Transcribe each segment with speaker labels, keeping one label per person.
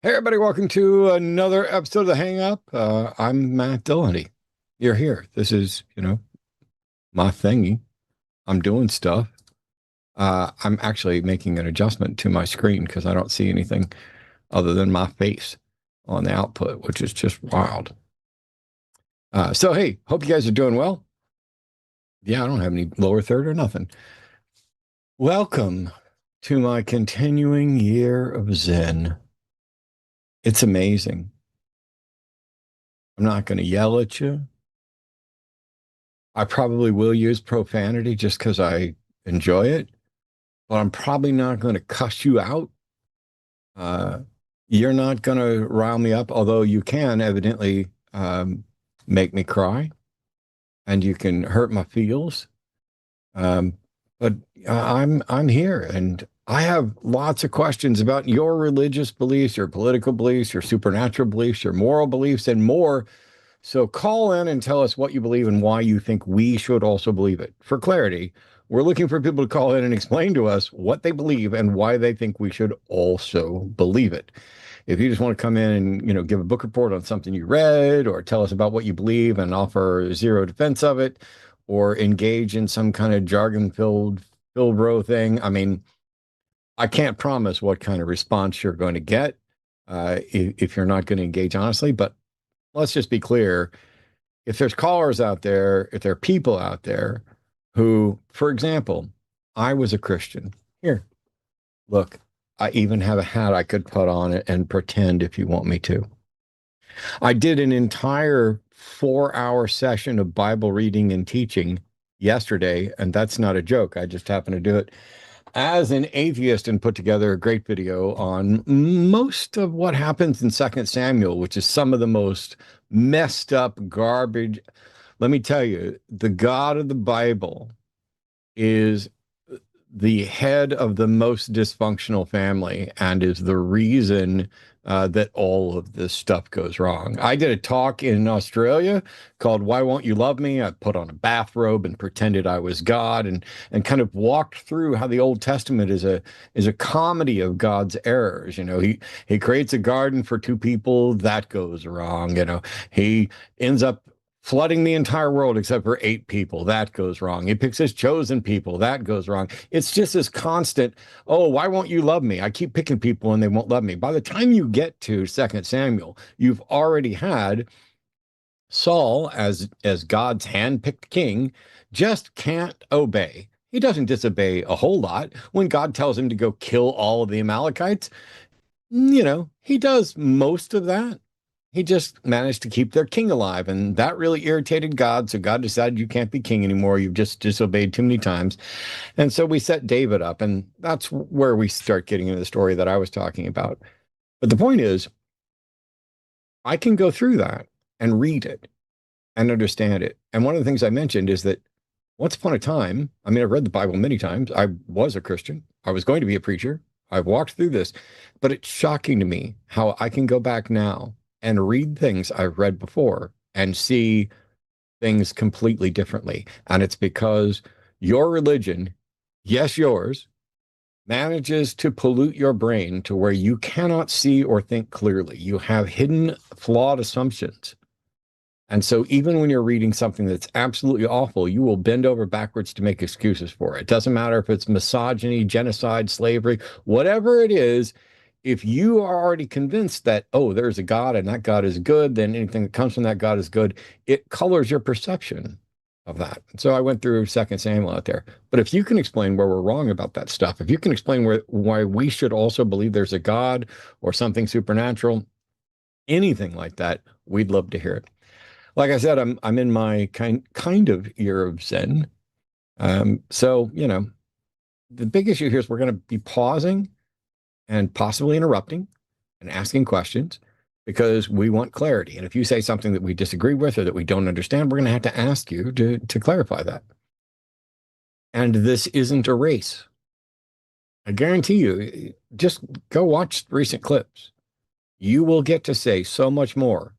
Speaker 1: Hey everybody, welcome to another episode of the Hang Up. I'm Matt Dillahunty. You're here. This is, my thingy. I'm doing stuff. I'm actually making an adjustment to my screen because I don't see anything other than my face on the output, which is just wild. So hey, hope you guys are doing well. Yeah, I don't have any lower third or nothing. Welcome to my continuing year of Zen. It's amazing. I'm not going to yell at you. I probably will use profanity just because I enjoy it, but I'm probably not going to cuss you out. Uh, you're not going to rile me up, although you can evidently make me cry and you can hurt my feels. Um, but I'm here and I have lots of questions about your religious beliefs, your political beliefs, your supernatural beliefs, your moral beliefs, and more. So call in and tell us what you believe and why you think we should also believe it. For clarity, we're looking for people to call in and explain to us what they believe and why they think we should also believe it. If you just want to come in and, give a book report on something you read or tell us about what you believe and offer zero defense of it or engage in some kind of jargon-filled Philbro thing, I mean, I can't promise what kind of response you're going to get if you're not going to engage honestly, but let's just be clear. If there's callers out there, if there are people out there who, for example, I was a Christian. Here, look, I even have a hat I could put on it and pretend if you want me to. I did an entire 4-hour session of Bible reading and teaching yesterday, and that's not a joke. I just happened to do it as an atheist and put together a great video on most of what happens in Second Samuel, which is some of the most messed up garbage. Let me tell you, the God of the Bible is the head of the most dysfunctional family and is the reason that all of this stuff goes wrong. I did a talk in Australia called "Why Won't You Love Me?" I put on a bathrobe and pretended I was God and kind of walked through how the Old Testament is a comedy of God's errors. He creates a garden for two people, that goes wrong. He ends up flooding the entire world except for 8 people. That goes wrong. He picks his chosen people. That goes wrong. It's just this constant, oh, why won't you love me? I keep picking people and they won't love me. By the time you get to Second Samuel, you've already had Saul as God's handpicked king, just can't obey. He doesn't disobey a whole lot. When God tells him to go kill all of the Amalekites, he does most of that. He just managed to keep their king alive, and that really irritated God. So God decided you can't be king anymore. You've just disobeyed too many times. And so we set David up, and that's where we start getting into the story that I was talking about. But the point is, I can go through that and read it and understand it. And one of the things I mentioned is that once upon a time, I mean, I've read the Bible many times. I was a Christian. I was going to be a preacher. I've walked through this, but it's shocking to me how I can go back now and read things I've read before and see things completely differently. And it's because your religion, yes, yours, manages to pollute your brain to where you cannot see or think clearly. You have hidden, flawed assumptions. And so even when you're reading something that's absolutely awful, you will bend over backwards to make excuses for it. It doesn't matter if it's misogyny, genocide, slavery, whatever it is. If you are already convinced that, oh, there's a God and that God is good, then anything that comes from that God is good, it colors your perception of that. So I went through Second Samuel out there. But if you can explain where we're wrong about that stuff, if you can explain why we should also believe there's a God or something supernatural, anything like that, we'd love to hear it. Like I said, I'm in my kind of year of Zen. So the big issue here is we're going to be pausing and possibly interrupting and asking questions because we want clarity. And if you say something that we disagree with or that we don't understand, we're going to have to ask you to clarify that. And this isn't a race. I guarantee you, just go watch recent clips. You will get to say so much more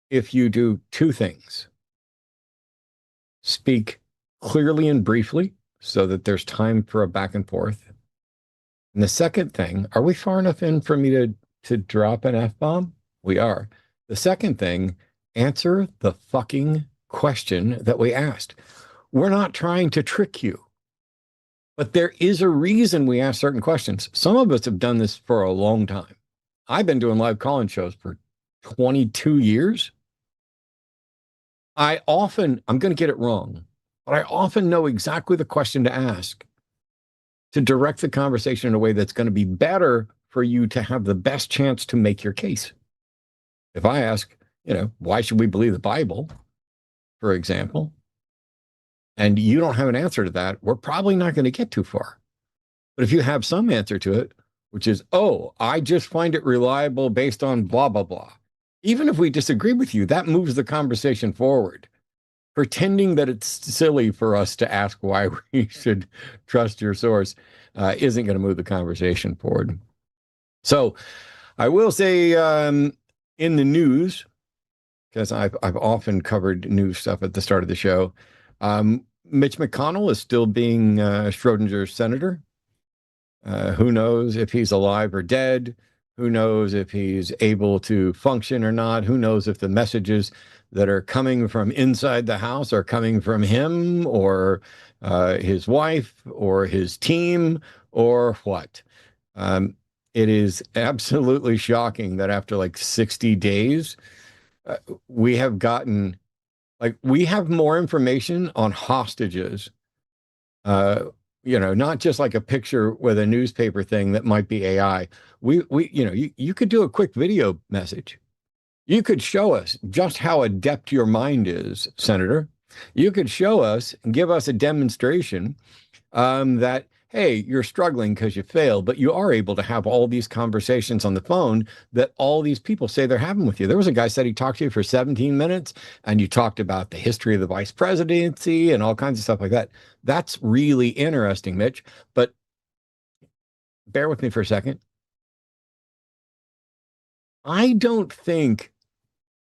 Speaker 1: if you do two things: speak clearly and briefly so that there's time for a back and forth. And the second thing, are we far enough in for me to to drop an F-bomb? We are. The second thing, answer the fucking question that we asked. We're not trying to trick you, but there is a reason we ask certain questions. Some of us have done this for a long time. I've been doing live call-in shows for 22 years. I'm going to get it wrong, but I often know exactly the question to ask to direct the conversation in a way that's going to be better for you to have the best chance to make your case. If I ask, why should we believe the Bible, for example, and you don't have an answer to that, we're probably not going to get too far. But if you have some answer to it, which is, I just find it reliable based on blah, blah, blah. Even if we disagree with you, that moves the conversation forward. Pretending that it's silly for us to ask why we should trust your source isn't going to move the conversation forward. So I will say in the news, because I've often covered news stuff at the start of the show, Mitch McConnell is still being Schrodinger's senator. Who knows if he's alive or dead? Who knows if he's able to function or not? Who knows if the messages that are coming from inside the house are coming from him or his wife or his team or what? It is absolutely shocking that after like 60 days, we have more information on hostages, not just like a picture with a newspaper thing that might be AI. You could do a quick video message. You could show us just how adept your mind is, Senator. You could show us and give us a demonstration that, hey, you're struggling because you failed, but you are able to have all these conversations on the phone that all these people say they're having with you. There was a guy said he talked to you for 17 minutes and you talked about the history of the vice presidency and all kinds of stuff like that. That's really interesting, Mitch, but bear with me for a second. I don't think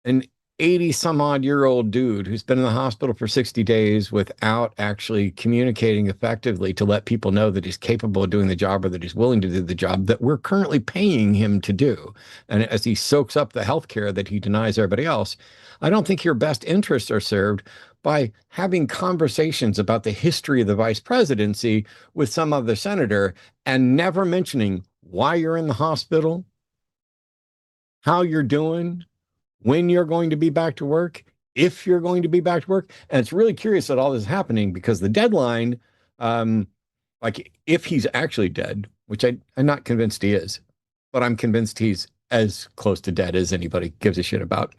Speaker 1: an 80-some-odd-year-old dude who's been in the hospital for 60 days without actually communicating effectively to let people know that he's capable of doing the job or that he's willing to do the job that we're currently paying him to do. And as he soaks up the health care that he denies everybody else, I don't think your best interests are served by having conversations about the history of the vice presidency with some other senator and never mentioning why you're in the hospital, how you're doing, when you're going to be back to work, if you're going to be back to work. And it's really curious that all this is happening because the deadline, if he's actually dead, which I'm not convinced he is, but I'm convinced he's as close to dead as anybody gives a shit about.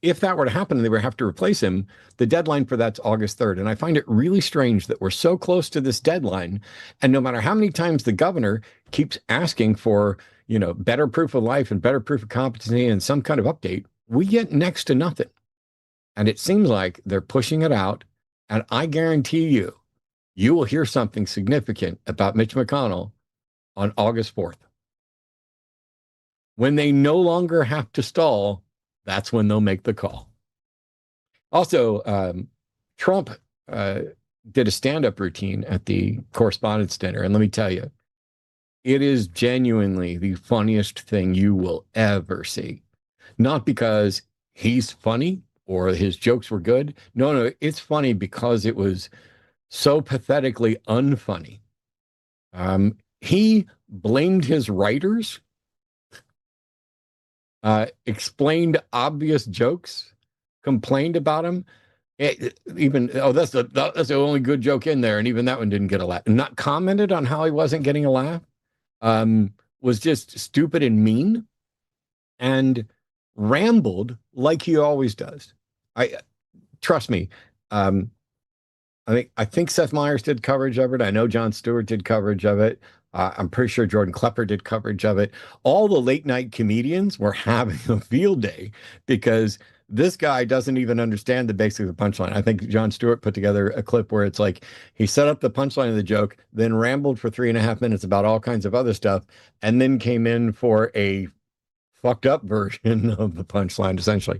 Speaker 1: If that were to happen and they would have to replace him, the deadline for that's August 3rd. And I find it really strange that we're so close to this deadline. And no matter how many times the governor keeps asking for, better proof of life and better proof of competency and some kind of update, we get next to nothing. And it seems like they're pushing it out. And I guarantee you will hear something significant about Mitch McConnell on August 4th. When they no longer have to stall, that's when they'll make the call. Also, Trump did a stand-up routine at the Correspondents' Dinner. And let me tell you, it is genuinely the funniest thing you will ever see. Not because he's funny or his jokes were good. No, it's funny because it was so pathetically unfunny. He blamed his writers, explained obvious jokes, complained about him. That's the only good joke in there, and even that one didn't get a laugh. Not commented on how he wasn't getting a laugh. Was just stupid and mean and rambled like he always does. Trust me. I think Seth Meyers did coverage of it. I know Jon Stewart did coverage of it. I'm pretty sure Jordan Klepper did coverage of it. All the late night comedians were having a field day because this guy doesn't even understand the basics of the punchline. I think Jon Stewart put together a clip where it's like he set up the punchline of the joke, then rambled for 3.5 minutes about all kinds of other stuff, and then came in for a fucked up version of the punchline, essentially.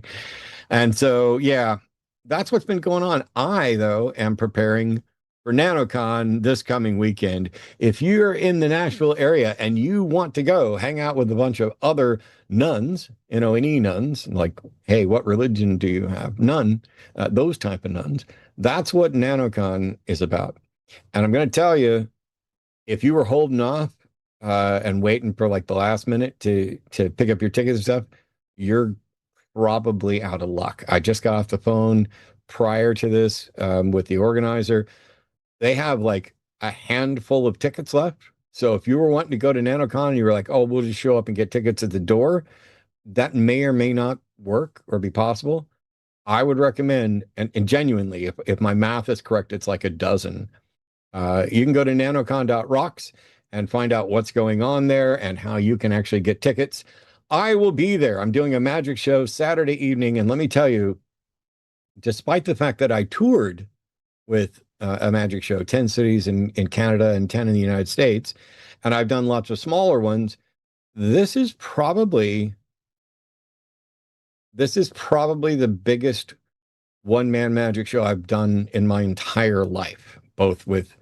Speaker 1: And so, yeah, that's what's been going on. I, though, am preparing for NanoCon this coming weekend. If you're in the Nashville area and you want to go hang out with a bunch of other nuns, NONE nuns, like, hey, what religion do you have? None, those type of nuns. That's what NanoCon is about. And I'm going to tell you, if you were holding off and waiting for like the last minute to pick up your tickets and stuff, you're probably out of luck. I just got off the phone prior to this with the organizer. They have like a handful of tickets left. So if you were wanting to go to NanoCon and you were like, oh, we'll just show up and get tickets at the door, that may or may not work or be possible. I would recommend, and genuinely, if my math is correct, it's like a dozen. You can go to nanocon.rocks and find out what's going on there and how you can actually get tickets. I will be there. I'm doing a magic show Saturday evening. And let me tell you, despite the fact that I toured with a magic show, 10 cities in Canada and 10 in the United States, and I've done lots of smaller ones, this is probably the biggest one-man magic show I've done in my entire life, both with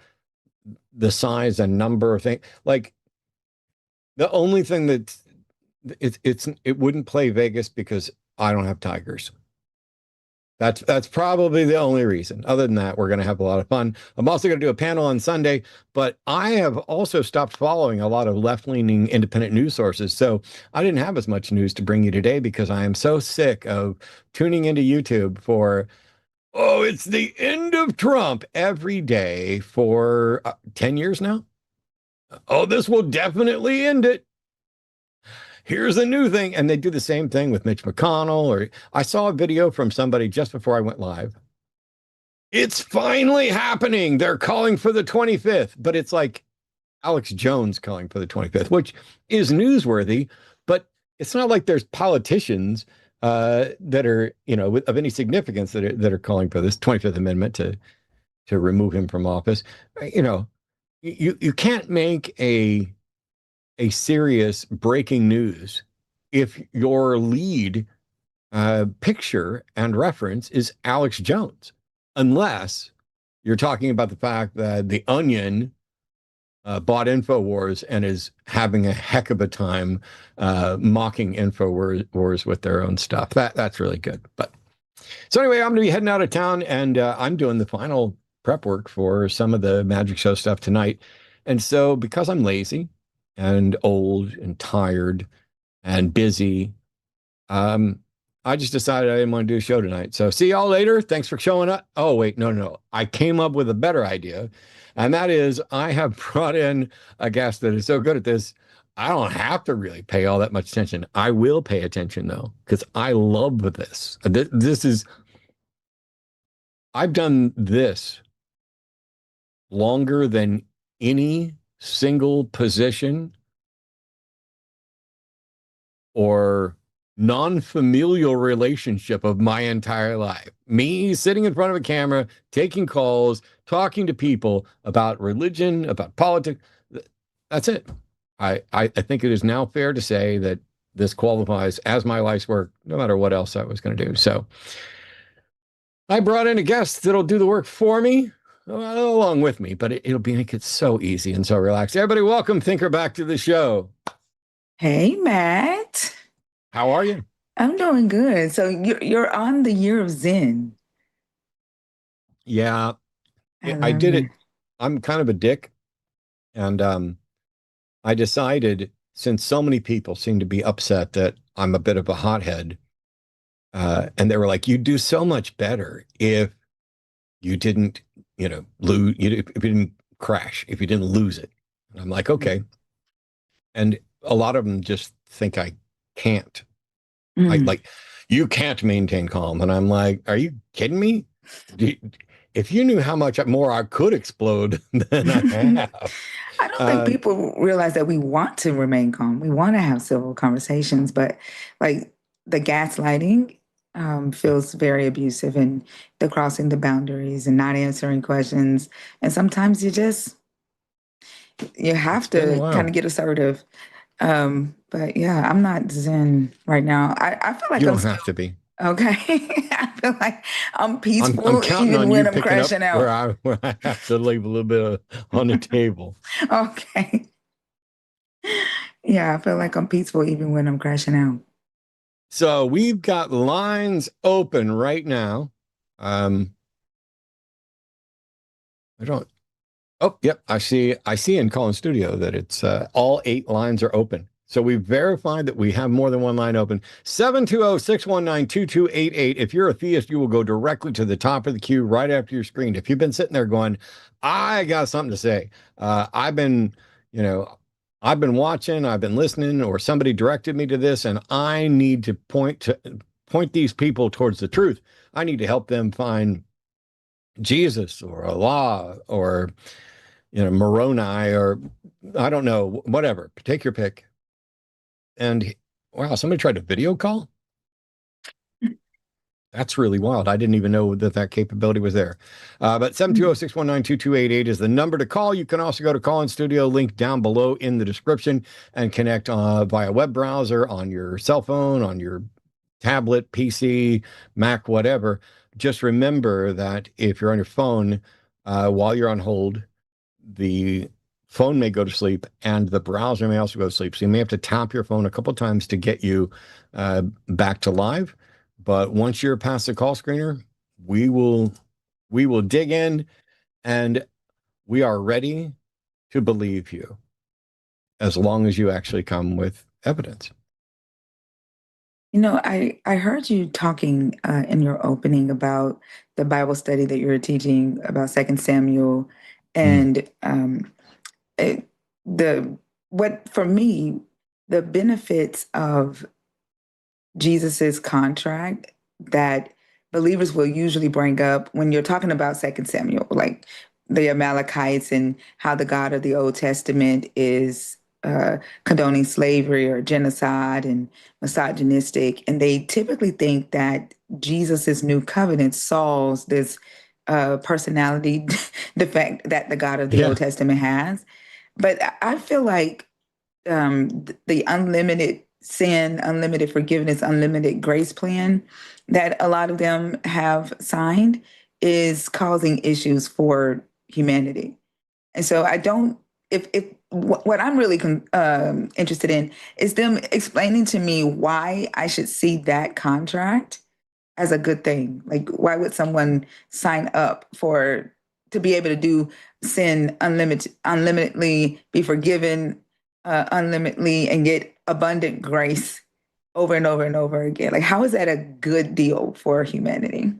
Speaker 1: the size and number of things. Like, the only thing that it wouldn't play Vegas because I don't have tigers. That's probably the only reason. Other than that, we're going to have a lot of fun. I'm also going to do a panel on Sunday, but I have also stopped following a lot of left-leaning independent news sources. So I didn't have as much news to bring you today because I am so sick of tuning into YouTube for, oh, it's the end of Trump every day for 10 years now. Oh, this will definitely end it. Here's a new thing. And they do the same thing with Mitch McConnell. Or I saw a video from somebody just before I went live. It's finally happening. They're calling for the 25th, but it's like Alex Jones calling for the 25th, which is newsworthy, but it's not like there's politicians that are, of any significance that are calling for this 25th Amendment to remove him from office. You can't make a serious breaking news if your lead picture and reference is Alex Jones, unless you're talking about the fact that The Onion bought InfoWars and is having a heck of a time mocking InfoWars with their own stuff. That's really good. But so anyway, I'm going to be heading out of town, and I'm doing the final prep work for some of the magic show stuff tonight. And so because I'm lazy and old and tired and busy, I just decided I didn't want to do a show tonight. So see y'all later. Thanks for showing up. Oh, wait, no. I came up with a better idea. And that is, I have brought in a guest that is so good at this, I don't have to really pay all that much attention. I will pay attention, though, because I love this. I've done this longer than any single position or non-familial relationship of my entire life. Me sitting in front of a camera, taking calls, talking to people about religion, about politics. That's it. I think it is now fair to say that this qualifies as my life's work, no matter what else I was going to do. So I brought in a guest that'll do the work for me, along with me, but it'll make it so easy and so relaxed. Everybody, welcome Thinker back to the show.
Speaker 2: Hey, Matt.
Speaker 1: How are you?
Speaker 2: I'm doing good. So you're on the year of Zen.
Speaker 1: Yeah,
Speaker 2: I
Speaker 1: I
Speaker 2: love
Speaker 1: did
Speaker 2: it.
Speaker 1: it. I'm kind of a dick, and I decided, since so many people seem to be upset that I'm a bit of a hothead, and they were like, "You'd do so much better if you didn't, lose, if you didn't crash, if you didn't lose it." And I'm like, okay. And a lot of them just think I can't.
Speaker 2: Mm.
Speaker 1: You can't maintain calm. And I'm like, are you kidding me? If you knew how much more I could explode than I have.
Speaker 2: I don't think people realize that we want to remain calm. We want to have civil conversations, but like the gaslighting feels very abusive, and the crossing the boundaries and not answering questions. And sometimes you have
Speaker 1: It's been a
Speaker 2: to kind
Speaker 1: while.
Speaker 2: of get assertive. But yeah, I'm not Zen right now. I feel like
Speaker 1: You
Speaker 2: I'm
Speaker 1: don't
Speaker 2: still
Speaker 1: have to be.
Speaker 2: Okay. I feel like I'm
Speaker 1: I'm
Speaker 2: peaceful
Speaker 1: counting
Speaker 2: even
Speaker 1: on you
Speaker 2: when I'm
Speaker 1: picking up
Speaker 2: crashing out.
Speaker 1: where I have to leave a little bit on the table.
Speaker 2: Okay. Yeah, I feel like I'm peaceful even when I'm crashing out.
Speaker 1: So we've got lines open right now. I don't. Oh, yep. I see in Collins Studio that it's all 8 lines are open. So we've verified that we have more than one line open. 720-619-2288. If you're a theist, you will go directly to the top of the queue right after your screen. If you've been sitting there going, I got something to say. I've been, you know, I've been watching, I've been listening, or somebody directed me to this, and I need to point these people towards the truth. I need to help them find Jesus or Allah or Moroni, or I don't know, whatever. Take your pick. And wow, somebody tried a video call? That's really wild. I didn't even know that capability was there. But 720-619-2288 is the number to call. You can also go to Call In Studio, link down below in the description, and connect via web browser on your cell phone, on your tablet, PC, Mac, whatever. Just remember that if you're on your phone while you're on hold, the phone may go to sleep and the browser may also go to sleep. So you may have to tap your phone a couple times to get you back to live. But once you're past the call screener, we will dig in, and we are ready to believe you as long as you actually come with evidence.
Speaker 2: I heard you talking in your opening about the Bible study that you were teaching about Second Samuel,
Speaker 1: Mm.
Speaker 2: and it, the what for me the benefits of Jesus's contract that believers will usually bring up when you're talking about Second Samuel, like the Amalekites and how the God of the Old Testament is condoning slavery or genocide and misogynistic, and they typically think that Jesus's new covenant solves this personality defect that the God of the
Speaker 1: Yeah.
Speaker 2: Old Testament has. But I feel like the unlimited sin, unlimited forgiveness, unlimited grace plan that a lot of them have signed is causing issues for humanity. And so I don't, if what I'm really interested in is them explaining to me why I should see that contract as a good thing. Like, why would someone sign up for to be able to do sin unlimitedly, be forgiven unlimitedly, and get abundant grace over and over and over again? Like, how is that a good deal for humanity?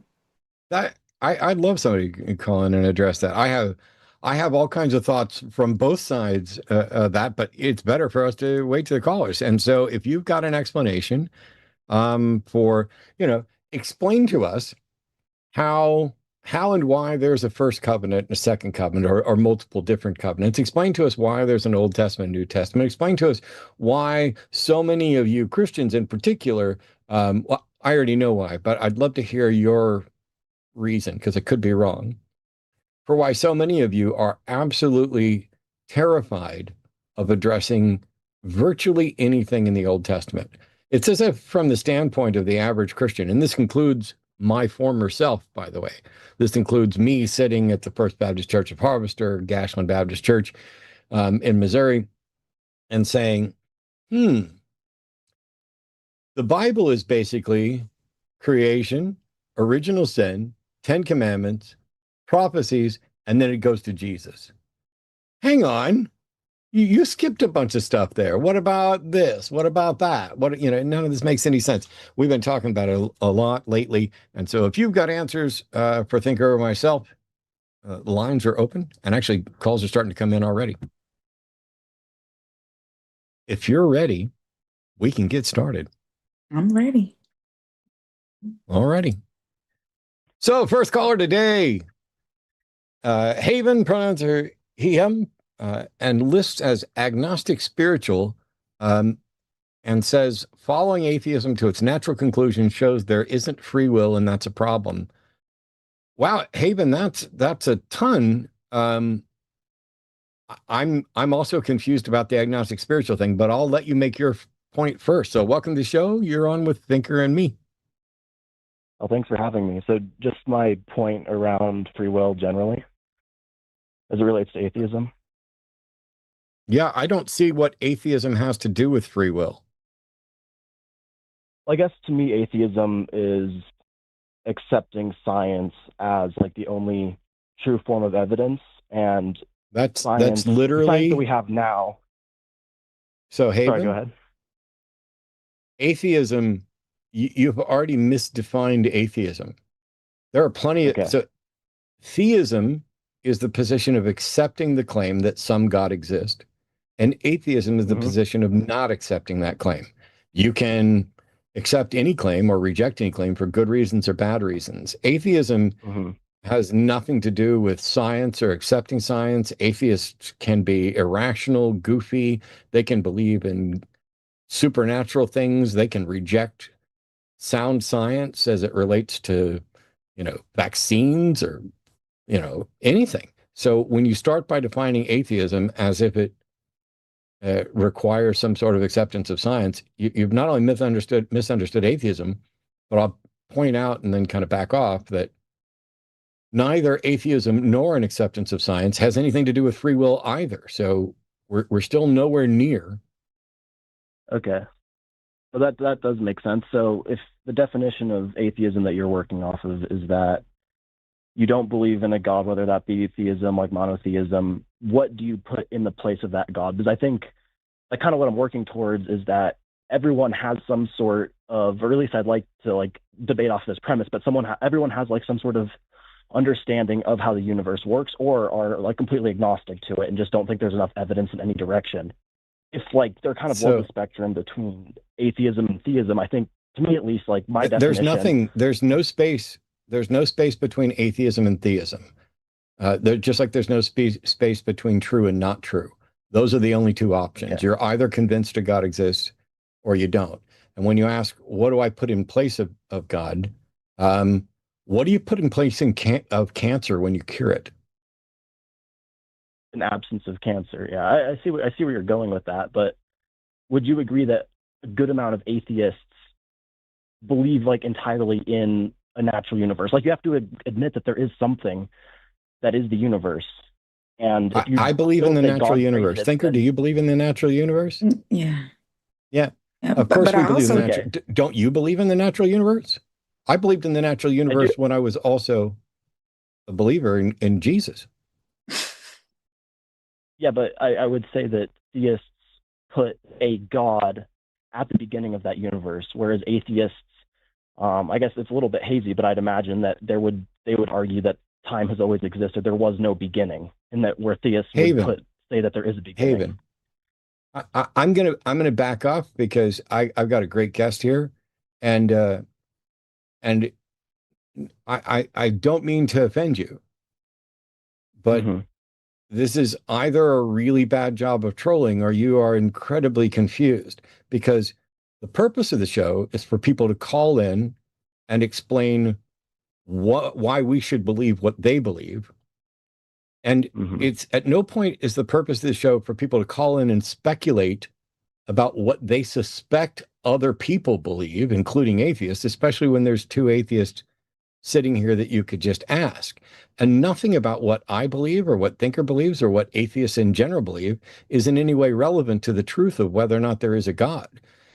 Speaker 1: That I'd love somebody to call in and address that. I have all kinds of thoughts from both sides of that, but it's better for us to wait to the callers. And so if you've got an explanation for, explain to us how and why there's a first covenant and a second covenant, or multiple different covenants. Explain to us why there's an Old Testament, New Testament. Explain to us why so many of you Christians in particular, well, I already know why, but I'd love to hear your reason, because it could be wrong, for why so many of you are absolutely terrified of addressing virtually anything in the Old Testament. It's as if, from the standpoint of the average Christian, and this includes my former self, by the way, this includes me sitting at the First Baptist Church of Harvester, Gashland Baptist Church in Missouri, and saying, the Bible is basically creation, original sin, 10 Commandments, prophecies, and then it goes to Jesus. Hang on. You skipped a bunch of stuff there. What about this? What about that? None of this makes any sense. We've been talking about it a lot lately. And so if you've got answers for Thinker or myself, the lines are open. And actually, calls are starting to come in already. If you're ready, we can get started.
Speaker 2: I'm ready.
Speaker 1: Alrighty. So first caller today, Haven, pronouns are he, him, and lists as agnostic spiritual, and says following atheism to its natural conclusion shows there isn't free will, and that's a problem. Wow, Haven, that's a ton. I'm also confused about the agnostic spiritual thing, but I'll let you make your point first. So welcome to the show. You're on with Thinker and me.
Speaker 3: Oh, thanks for having me. So, just my point around free will generally, as it relates to atheism.
Speaker 1: Yeah, I don't see what atheism has to do with free will.
Speaker 3: Well, I guess to me, atheism is accepting science as like the only true form of evidence, and
Speaker 1: That's
Speaker 3: science, the science that we
Speaker 1: literally
Speaker 3: have now.
Speaker 1: so
Speaker 3: Sorry, go
Speaker 1: Haven.
Speaker 3: ahead.
Speaker 1: Atheism, you've already misdefined atheism. There are plenty of
Speaker 3: Okay.
Speaker 1: so theism is the position of accepting the claim that some God exists, and atheism is the
Speaker 3: Hmm.
Speaker 1: position of not accepting that claim. You can accept any claim or reject any claim for good reasons or bad reasons. Atheism
Speaker 3: Hmm.
Speaker 1: has nothing to do with science or accepting science. Atheists can be irrational, goofy. They can believe in supernatural things. They can reject sound science as it relates to, vaccines or, anything. So when you start by defining atheism as if it requires some sort of acceptance of science, you've not only misunderstood atheism, but I'll point out and then kind of back off that neither atheism nor an acceptance of science has anything to do with free will either. So we're still nowhere near.
Speaker 3: Okay. Well, that does make sense. So, if the definition of atheism that you're working off of is that you don't believe in a god, whether that be theism, like monotheism, what do you put in the place of that god? Because I think like kind of what I'm working towards is that everyone has some sort of, or at least I'd like to like debate off this premise, but everyone has like some sort of understanding of how the universe works, or are like completely agnostic to it and just don't think there's enough evidence in any direction. If like there kind of was a
Speaker 1: So
Speaker 3: spectrum between atheism and theism, I think to me at least, like my
Speaker 1: there's
Speaker 3: definition.
Speaker 1: nothing, there's no space between atheism and theism. Just like there's no space between true and not true. Those are the only two
Speaker 3: Okay.
Speaker 1: options. You're either convinced a God exists or you don't. And when you ask, what do I put in place of God? Um, what do you put in place of cancer when you cure it?
Speaker 3: An absence of cancer. Yeah, I see where you're going with that, but would you agree that a good amount of atheists believe like entirely in a natural universe? Like you have to admit that there is something that is the universe, and if you
Speaker 1: I believe in
Speaker 3: don't
Speaker 1: the
Speaker 3: think
Speaker 1: natural
Speaker 3: God created
Speaker 1: universe.
Speaker 3: it,
Speaker 1: Thinker, do
Speaker 3: then
Speaker 1: you believe in the natural universe?
Speaker 2: Yeah.
Speaker 1: Yeah,
Speaker 2: Yeah.
Speaker 1: of
Speaker 2: But
Speaker 1: course we
Speaker 2: I
Speaker 1: believe in the
Speaker 2: also,
Speaker 1: natural.
Speaker 3: okay,
Speaker 1: Don't you believe in the natural universe? I believed in the natural
Speaker 3: I do.
Speaker 1: universe when I was also a believer in Jesus.
Speaker 3: Yeah, but I would say that theists put a God at the beginning of that universe, whereas atheists, I guess it's a little bit hazy, but I'd imagine that they would argue that time has always existed. There was no beginning, and that where theists would
Speaker 1: Haven,
Speaker 3: say that there is a beginning.
Speaker 1: Haven. I'm gonna back off because I've got a great guest here, and and I don't mean to offend you, but
Speaker 3: Hmm.
Speaker 1: this is either a really bad job of trolling or you are incredibly confused because the purpose of the show is for people to call in and explain why we should believe what they believe. And
Speaker 3: Hmm.
Speaker 1: it's at no point is the purpose of the show for people to call in and speculate about what they suspect other people believe, including atheists, especially when there's two atheists sitting here that you could just ask. And nothing about what I believe or what Thinker believes or what atheists in general believe is in any way relevant to the truth of whether or not there is a God.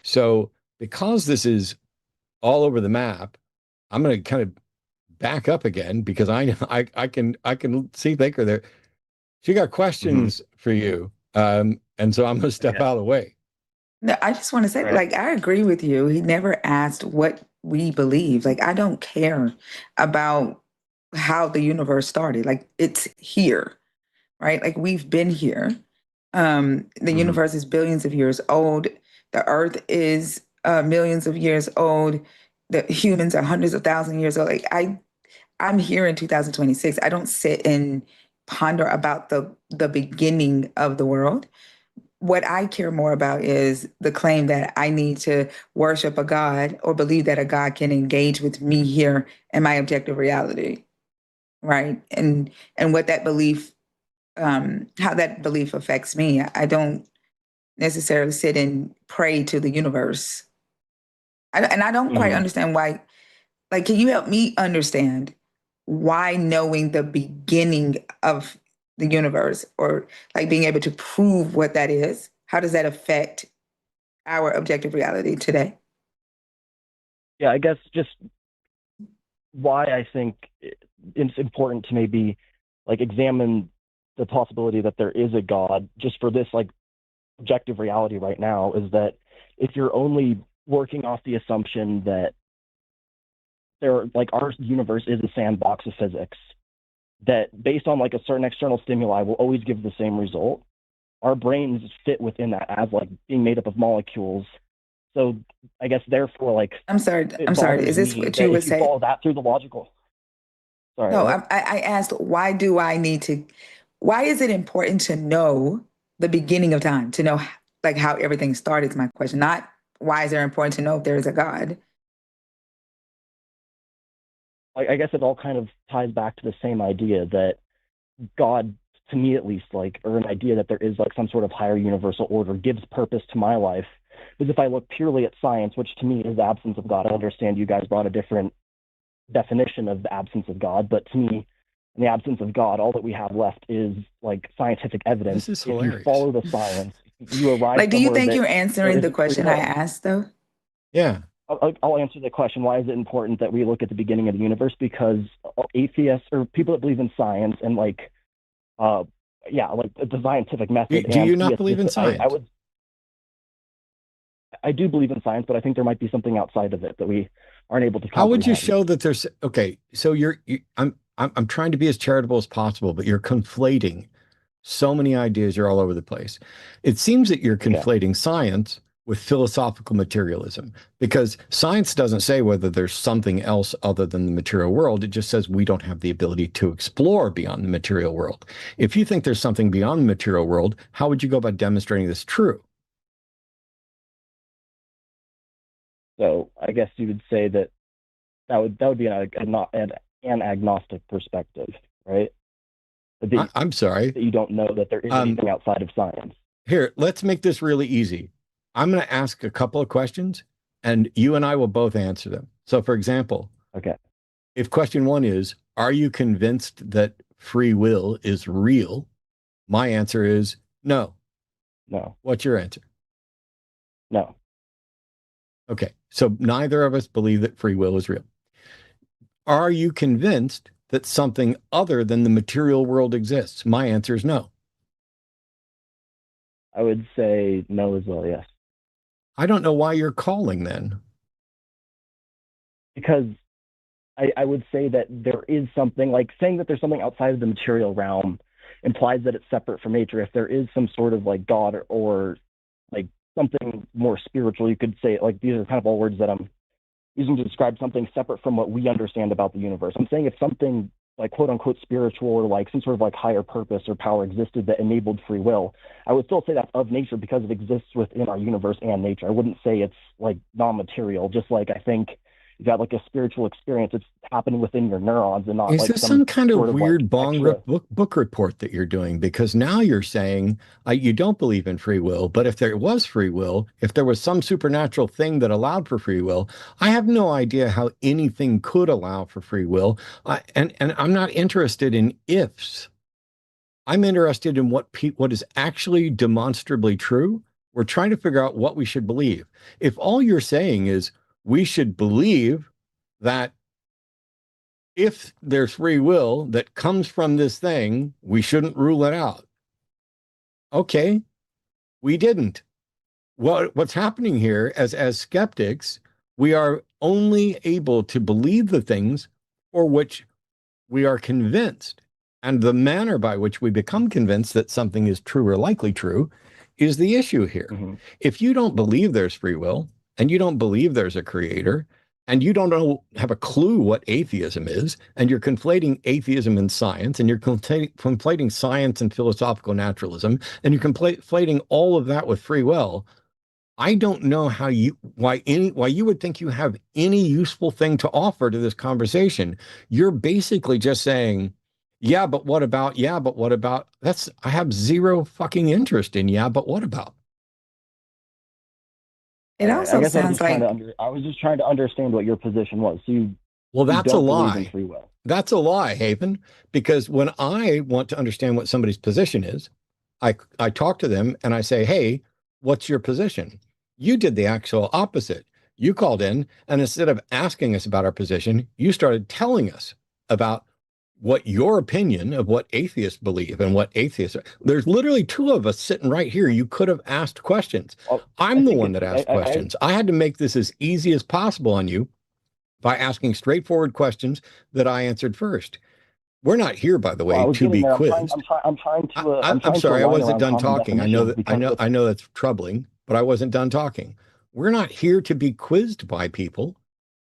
Speaker 1: So, because this is all over the map, I'm going to kind of back up again because I can see Thinker there. She got
Speaker 3: Hmm.
Speaker 1: questions for you, and so I'm going to step
Speaker 3: Okay.
Speaker 1: out of the way.
Speaker 2: no, I just want to say,
Speaker 3: All right.
Speaker 2: like, I agree with you. He never asked what we believe. Like, I don't care about how the universe started. Like, it's here, right? Like, we've been here. The
Speaker 3: Hmm.
Speaker 2: universe is billions of years old. The earth is millions of years old. The humans are hundreds of thousands of years old. I'm here in 2026. I don't sit and ponder about the beginning of the world. What I care more about is the claim that I need to worship a God or believe that a God can engage with me here in my objective reality, right? And what that belief, how that belief affects me. I don't necessarily sit and pray to the universe. And I don't quite
Speaker 3: Hmm.
Speaker 2: understand why. Like, can you help me understand why knowing the beginning of the universe, or like being able to prove what that is, how does that affect our objective reality today?
Speaker 3: Yeah, I guess just why I think it's important to maybe like examine the possibility that there is a God just for this like objective reality right now is that if you're only working off the assumption that there like our universe is a sandbox of physics, that based on like a certain external stimuli will always give the same result, our brains fit within that as like being made up of molecules. So I guess therefore like
Speaker 2: I'm sorry.
Speaker 3: it
Speaker 2: I'm sorry.
Speaker 3: bothers
Speaker 2: Is this
Speaker 3: me
Speaker 2: what
Speaker 3: that
Speaker 2: you would
Speaker 3: if you
Speaker 2: say?
Speaker 3: follow that through the logical. Sorry,
Speaker 2: No,
Speaker 3: what?
Speaker 2: I asked, why do I need to, why is it important to know the beginning of time, to know like how everything started is my question, not why is it important to know if there is a God?
Speaker 3: I guess it all kind of ties back to the same idea that God, to me at least, like, or an idea that there is like some sort of higher universal order gives purpose to my life. Because if I look purely at science, which to me is the absence of God, I understand you guys brought a different definition of the absence of God, but to me, in the absence of God, all that we have left is like scientific evidence.
Speaker 1: This is
Speaker 3: If you
Speaker 1: hilarious.
Speaker 3: follow the science, you arrive
Speaker 2: Like, do you
Speaker 3: somewhere
Speaker 2: think
Speaker 3: that
Speaker 2: you're
Speaker 3: there
Speaker 2: answering the
Speaker 3: isn't free
Speaker 2: question I
Speaker 3: will.
Speaker 2: asked though?
Speaker 1: Yeah.
Speaker 3: I'll answer the question. Why is it important that we look at the beginning of the universe? Because atheists or people that believe in science and like, uh, yeah, like the scientific method
Speaker 1: Do
Speaker 3: and
Speaker 1: you not believe in science?
Speaker 3: I do believe in science, but I think there might be something outside of it that we aren't able to
Speaker 1: How would you
Speaker 3: comprehend.
Speaker 1: show that there's okay? So I'm trying to be as charitable as possible, but you're conflating so many ideas. You're all over the place. It seems that you're
Speaker 3: Okay.
Speaker 1: conflating science with philosophical materialism because science doesn't say whether there's something else other than the material world. It just says we don't have the ability to explore beyond the material world. If you think there's something beyond the material world, how would you go about demonstrating this true?
Speaker 3: So I guess you would say that that would be an agnostic perspective, right?
Speaker 1: I'm sorry.
Speaker 3: That you don't know that there is
Speaker 1: Um,
Speaker 3: anything outside of science.
Speaker 1: Here, let's make this really easy. I'm going to ask a couple of questions and you and I will both answer them. So, for example,
Speaker 3: Okay.
Speaker 1: if question one is, are you convinced that free will is real? My answer is no.
Speaker 3: No.
Speaker 1: What's your answer?
Speaker 3: No.
Speaker 1: Okay. So, neither of us believe that free will is real. Are you convinced that something other than the material world exists? My answer is no.
Speaker 3: I would say no as well, yes.
Speaker 1: I don't know why you're calling then.
Speaker 3: Because I would say that there is something like saying that there's something outside of the material realm implies that it's separate from nature. If there is some sort of like God or like something more spiritual, you could say like these are kind of all words that I'm using to describe something separate from what we understand about the universe. I'm saying if something like quote unquote spiritual or like some sort of like higher purpose or power existed that enabled free will, I would still say that's of nature because it exists within our universe and nature. I wouldn't say it's like non-material, just like I think you got like a spiritual experience, it's happening within your neurons and not
Speaker 1: Is
Speaker 3: like
Speaker 1: this
Speaker 3: some
Speaker 1: some kind
Speaker 3: sort
Speaker 1: of
Speaker 3: of like
Speaker 1: weird bong
Speaker 3: extra.
Speaker 1: book report that you're doing? Because now you're saying you don't believe in free will, but if there was free will, if there was some supernatural thing that allowed for free will, I have no idea how anything could allow for free will. And I'm not interested in ifs. I'm interested in what is actually demonstrably true. We're trying to figure out what we should believe. If all you're saying is we should believe that if there's free will that comes from this thing, we shouldn't rule it out. Okay, we didn't. What's happening here as skeptics, we are only able to believe the things for which we are convinced. And the manner by which we become convinced that something is true or likely true is the issue here.
Speaker 3: Mm-hmm.
Speaker 1: If you don't believe there's free will and you don't believe there's a creator and you don't have a clue what atheism is, and you're conflating atheism and science, and you're conflating science and philosophical naturalism, and you're conflating all of that with free will, I don't know why you would think you have any useful thing to offer to this conversation. You're basically just saying, yeah, but what about? Yeah, but what about? I have zero fucking interest in yeah, but what about?
Speaker 2: It
Speaker 3: I
Speaker 2: also
Speaker 3: guess
Speaker 2: sounds like,
Speaker 3: I was just trying to understand what your position was. So
Speaker 1: Well,
Speaker 3: You
Speaker 1: that's a
Speaker 3: don't believe in
Speaker 1: lie.
Speaker 3: free will.
Speaker 1: That's a lie, Haven, because when I want to understand what somebody's position is, I talk to them and I say, hey, what's your position? You did the actual opposite. You called in, and instead of asking us about our position, you started telling us about what your opinion of what atheists believe and what atheists are. There's literally two of us sitting right here. You could have asked questions.
Speaker 3: Well,
Speaker 1: I'm
Speaker 3: I
Speaker 1: the
Speaker 3: think
Speaker 1: one that
Speaker 3: it's
Speaker 1: asked questions. I had to make this as easy as possible on you by asking straightforward questions that I answered first. We're not here, by the
Speaker 3: well, I
Speaker 1: way,
Speaker 3: was
Speaker 1: to
Speaker 3: getting
Speaker 1: be
Speaker 3: there.
Speaker 1: quizzed.
Speaker 3: I'm
Speaker 1: I'm
Speaker 3: trying to
Speaker 1: sorry, I
Speaker 3: align
Speaker 1: wasn't
Speaker 3: around
Speaker 1: done
Speaker 3: common
Speaker 1: talking.
Speaker 3: definitions because
Speaker 1: I know that's troubling, but I wasn't done talking. We're not here to be quizzed by people,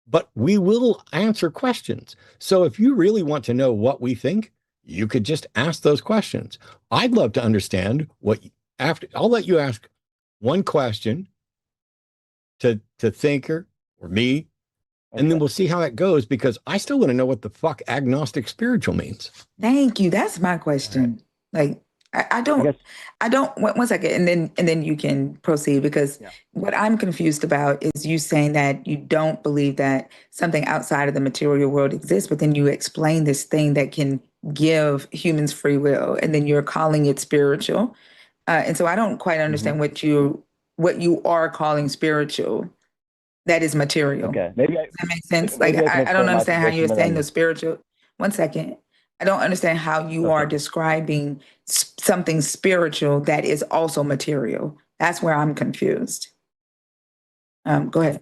Speaker 1: but we will answer questions. So if you really want to know what we think, you could just ask those questions. I'd love to understand what after I'll let you ask one question to Thinker or me, and then
Speaker 3: okay.
Speaker 1: we'll see how it goes because I still want to know what the fuck agnostic spiritual means.
Speaker 2: Thank you. That's my question. Like, I
Speaker 3: I guess
Speaker 2: I don't, one second, and then you can proceed because
Speaker 3: yeah.
Speaker 2: what I'm confused about is you saying that you don't believe that something outside of the material world exists, but then you explain this thing that can give humans free will, and then you're calling it spiritual. And so I don't quite
Speaker 3: hmm
Speaker 2: understand what you are calling spiritual that is material.
Speaker 3: Okay.
Speaker 2: Does that make sense? Like,
Speaker 3: Maybe I can
Speaker 2: I don't
Speaker 3: explain my
Speaker 2: understand how you're
Speaker 3: position and
Speaker 2: saying the
Speaker 3: then
Speaker 2: spiritual. One second. I don't understand how you are
Speaker 3: okay.
Speaker 2: describing something spiritual that is also material. That's where I'm confused. Go ahead.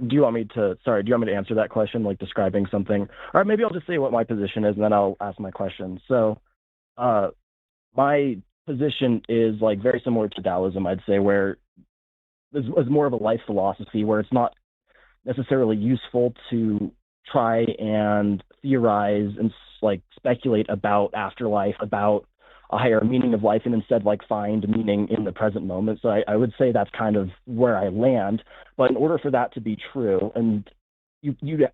Speaker 3: Do you want me to sorry, do you want me to answer that question, like describing something? Or maybe I'll just say what my position is and then I'll ask my question. So uh my position is like very similar to Taoism, I'd say, where it's more of a life philosophy where it's not necessarily useful to try and theorize and like speculate about afterlife, about a higher meaning of life, and instead like find meaning in the present moment. So I would say that's kind of where I land. But in order for that to be true, and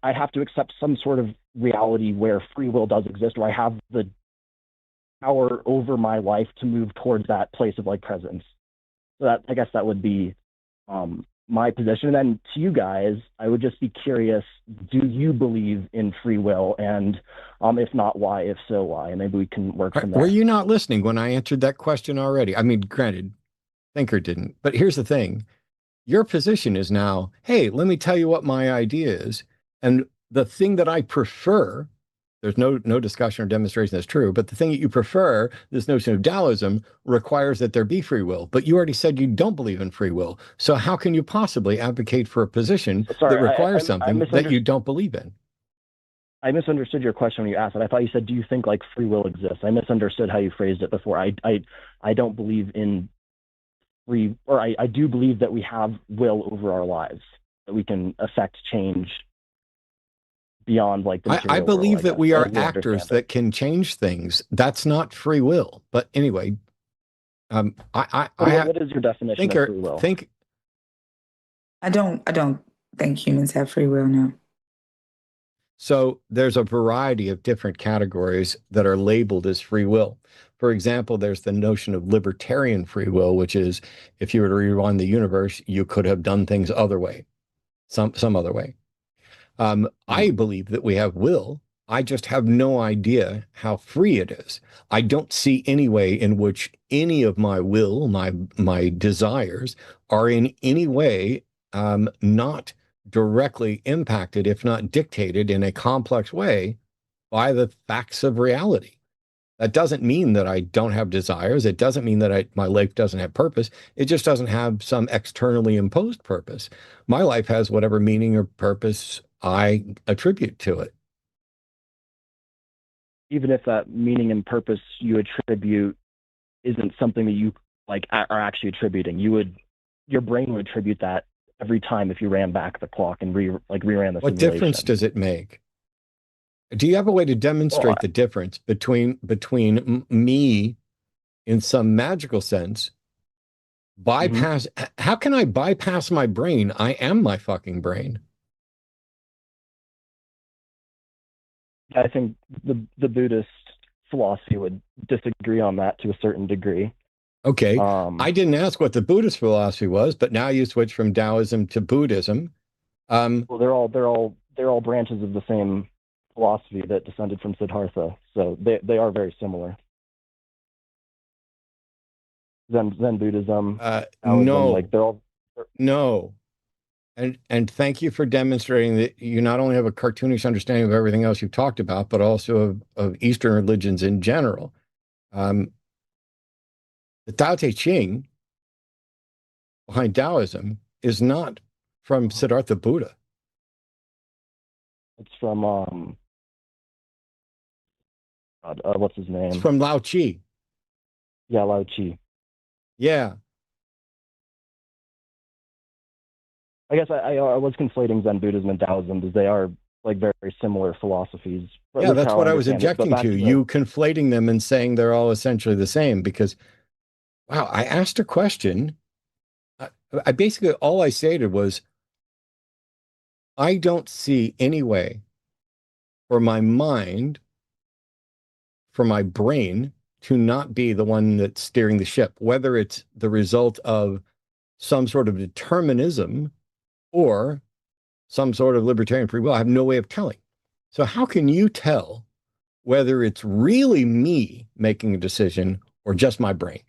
Speaker 3: I have to accept some sort of reality where free will does exist, where I have the power over my life to move towards that place of like presence. So that I guess that would be my position. And then to you guys, I would just be curious: do you believe in free will? And if not, why? If so, why? And maybe we can work from
Speaker 1: Were
Speaker 3: there.
Speaker 1: you not listening when I answered that question already? I mean, granted, Thinker didn't, but here's the thing. Your position is now, hey, let me tell you what my idea is. And the thing that I prefer, there's no discussion or demonstration that's true, but the thing that you prefer, this notion of Taoism, requires that there be free will. But you already said you don't believe in free will. So how can you possibly advocate for a position that
Speaker 3: Sorry,
Speaker 1: requires
Speaker 3: I
Speaker 1: something that you don't believe in?
Speaker 3: I misunderstood your question when you asked it. I thought you said, "Do you think like free will exists?" I misunderstood how you phrased it before. I don't believe in free, or I do believe that we have will over our lives, that we can affect change beyond like the
Speaker 1: I
Speaker 3: material world,
Speaker 1: believe
Speaker 3: I
Speaker 1: that
Speaker 3: guess,
Speaker 1: we are
Speaker 3: as we
Speaker 1: actors
Speaker 3: understand it.
Speaker 1: that can change things. That's not free will. But anyway, I have
Speaker 3: What is your definition of
Speaker 1: Thinker
Speaker 3: free will?
Speaker 1: think
Speaker 2: I don't think humans have free will now.
Speaker 1: so. There's a variety of different categories that are labeled as free will. For example, there's the notion of libertarian free will, which is if you were to rewind the universe, you could have done things other way, some other way. I
Speaker 3: Mhm.
Speaker 1: believe that we have will. I just have no idea how free it is. I don't see any way in which any of my will, my desires, are in any way not directly impacted, if not dictated in a complex way by the facts of reality. That doesn't mean that I don't have desires. It doesn't mean that my life doesn't have purpose. It just doesn't have some externally imposed purpose. My life has whatever meaning or purpose I attribute to it.
Speaker 3: Even if that meaning and purpose you attribute isn't something that you like are actually attributing, your brain would attribute that every time if you ran back the clock and reran the
Speaker 1: What difference
Speaker 3: simulation.
Speaker 1: does it make? Do you have a way to
Speaker 3: Well,
Speaker 1: demonstrate the difference between me in some magical sense
Speaker 3: mhm.
Speaker 1: bypass? How can I bypass my brain? I am my fucking brain.
Speaker 3: I think the Buddhist philosophy would disagree on that to a certain degree.
Speaker 1: Okay, I
Speaker 3: Um,
Speaker 1: didn't ask what the Buddhist philosophy was, but now you switch from Taoism to Buddhism. Um,
Speaker 3: well, they're all they're all branches of the same philosophy that descended from Siddhartha, so they are very similar. Zen Buddhism, Taoism,
Speaker 1: No,
Speaker 3: like they're all.
Speaker 1: no. And thank you for demonstrating that you not only have a cartoonish understanding of everything else you've talked about, but also of Eastern religions in general. The Tao Te Ching behind Taoism is not from Siddhartha Buddha.
Speaker 3: It's from what's his name?
Speaker 1: It's from Lao Chi.
Speaker 3: Yeah, Lao Chi.
Speaker 1: Yeah.
Speaker 3: I guess I was conflating Zen Buddhism and Taoism because they are like very similar philosophies.
Speaker 1: Yeah, that's what I was objecting to. You conflating them and saying they're all essentially the same because, wow, I asked a question. I basically, all I stated was, I don't see any way for my mind, for my brain to not be the one that's steering the ship, whether it's the result of some sort of determinism or some sort of libertarian free will. I have no way of telling. So how can you tell whether it's really me making a decision or just my brain?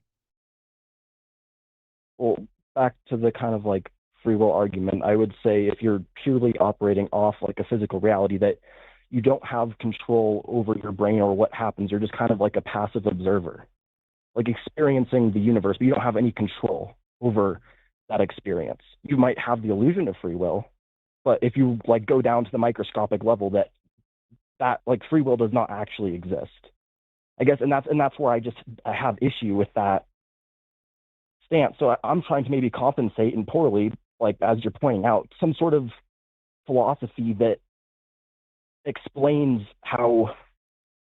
Speaker 3: Well, back to the kind of like free will argument, I would say if you're purely operating off like a physical reality that you don't have control over your brain or what happens, you're just kind of like a passive observer, like experiencing the universe, but you don't have any control over that experience. You might have the illusion of free will, but if you like go down to the microscopic level, that like free will does not actually exist, I guess, and that's where I have issue with that stance. So I'm trying to maybe compensate, and poorly, like as you're pointing out, some sort of philosophy that explains how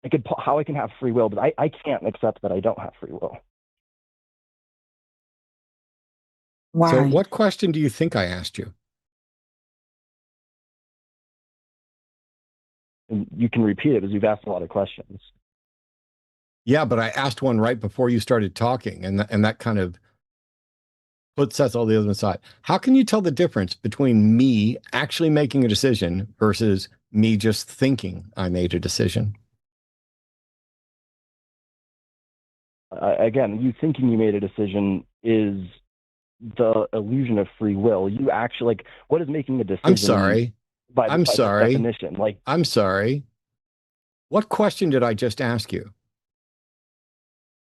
Speaker 3: I can have free will, but I can't accept that I don't have free will.
Speaker 2: Why?
Speaker 1: So what question do you think I asked you?
Speaker 3: And you can repeat it because you've asked a lot of questions.
Speaker 1: Yeah, but I asked one right before you started talking, and that kind of sets all the others aside. How can you tell the difference between me actually making a decision versus me just thinking I made a decision?
Speaker 3: Again, you thinking you made a decision is the illusion of free will. You actually, like, what is making a decision?
Speaker 1: I'm sorry.
Speaker 3: By
Speaker 1: sorry.
Speaker 3: definition, like,
Speaker 1: I'm sorry. What question did I just ask you?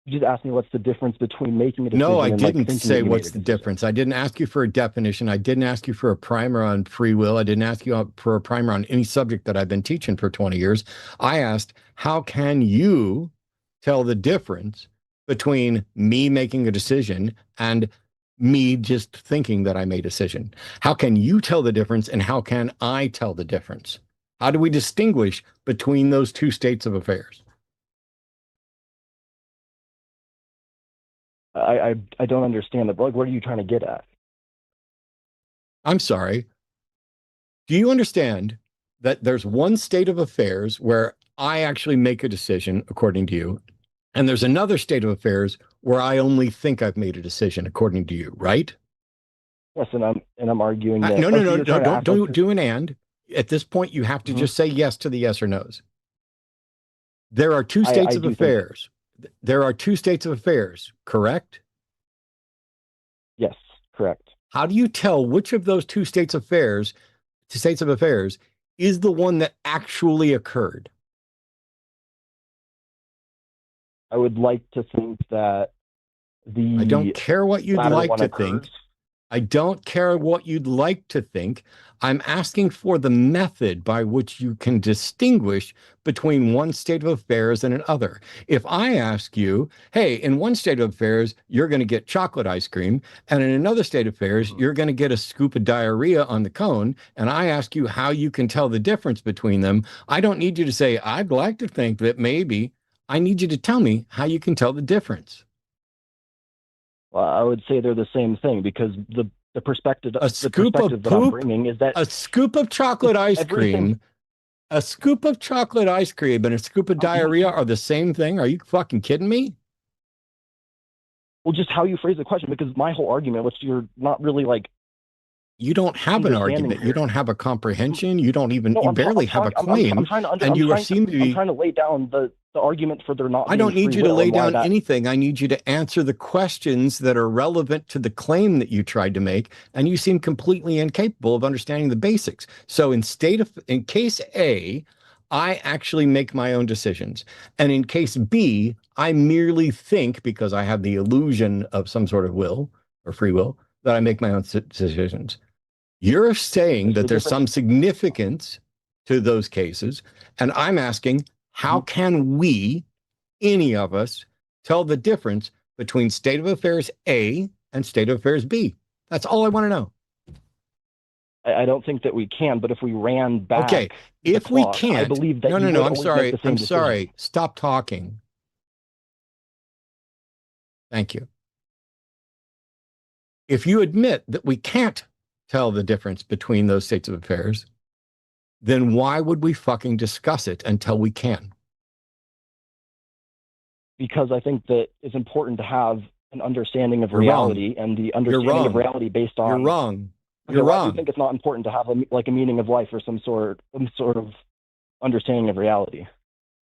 Speaker 3: You just asked me what's the difference between making a decision.
Speaker 1: No, I
Speaker 3: and
Speaker 1: didn't
Speaker 3: like
Speaker 1: say what's the difference. I didn't ask you for a definition. I didn't ask you for a primer on free will. I didn't ask you for a primer on any subject that I've been teaching for 20 years. I asked, how can you tell the difference between me making a decision and me just thinking that I made a decision? How can you tell the difference, and how can I tell the difference? How do we distinguish between those two states of affairs?
Speaker 3: I don't understand that. Like, what are you trying to get at?
Speaker 1: I'm sorry. Do you understand that there's one state of affairs where I actually make a decision according to you, and there's another state of affairs where I only think I've made a decision according to you, right?
Speaker 3: Yes, and I'm arguing that.
Speaker 1: No, don't do an and. At this point, you have to just say yes to the yes or no's. There are two states of affairs. There are two states of affairs, correct?
Speaker 3: Yes, correct.
Speaker 1: How do you tell which of those two states of affairs is the one that actually occurred?
Speaker 3: I would like to think that
Speaker 1: I don't care what you'd like to think. I don't care what you'd like to think. I'm asking for the method by which you can distinguish between one state of affairs and another. If I ask you, hey, in one state of affairs, you're going to get chocolate ice cream, and in another state of affairs, you're going to get a scoop of diarrhea on the cone, and I ask you how you can tell the difference between them, I don't need you to say, I'd like to think that maybe. I need you to tell me how you can tell the difference.
Speaker 3: Well, I would say they're the same thing, because the perspective
Speaker 1: that I'm bringing is that a scoop of chocolate ice cream, a scoop of chocolate ice cream and a scoop of diarrhea are the same thing. Are you fucking kidding me?
Speaker 3: Well, just how you phrase the question, because my whole argument, which you're not really like
Speaker 1: You don't have an
Speaker 3: understanding
Speaker 1: argument. You
Speaker 3: here.
Speaker 1: don't have a comprehension. You don't even,
Speaker 3: No,
Speaker 1: you barely have a claim. And you seem to
Speaker 3: I'm
Speaker 1: be,
Speaker 3: trying to lay down the argument for there not
Speaker 1: I
Speaker 3: being
Speaker 1: don't need
Speaker 3: free
Speaker 1: you to
Speaker 3: will
Speaker 1: lay
Speaker 3: and why
Speaker 1: down
Speaker 3: that.
Speaker 1: anything. I need you to answer the questions that are relevant to the claim that you tried to make. And you seem completely incapable of understanding the basics. So in case A, I actually make my own decisions. And in case B, I merely think, because I have the illusion of some sort of will or free will, that I make my own decisions. You're saying that there's some significance to those cases. And I'm asking, how can we, any of us, tell the difference between state of affairs A and state of affairs B? That's all I want to know.
Speaker 3: I don't think that we can, but if we ran back,
Speaker 1: okay, if we can't,
Speaker 3: I believe that
Speaker 1: no, I'm sorry. I'm sorry. Stop talking. Thank you. If you admit that we can't tell the difference between those states of affairs, then why would we fucking discuss it until we can?
Speaker 3: Because I think that it's important to have an understanding of reality, and the understanding of reality based on.
Speaker 1: You're wrong. You're wrong.
Speaker 3: I do think it's not important to have a meaning of life or some sort of understanding of reality.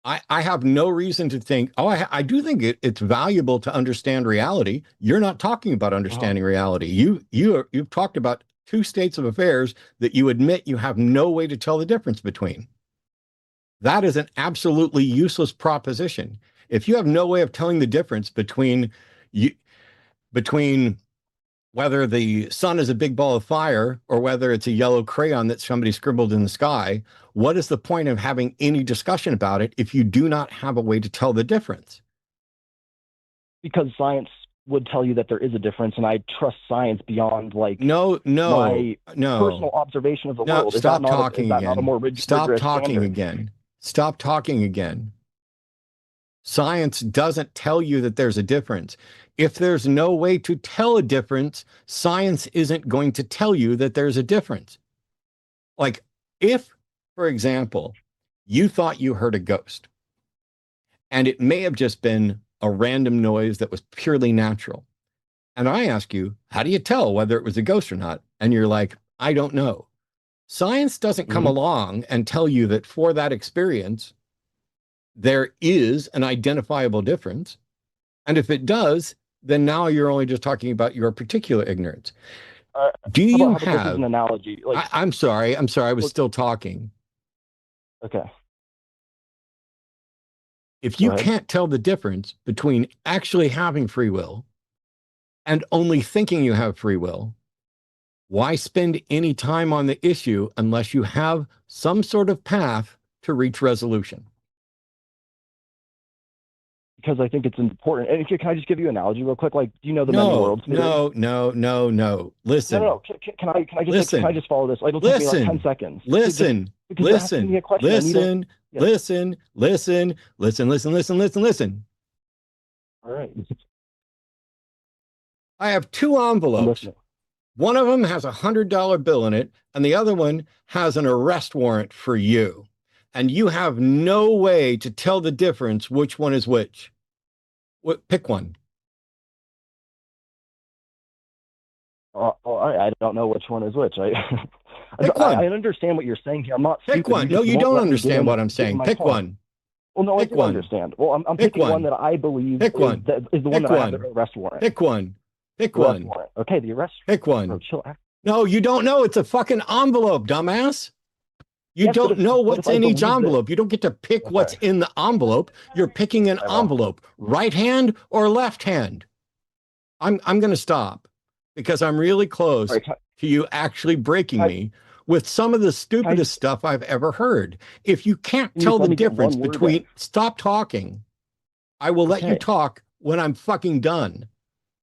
Speaker 1: I have no reason to think, I do think it's valuable to understand reality. You're not talking about understanding reality. You've talked about two states of affairs that you admit you have no way to tell the difference between. That is an absolutely useless proposition. If you have no way of telling the difference between whether the sun is a big ball of fire or whether it's a yellow crayon that somebody scribbled in the sky, what is the point of having any discussion about it if you do not have a way to tell the difference?
Speaker 3: Because science would tell you that there is a difference, and I trust science beyond my personal observation of the world.
Speaker 1: Stop talking again.
Speaker 3: Not a more
Speaker 1: Stop
Speaker 3: rigorous
Speaker 1: talking
Speaker 3: standard?
Speaker 1: again. Stop talking again. Science doesn't tell you that there's a difference. If there's no way to tell a difference, science isn't going to tell you that there's a difference. Like if, for example, you thought you heard a ghost, and it may have just been a random noise that was purely natural. And I ask you, how do you tell whether it was a ghost or not? And you're like, I don't know. Science doesn't come along and tell you that for that experience, there is an identifiable difference. And if it does, then now you're only just talking about your particular ignorance. Do you have
Speaker 3: an analogy?
Speaker 1: I'm sorry. I was still talking.
Speaker 3: Okay.
Speaker 1: If you can't tell the difference between actually having free will and only thinking you have free will, why spend any time on the issue unless you have some sort of path to reach resolution?
Speaker 3: Because I think it's important. And can I just give you an analogy real quick? Like, do you know the many worlds theory?
Speaker 1: No. Listen.
Speaker 3: No. Can I just follow this? It'll take me like 10 seconds.
Speaker 1: Listen.
Speaker 3: All right.
Speaker 1: I have two envelopes. One of them has $100 bill in it, and the other one has an arrest warrant for you. And you have no way to tell the difference which one is which. Pick one.
Speaker 3: I don't know which one is which.
Speaker 1: Pick one.
Speaker 3: I understand what you're saying here. I'm not
Speaker 1: Pick one. No, you don't understand what I'm saying. Pick one.
Speaker 3: Well, no, I do understand. Well, I'm picking one that I believe is the one that has the arrest warrant.
Speaker 1: Pick one. Pick one.
Speaker 3: Okay, the arrest warrant.
Speaker 1: Pick one. No, you don't know. It's a fucking envelope, dumbass. You don't know what's in each envelope. You don't get to pick what's in the envelope. You're picking an envelope, right hand or left hand. I'm going to stop because I'm really close to you actually breaking me with some of the stupidest stuff I've ever heard. If you can't tell the difference between, stop talking. I will let you talk when I'm fucking done.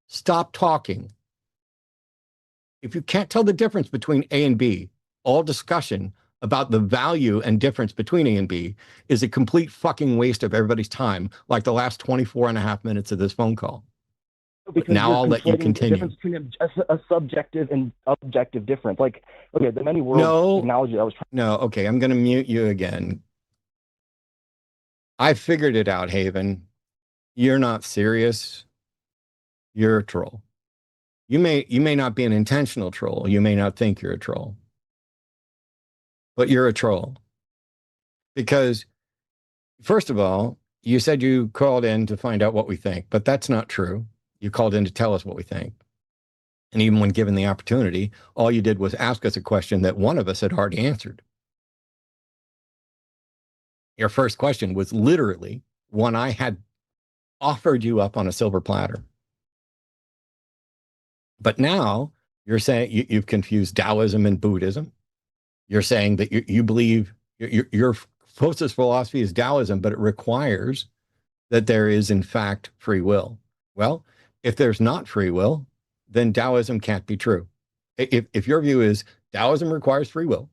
Speaker 1: Stop talking. If you can't tell the difference between A and B, all discussion about the value and difference between A and B is a complete fucking waste of everybody's time, like the last 24 and a half minutes of this phone call. Because now I'll let you continue.
Speaker 3: The difference between a subjective and objective difference. Like, okay, the many worlds technology I was trying.
Speaker 1: No, okay, I'm going to mute you again. I figured it out, Haven. You're not serious. You're a troll. You may not be an intentional troll. You may not think you're a troll, but you're a troll. Because first of all, you said you called in to find out what we think, but that's not true. You called in to tell us what we think. And even when given the opportunity, all you did was ask us a question that one of us had already answered. Your first question was literally one I had offered you up on a silver platter. But now you're saying you've confused Taoism and Buddhism. You're saying that you believe your closest philosophy is Taoism, but it requires that there is, in fact, free will. Well, if there's not free will, then Taoism can't be true. If your view is Taoism requires free will,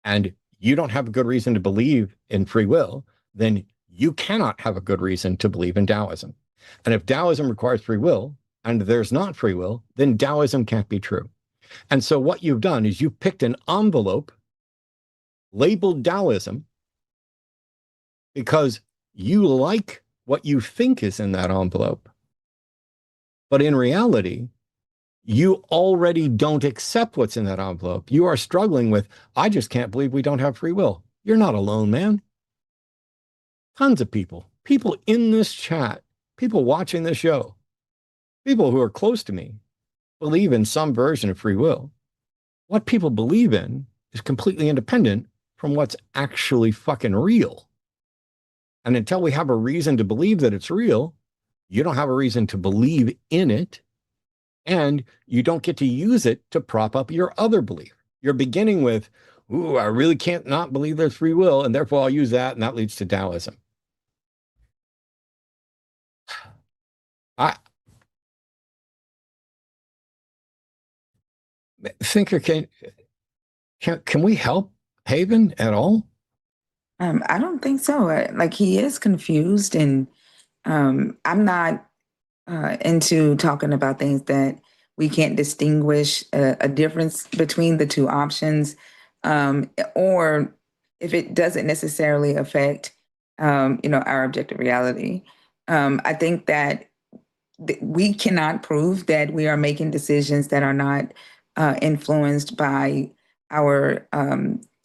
Speaker 1: and you don't have a good reason to believe in free will, then you cannot have a good reason to believe in Taoism. And if Taoism requires free will, and there's not free will, then Taoism can't be true. And so what you've done is you picked an envelope labeled Taoism because you like what you think is in that envelope. But in reality, you already don't accept what's in that envelope. You are struggling with, I just can't believe we don't have free will. You're not alone, man. Tons of people in this chat, people watching this show, people who are close to me believe in some version of free will. What people believe in is completely independent from what's actually fucking real. And until we have a reason to believe that it's real, you don't have a reason to believe in it, and you don't get to use it to prop up your other belief. You're beginning with, ooh, I really can't not believe there's free will, and therefore I'll use that, and that leads to Taoism. I Thinker, can we help Haven at all?
Speaker 2: I don't think so. Like he is confused, and I'm not into talking about things that we can't distinguish a difference between the two options, or if it doesn't necessarily affect, our objective reality. I think that we cannot prove that we are making decisions that are not influenced by our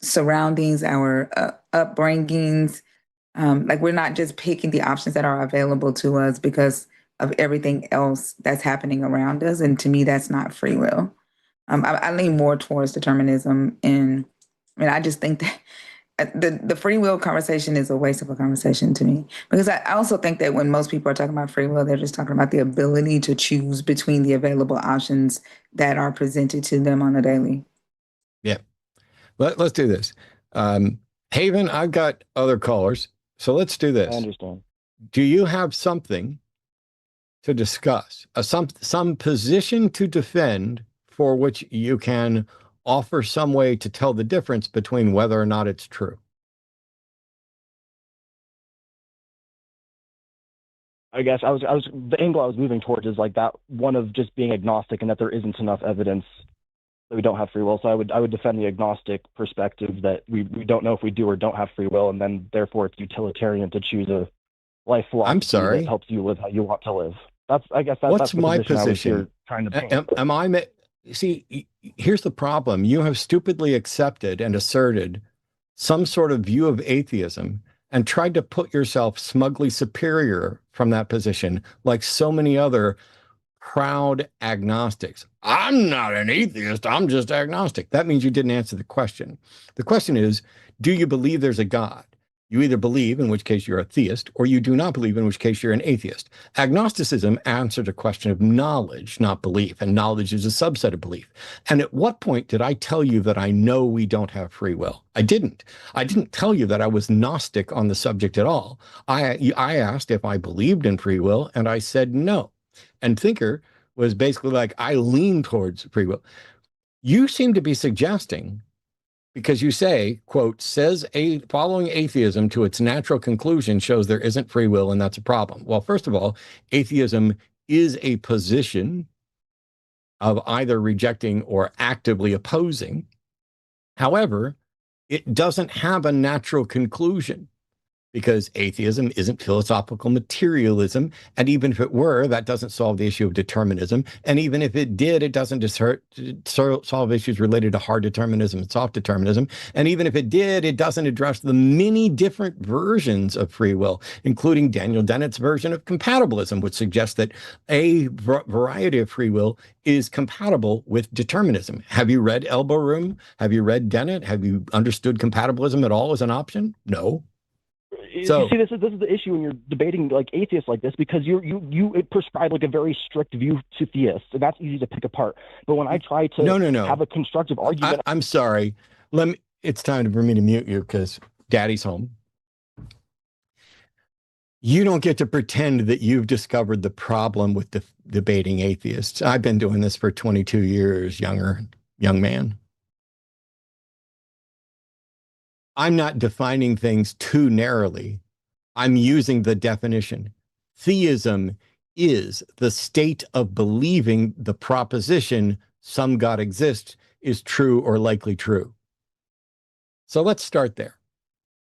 Speaker 2: surroundings, our upbringings. Like we're not just picking the options that are available to us because of everything else that's happening around us. And to me, that's not free will. I lean more towards determinism, and I mean, I just think that the free will conversation is a waste of a conversation to me, because I also think that when most people are talking about free will, they're just talking about the ability to choose between the available options that are presented to them on a daily.
Speaker 1: Yeah. Let's do this. Haven, I've got other callers, so let's do this.
Speaker 3: I understand.
Speaker 1: Do you have something to discuss, some position to defend for which you can offer some way to tell the difference between whether or not it's true?
Speaker 3: I guess the angle I was moving towards is like that one of just being agnostic and that there isn't enough evidence that we don't have free will. So I would defend the agnostic perspective that we don't know if we do or don't have free will, and then therefore it's utilitarian to choose a life philosophy that helps you live how you want to live. That's
Speaker 1: what's
Speaker 3: the
Speaker 1: my
Speaker 3: position I was
Speaker 1: position?
Speaker 3: here trying to paint.
Speaker 1: See, here's the problem. You have stupidly accepted and asserted some sort of view of atheism and tried to put yourself smugly superior from that position, like so many other proud agnostics. I'm not an atheist, I'm just agnostic. That means you didn't answer the question. The question is, do you believe there's a God? You either believe, in which case you're a theist, or you do not believe, in which case you're an atheist. Agnosticism answered a question of knowledge, not belief, and knowledge is a subset of belief. And at what point did I tell you that I know we don't have free will? I didn't. I didn't tell you that I was Gnostic on the subject at all. I asked if I believed in free will, and I said no. And Thinker was basically like, I lean towards free will. You seem to be suggesting, because you say, quote, following atheism to its natural conclusion shows there isn't free will, and that's a problem. Well, first of all, atheism is a position of either rejecting or actively opposing. However, it doesn't have a natural conclusion, because atheism isn't philosophical materialism. And even if it were, that doesn't solve the issue of determinism. And even if it did, it doesn't just solve issues related to hard determinism and soft determinism. And even if it did, it doesn't address the many different versions of free will, including Daniel Dennett's version of compatibilism, which suggests that a variety of free will is compatible with determinism. Have you read Elbow Room? Have you read Dennett? Have you understood compatibilism at all as an option? No. So
Speaker 3: you see, this is the issue when you're debating like atheists like this, because you prescribe like a very strict view to theists, and that's easy to pick apart. But when I try to have a constructive argument,
Speaker 1: I'm sorry. It's time for me to mute you because Daddy's home. You don't get to pretend that you've discovered the problem with debating atheists. I've been doing this for 22 years, young man. I'm not defining things too narrowly. I'm using the definition. Theism is the state of believing the proposition some God exists is true or likely true. So let's start there.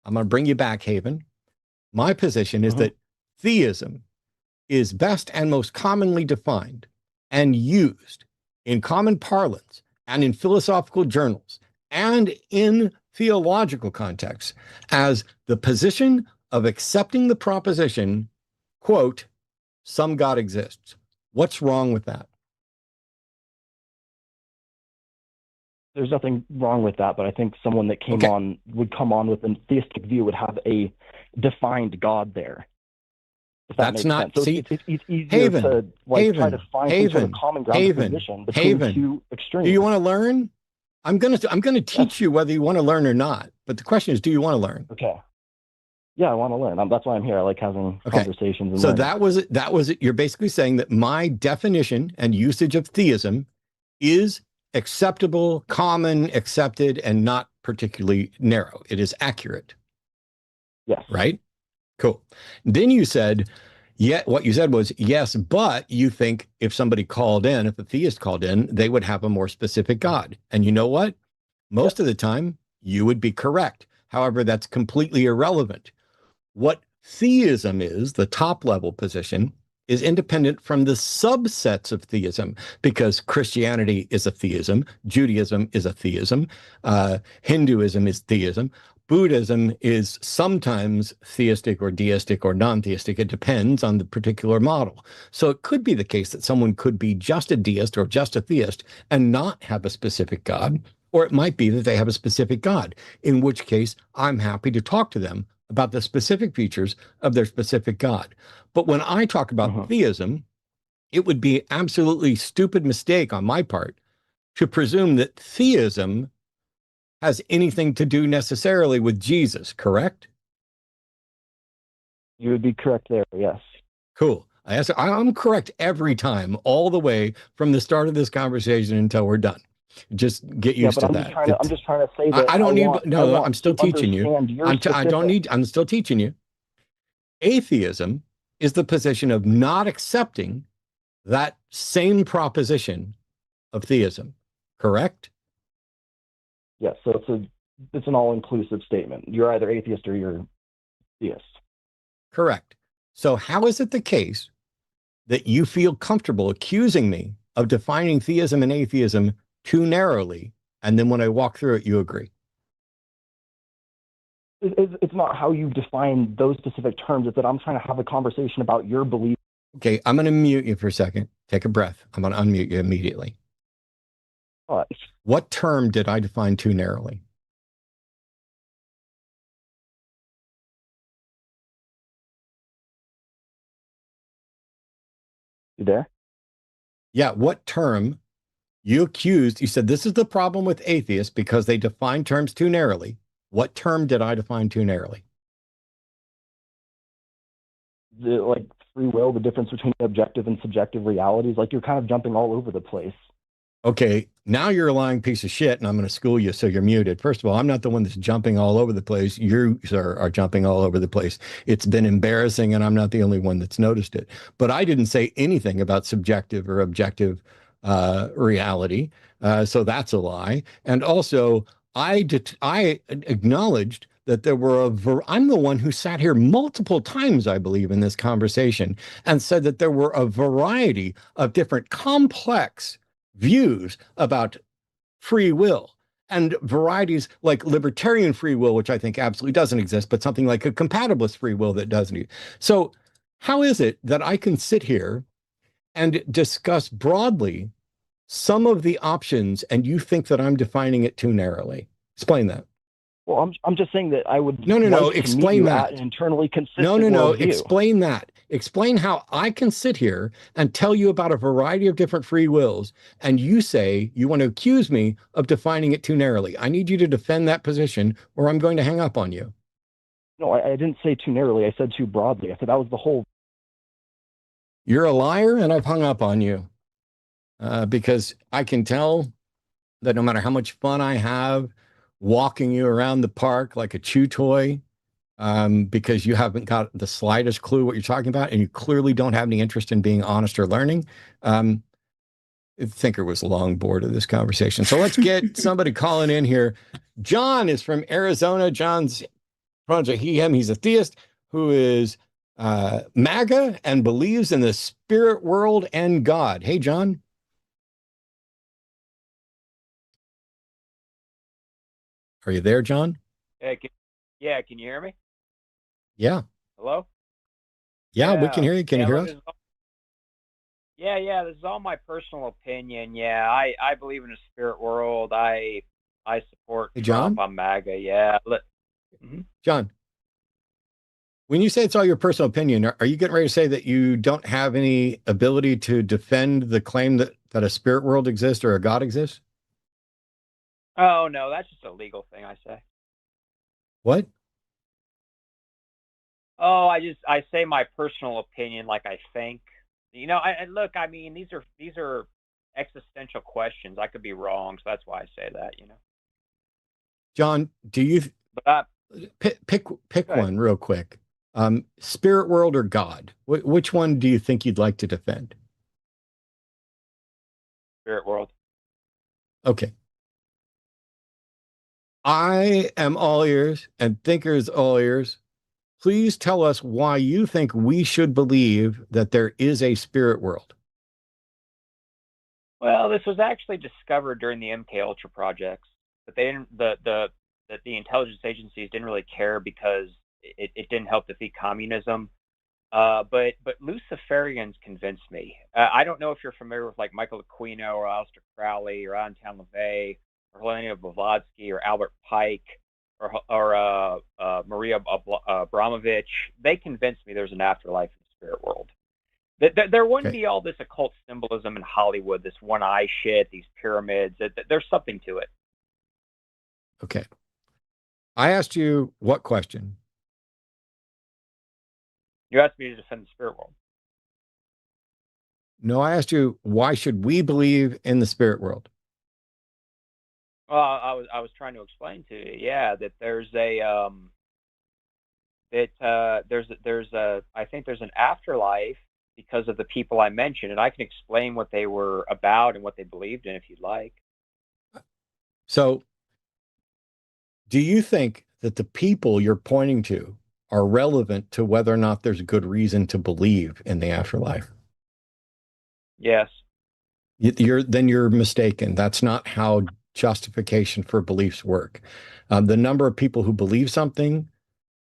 Speaker 1: I'm going to bring you back, Haven. My position is that theism is best and most commonly defined and used in common parlance and in philosophical journals and in theological contexts as the position of accepting the proposition, quote, some God exists. What's wrong with that?
Speaker 3: There's nothing wrong with that, but I think someone that would come on with a theistic view would have a defined God there.
Speaker 1: That's not,
Speaker 3: so
Speaker 1: see,
Speaker 3: it's easier to try to find some sort of common ground position between two extremes.
Speaker 1: Do you want to learn? I'm going to teach you whether you want to learn or not. But the question is, do you want to learn?
Speaker 3: Okay. Yeah, I want to learn. That's why I'm here. I like having conversations. And
Speaker 1: so learning. That was it. You're basically saying that my definition and usage of theism is acceptable, common, accepted, and not particularly narrow. It is accurate.
Speaker 3: Yes.
Speaker 1: Right? Cool. Then you said, what you said was, yes, but you think if a theist called in, they would have a more specific God. And you know what? Most of the time, you would be correct. However, that's completely irrelevant. What theism is, the top level position, is independent from the subsets of theism, because Christianity is a theism, Judaism is a theism, Hinduism is theism, Buddhism is sometimes theistic or deistic or non-theistic. It depends on the particular model. So it could be the case that someone could be just a deist or just a theist and not have a specific God, or it might be that they have a specific God, in which case I'm happy to talk to them about the specific features of their specific God. But when I talk about theism, it would be absolutely stupid mistake on my part to presume that theism has anything to do necessarily with Jesus, correct?
Speaker 3: You would be correct there, yes.
Speaker 1: Cool. I'm correct every time, all the way from the start of this conversation until we're done. Just get used to that.
Speaker 3: I'm just trying to say that
Speaker 1: I'm still teaching you. I'm still teaching you. Atheism is the position of not accepting that same proposition of theism, correct?
Speaker 3: Yes, so it's an all-inclusive statement. You're either atheist or you're theist.
Speaker 1: Correct. So how is it the case that you feel comfortable accusing me of defining theism and atheism too narrowly, and then when I walk through it, you agree?
Speaker 3: It's not how you define those specific terms. It's that I'm trying to have a conversation about your belief.
Speaker 1: Okay, I'm going to mute you for a second. Take a breath. I'm going to unmute you immediately.
Speaker 3: All right.
Speaker 1: What term did I define too narrowly?
Speaker 3: You there?
Speaker 1: Yeah, what term you said this is the problem with atheists because they define terms too narrowly. What term did I define too narrowly?
Speaker 3: Like free will, the difference between objective and subjective realities. Like you're kind of jumping all over the place.
Speaker 1: Okay, now you're a lying piece of shit, and I'm going to school you, so you're muted. First of all, I'm not the one that's jumping all over the place. You, sir, are jumping all over the place. It's been embarrassing, and I'm not the only one that's noticed it. But I didn't say anything about subjective or objective reality, so that's a lie. And also, I acknowledged that there were I'm the one who sat here multiple times, I believe, in this conversation and said that there were a variety of different complex views about free will, and varieties like libertarian free will, which I think absolutely doesn't exist, but something like a compatibilist free will that doesn't. So how is it that I can sit here and discuss broadly some of the options and you think that I'm defining it too narrowly? Explain that.
Speaker 3: Well, I'm just saying that I would
Speaker 1: No.
Speaker 3: like to
Speaker 1: Explain
Speaker 3: meet you
Speaker 1: that.
Speaker 3: at an internally consistent
Speaker 1: No.
Speaker 3: worldview.
Speaker 1: Explain that. Explain how I can sit here and tell you about a variety of different free wills, and you say you want to accuse me of defining it too narrowly. I need you to defend that position, or I'm going to hang up on you.
Speaker 3: No, I didn't say too narrowly. I said too broadly. I said that was the whole.
Speaker 1: You're a liar, and I've hung up on you because I can tell that no matter how much fun I have walking you around the park like a chew toy, because you haven't got the slightest clue what you're talking about, and you clearly don't have any interest in being honest or learning. I think it was long bored of this conversation. So let's get somebody calling in here. John is from Arizona. John's project, him. He's a theist who is MAGA and believes in the spirit world and God. Hey, John. Are you there, John?
Speaker 4: Hey, can you hear me?
Speaker 1: Yeah.
Speaker 4: Hello?
Speaker 1: Yeah, we can hear you. Can you hear us?
Speaker 4: This is all my personal opinion. Yeah, I believe in the spirit world. I support
Speaker 1: John?
Speaker 4: Trump. I'm MAGA. Yeah.
Speaker 1: John, when you say it's all your personal opinion, are you getting ready to say that you don't have any ability to defend the claim that a spirit world exists or a God exists?
Speaker 4: Oh, no, that's just a legal thing I say.
Speaker 1: What?
Speaker 4: Oh, I say my personal opinion like I think. You know, look, I mean, these are existential questions. I could be wrong, so that's why I say that, you know.
Speaker 1: John, do you pick one real quick? Spirit world or God? Which one do you think you'd like to defend?
Speaker 4: Spirit world.
Speaker 1: Okay. I am all ears and Thinker's all ears. Please tell us why you think we should believe that there is a spirit world.
Speaker 4: Well, this was actually discovered during the MK Ultra projects, but they didn't. The intelligence agencies didn't really care because it didn't help defeat communism. But Luciferians convinced me. I don't know if you're familiar with like Michael Aquino or Aleister Crowley or Anton LaVey or Helena Blavatsky or Albert Pike or Maria Abramovich. They convinced me there's an afterlife in the spirit world. There wouldn't be all this occult symbolism in Hollywood, this one eye shit, these pyramids. There's something to it.
Speaker 1: Okay. I asked you what question?
Speaker 4: You asked me to defend the spirit world.
Speaker 1: No, I asked you, why should we believe in the spirit world?
Speaker 4: Well, I was trying to explain to you, yeah, that there's a I think there's an afterlife because of the people I mentioned, and I can explain what they were about and what they believed in if you'd like.
Speaker 1: So, do you think that the people you're pointing to are relevant to whether or not there's a good reason to believe in the afterlife?
Speaker 4: Yes.
Speaker 1: You're mistaken. That's not how justification for beliefs work. The number of people who believe something,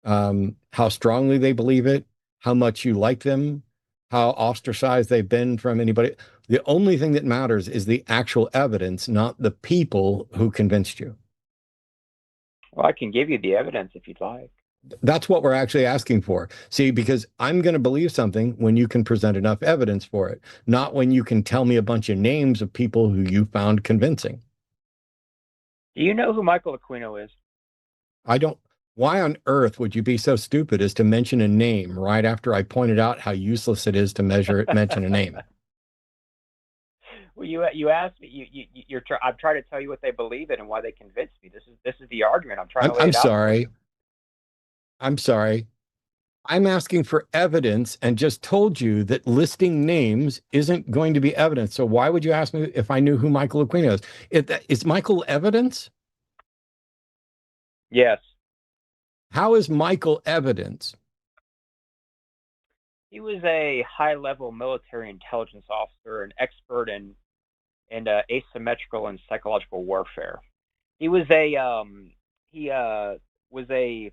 Speaker 1: how strongly they believe it, how much you like them, how ostracized they've been from anybody. The only thing that matters is the actual evidence, not the people who convinced you.
Speaker 4: Well, I can give you the evidence if you'd like.
Speaker 1: That's what we're actually asking for. See, because I'm going to believe something when you can present enough evidence for it, not when you can tell me a bunch of names of people who you found convincing.
Speaker 4: Do you know who Michael Aquino is?
Speaker 1: I don't. Why on earth would you be so stupid as to mention a name right after I pointed out how useless it is to mention a name?
Speaker 4: Well, you asked me. I'm trying to tell you what they believe in and why they convinced me. This is the argument. I'm trying to lay it out.
Speaker 1: I'm sorry. I'm asking for evidence and just told you that listing names isn't going to be evidence. So why would you ask me if I knew who Michael Aquino is? Is Michael evidence?
Speaker 4: Yes.
Speaker 1: How is Michael evidence?
Speaker 4: He was a high-level military intelligence officer, an expert in asymmetrical and psychological warfare. He was a was a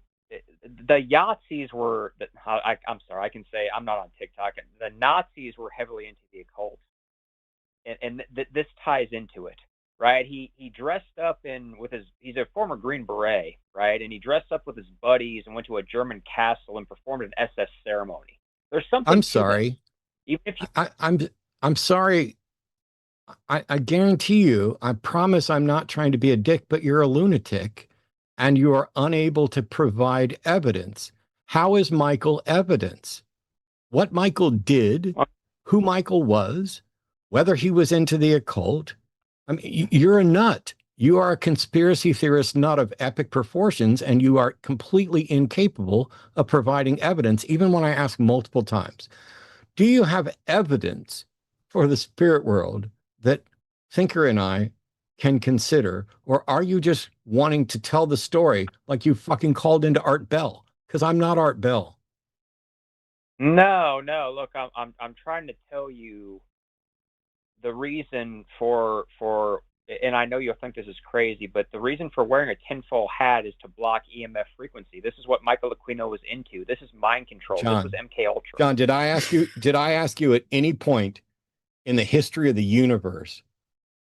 Speaker 4: the Yazis were. I'm sorry, I can say I'm not on TikTok. The Nazis were heavily into the occult, and this ties into it, right? He dressed up he's a former Green Beret, right? And he dressed up with his buddies and went to a German castle and performed an SS ceremony. There's something.
Speaker 1: I'm sorry.
Speaker 4: Even if you,
Speaker 1: I'm sorry. I guarantee you, I promise I'm not trying to be a dick, but you're a lunatic and you are unable to provide evidence. How is Michael evidence? What Michael did, who Michael was, whether he was into the occult. I mean, you're a nut. You are a conspiracy theorist nut of epic proportions, and you are completely incapable of providing evidence, even when I ask multiple times. Do you have evidence for the spirit world that Thinker and I can consider, or are you just wanting to tell the story like you fucking called into Art Bell? Because I'm not Art Bell.
Speaker 4: No. Look, I'm trying to tell you the reason for, and I know you'll think this is crazy, but the reason for wearing a tinfoil hat is to block EMF frequency. This is what Michael Aquino was into. This is mind control.
Speaker 1: John,
Speaker 4: this was MK Ultra.
Speaker 1: John, did I ask you at any point in the history of the universe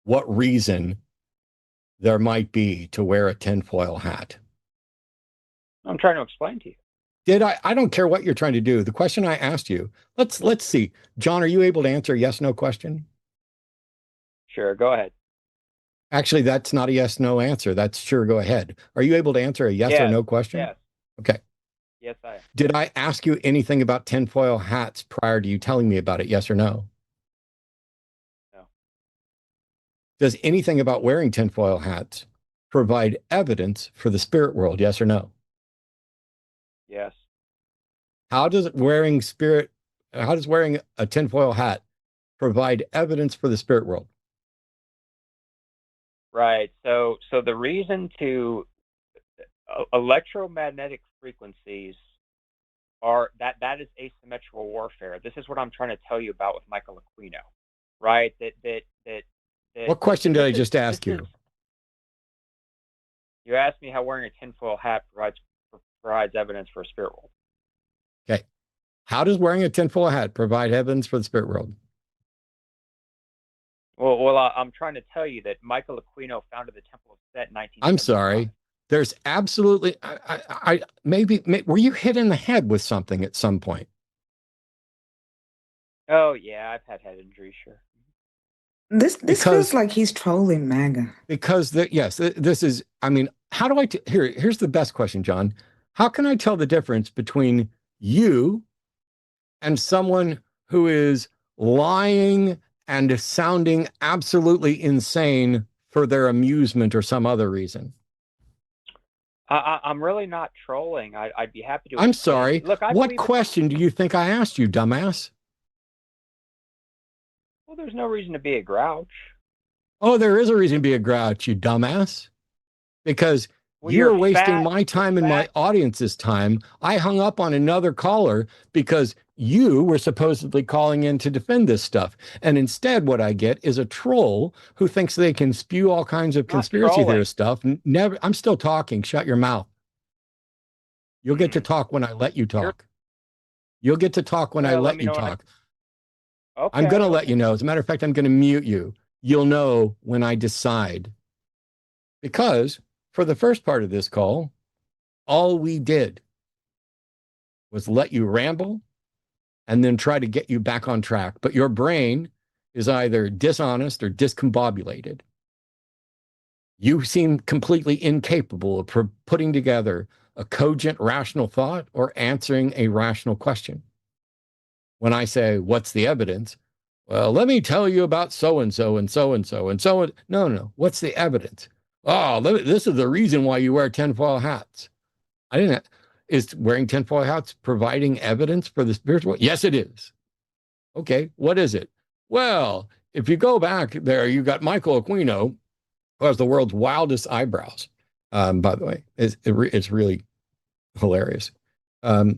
Speaker 1: what reason there might be to wear a tinfoil hat?
Speaker 4: I'm trying to explain to you.
Speaker 1: Did I? I don't care what you're trying to do. The question I asked you, let's see. John, are you able to answer a yes, no question?
Speaker 4: Sure, go ahead.
Speaker 1: Actually, that's not a yes, no answer. That's sure, go ahead. Are you able to answer a yes or no question?
Speaker 4: Yes.
Speaker 1: Okay.
Speaker 4: Yes, I am.
Speaker 1: Did I ask you anything about tinfoil hats prior to you telling me about it? Yes or no?
Speaker 4: No.
Speaker 1: Does anything about wearing tinfoil hats provide evidence for the spirit world? Yes or no?
Speaker 4: Yes.
Speaker 1: How does wearing a tinfoil hat provide evidence for the spirit world?
Speaker 4: Right. So the reason to electromagnetic frequencies are that is asymmetrical warfare. This is what I'm trying to tell you about with Michael Aquino, right? That
Speaker 1: what question did I just ask you?
Speaker 4: You asked me how wearing a tinfoil hat provides evidence for a spirit world.
Speaker 1: Okay. How does wearing a tinfoil hat provide evidence for the spirit world?
Speaker 4: Well, I'm trying to tell you that Michael Aquino founded the Temple of Set in 1975.
Speaker 1: I'm sorry. There's absolutely, maybe were you hit in the head with something at some point?
Speaker 4: Oh yeah, I've had head injuries, sure.
Speaker 2: This feels like he's trolling MAGA.
Speaker 1: Because this is, I mean, how do here's the best question, John. How can I tell the difference between you and someone who is lying and sounding absolutely insane for their amusement or some other reason?
Speaker 4: I'm really not trolling. I'd be happy to.
Speaker 1: I'm sorry.
Speaker 4: Look,
Speaker 1: what question do you think I asked you, dumbass?
Speaker 4: Well, there's no reason to be a grouch.
Speaker 1: Oh, there is a reason to be a grouch, you dumbass. Because you're wasting my time and my audience's time. I hung up on another caller because you were supposedly calling in to defend this stuff. And instead, what I get is a troll who thinks they can spew all kinds of conspiracy theorist stuff. Never. I'm still talking. Shut your mouth. You'll get to talk when I let you talk. You'll get to talk when I let you talk. Okay, I'm going to let you know. As a matter of fact, I'm going to mute you. You'll know when I decide. Because for the first part of this call, all we did was let you ramble and then try to get you back on track. But your brain is either dishonest or discombobulated. You seem completely incapable of putting together a cogent, rational thought or answering a rational question. When I say, what's the evidence? Well, let me tell you about so-and-so and so-and-so and so. No. What's the evidence? Oh, this is the reason why you wear tinfoil hats. Is wearing tinfoil hats providing evidence for the spiritual? Yes, it is. Okay, what is it? Well, if you go back there, you got Michael Aquino, who has the world's wildest eyebrows. By the way, it's really hilarious. Oh,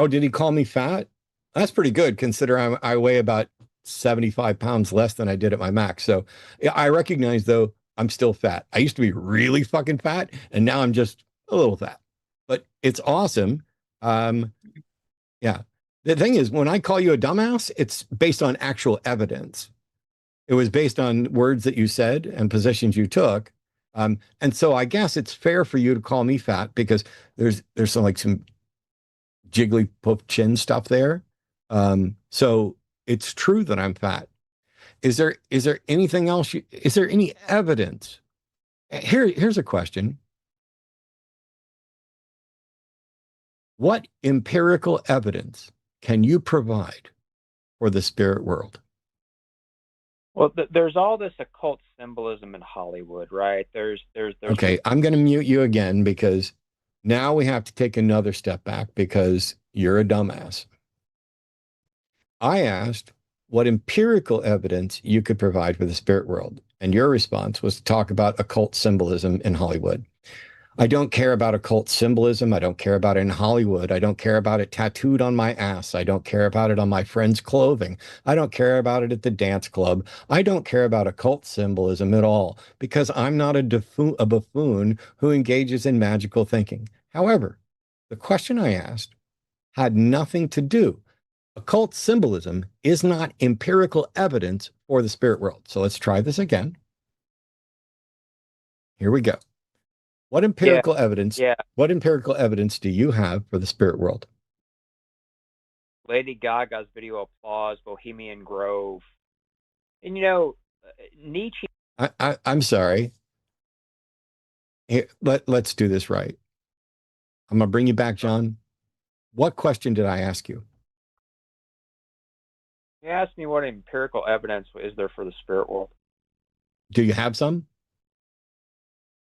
Speaker 1: did he call me fat? That's pretty good considering I weigh about 75 pounds less than I did at my max. So yeah, I recognize though I'm still fat. I used to be really fucking fat, and now I'm just a little fat. But it's awesome. Um, yeah. The thing is, when I call you a dumbass, it's based on actual evidence. It was based on words that you said and positions you took. And so I guess it's fair for you to call me fat because there's some jiggly chin stuff there. So it's true that I'm fat. Is there anything else? Is there any evidence? Here's a question. What empirical evidence can you provide for the spirit world?
Speaker 4: Well, there's all this occult symbolism in Hollywood, right? There's
Speaker 1: Okay, I'm going to mute you again because now we have to take another step back because you're a dumbass. I asked what empirical evidence you could provide for the spirit world, and your response was to talk about occult symbolism in Hollywood. I don't care about occult symbolism. I don't care about it in Hollywood. I don't care about it tattooed on my ass. I don't care about it on my friend's clothing. I don't care about it at the dance club. I don't care about occult symbolism at all because I'm not a buffoon who engages in magical thinking. However, the question I asked had nothing to do. Occult symbolism is not empirical evidence for the spirit world. So let's try this again. Here we go. What empirical evidence?
Speaker 4: Yeah.
Speaker 1: What empirical evidence do you have for the spirit world?
Speaker 4: Lady Gaga's video applause, Bohemian Grove, and Nietzsche.
Speaker 1: I'm sorry. Here, let's do this right. I'm gonna bring you back, John. What question did I ask you?
Speaker 4: You asked me what empirical evidence is there for the spirit world.
Speaker 1: Do you have some?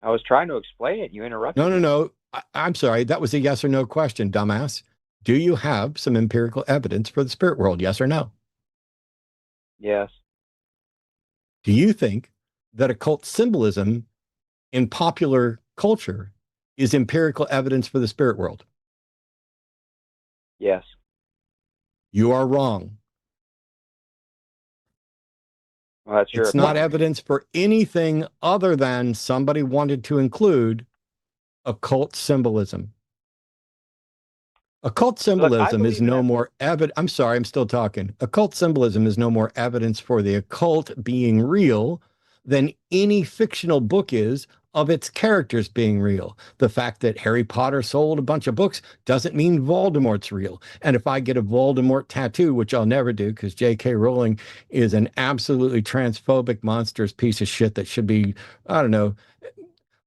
Speaker 4: I was trying to explain it. You interrupted.
Speaker 1: No. I'm sorry. That was a yes or no question, dumbass. Do you have some empirical evidence for the spirit world? Yes or no?
Speaker 4: Yes.
Speaker 1: Do you think that occult symbolism in popular culture is empirical evidence for the spirit world?
Speaker 4: Yes.
Speaker 1: You are wrong.
Speaker 4: Well, that's your
Speaker 1: It's not evidence for anything other than somebody wanted to include occult symbolism. Occult symbolism is no more evidence. I'm sorry, I'm still talking. Occult symbolism is no more evidence for the occult being real than any fictional book is of its characters being real. The fact that Harry Potter sold a bunch of books doesn't mean Voldemort's real. And if I get a Voldemort tattoo, which I'll never do because J.K. Rowling is an absolutely transphobic, monstrous piece of shit that should be, I don't know,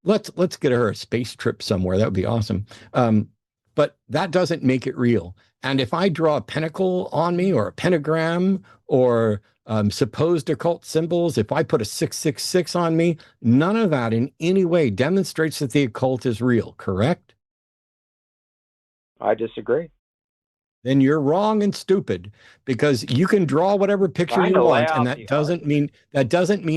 Speaker 1: let's get her a space trip somewhere. That would be awesome. But that doesn't make it real. And if I draw a pentacle on me or a pentagram or supposed occult symbols, if I put a 666 on me, none of that in any way demonstrates that the occult is real, correct?
Speaker 4: I disagree.
Speaker 1: Then you're wrong and stupid because you can draw whatever picture you want, and that doesn't mean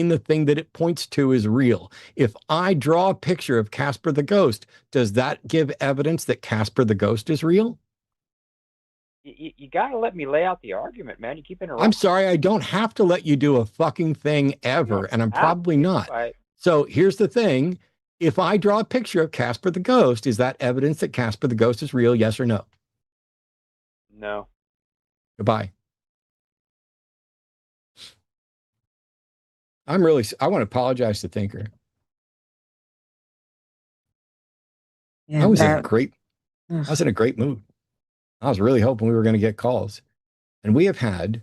Speaker 1: the thing that it points to is real. If I draw a picture of Casper the Ghost, does that give evidence that Casper the Ghost is real?
Speaker 4: You got to let me lay out the argument, man. You keep interrupting.
Speaker 1: I'm sorry, I don't have to let you do a fucking thing ever, and I'm probably not. So here's the thing. If I draw a picture of Casper the Ghost, is that evidence that Casper the Ghost is real, yes or no?
Speaker 4: No.
Speaker 1: Goodbye. I want to apologize to Thinker.
Speaker 2: Yeah,
Speaker 1: I was in a great mood. I was really hoping we were going to get calls. And we have had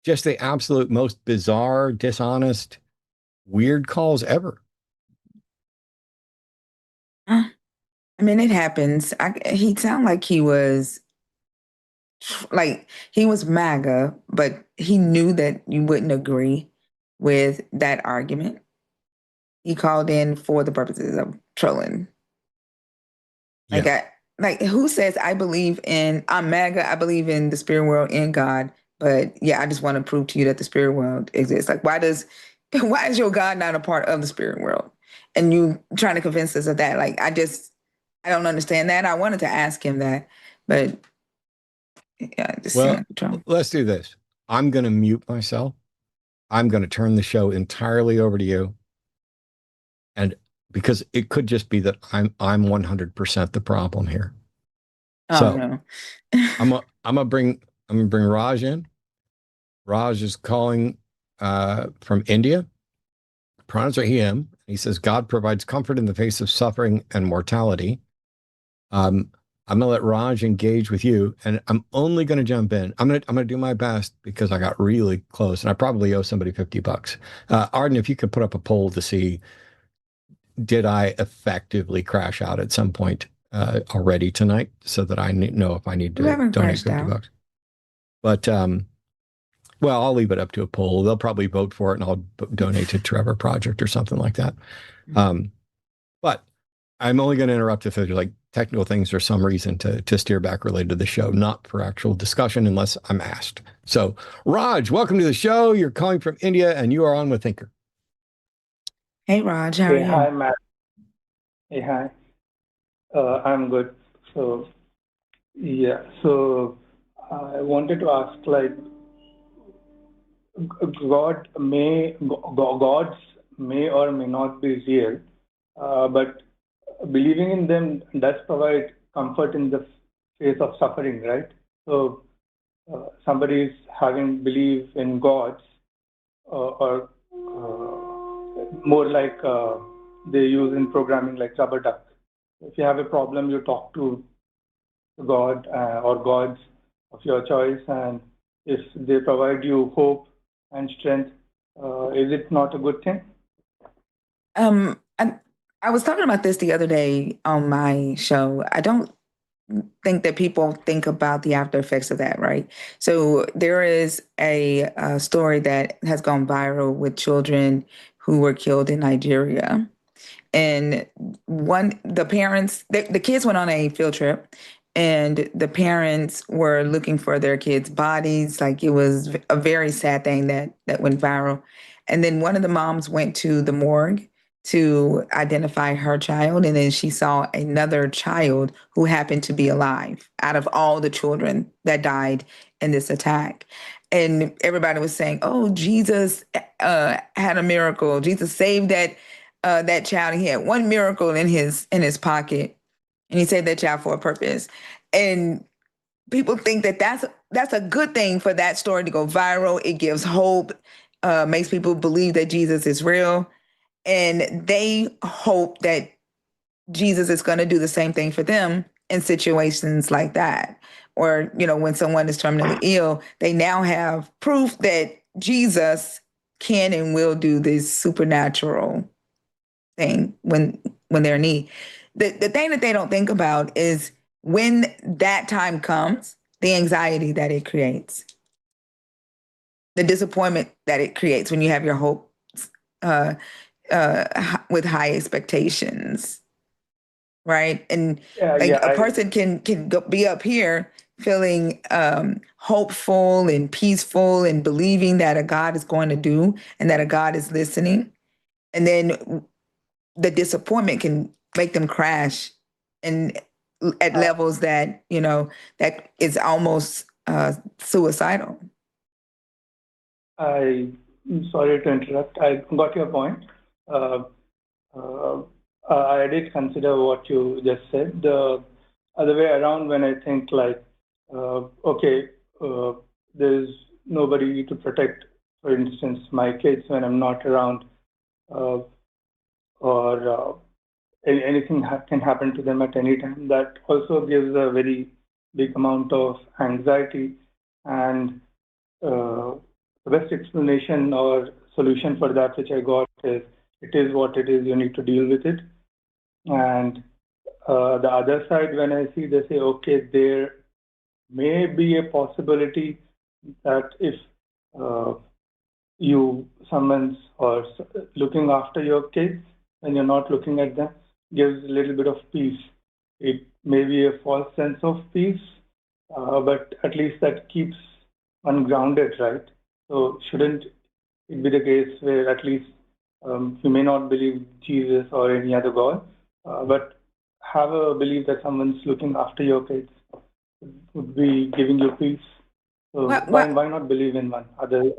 Speaker 1: just the absolute most bizarre, dishonest, weird calls ever.
Speaker 2: I mean, it happens. He sounded like he was MAGA, but he knew that you wouldn't agree with that argument. He called in for the purposes of trolling. Who says I'm MAGA, I believe in the spirit world, in God, but yeah, I just want to prove to you that the spirit world exists. Like, why is your God not a part of the spirit world? And you trying to convince us of that. Like, I don't understand that. I wanted to ask him that, but yeah, it just seemed
Speaker 1: Well,
Speaker 2: like a trouble.
Speaker 1: let's do this. I'm going to mute myself. I'm going to turn the show entirely over to you. And because it could just be that I'm 100% the problem here.
Speaker 2: Oh
Speaker 1: So
Speaker 2: no.
Speaker 1: I'm gonna bring Raj in. Raj is calling from India. Pronouns are he, him. He says God provides comfort in the face of suffering and mortality. I'm gonna let Raj engage with you, and I'm only gonna jump in. I'm gonna do my best because I got really close, and I probably owe somebody $50. Arden, if you could put up a poll to see, did I effectively crash out at some point already tonight, so that I know if I need
Speaker 2: You
Speaker 1: to
Speaker 2: haven't
Speaker 1: donate
Speaker 2: crashed
Speaker 1: $50.
Speaker 2: out.
Speaker 1: But well, I'll leave it up to a poll. They'll probably vote for it, and I'll donate to Trevor Project or something like that. But I'm only going to interrupt if there's like technical things or some reason to steer back related to the show, not for actual discussion unless I'm asked. So, Raj, welcome to the show. You're calling from India, and you are on with Thinker.
Speaker 2: Hey Raj, how are
Speaker 5: Hey,
Speaker 2: you?
Speaker 5: hi, Matt. Hey, hi. I'm good. So, yeah. So, I wanted to ask, like, gods may or may not be real, but believing in them does provide comfort in the face of suffering, right? So, somebody is having belief in gods, or more like they use in programming, like rubber duck. If you have a problem, you talk to God or gods of your choice, and if they provide you hope and strength, is it not a good thing?
Speaker 2: I was talking about this the other day on my show. I don't think that people think about the after effects of that, right? So there is a story that has gone viral with children who were killed in Nigeria. And the kids went on a field trip, and the parents were looking for their kids' bodies. Like, it was a very sad thing that went viral. And then one of the moms went to the morgue to identify her child, and then she saw another child who happened to be alive out of all the children that died in this attack. And everybody was saying, "Oh, Jesus had a miracle. Jesus saved that child. He had one miracle in his pocket, and he saved that child for a purpose." And people think that that's a good thing for that story to go viral. It gives hope, makes people believe that Jesus is real, and they hope that Jesus is going to do the same thing for them in situations like that. Or, when someone is terminally ill, they now have proof that Jesus can and will do this supernatural thing when they're in need. The thing that they don't think about is when that time comes, the anxiety that it creates, the disappointment that it creates when you have your hopes with high expectations, right? And like a person can be up here feeling hopeful and peaceful and believing that a God is going to do and that a God is listening, and then the disappointment can make them crash and at levels that that is almost suicidal.
Speaker 5: I'm sorry to interrupt. I got your point. I did consider what you just said. The other way around, when I think like, there's nobody to protect, for instance, my kids when I'm not around, or anything can happen to them at any time. That also gives a very big amount of anxiety, and the best explanation or solution for that which I got is, it is what it is, you need to deal with it. And the other side, when I see, they say, okay, there may be a possibility that if someone's or looking after your kids and you're not looking at them, gives a little bit of peace. It may be a false sense of peace, but at least that keeps one grounded, right? So shouldn't it be the case where at least You may not believe Jesus or any other God, but have a belief that someone's looking after your kids would be giving you peace. So why not believe in one other?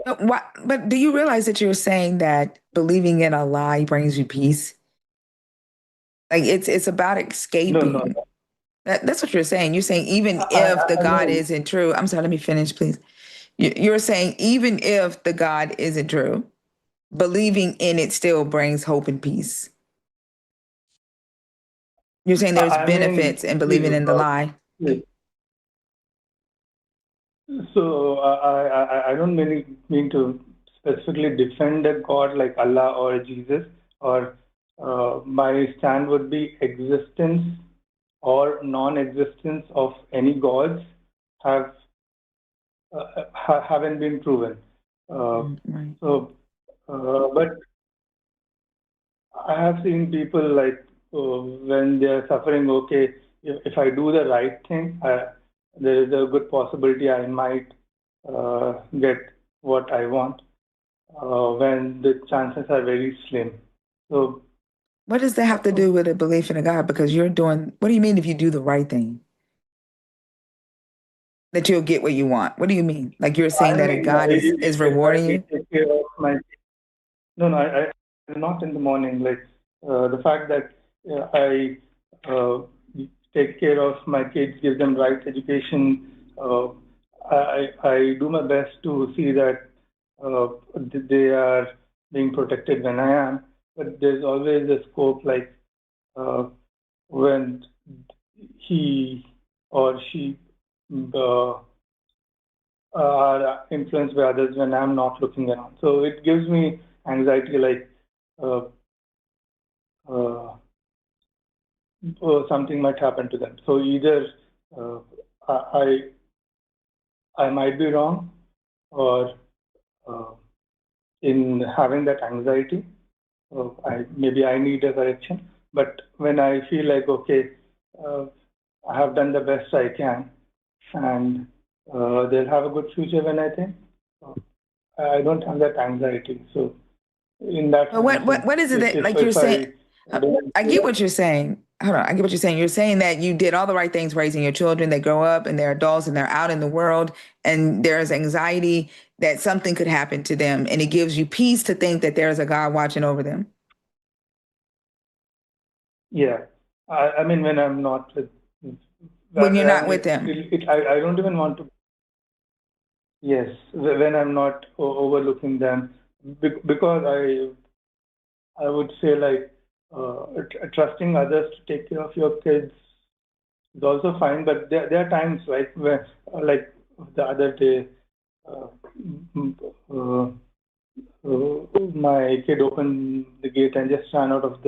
Speaker 2: But do you realize that you're saying that believing in a lie brings you peace? Like it's about escaping.
Speaker 5: No.
Speaker 2: That's what you're saying. You're saying even if the God isn't true. I'm sorry, let me finish, please. You're saying even if the God isn't true, believing in it still brings hope and peace. You're saying there's benefits in believing in the lie.
Speaker 5: Yes. So I don't mean to specifically defend a God like Allah or Jesus, or my stand would be existence or non-existence of any gods haven't been proven.
Speaker 2: Right.
Speaker 5: But I have seen people like when they are suffering. Okay, if I do the right thing, there is a good possibility I might get what I want. When the chances are very slim. So,
Speaker 2: what does that have to do with a belief in a God? Because you're doing. What do you mean if you do the right thing? That you'll get what you want. What do you mean? Like you're saying that a God is rewarding you?
Speaker 5: Take care of my, no, I not in the morning. Like the fact that I take care of my kids, give them right education. I do my best to see that they are being protected when I am. But there's always a scope, like when he or she are influenced by others when I'm not looking around. So it gives me anxiety, like something might happen to them. So either I might be wrong, or in having that anxiety, maybe I need a correction. But when I feel like, okay, I have done the best I can, and they'll have a good future when I think, I don't have that anxiety. So in that
Speaker 2: But what is it that like you're saying? I get what you're saying. Hold on, I get what you're saying. You're saying that you did all the right things raising your children. They grow up and they're adults and they're out in the world, and there's anxiety that something could happen to them, and it gives you peace to think that there's a God watching over them.
Speaker 5: Yeah, I mean, when I'm not with,
Speaker 2: when you're not with them,
Speaker 5: I don't even want to. Yes, when I'm not overlooking them, because I would say, like, trusting others to take care of your kids is also fine, but there are times, right, where, like the other day, my kid opened the gate and just ran out of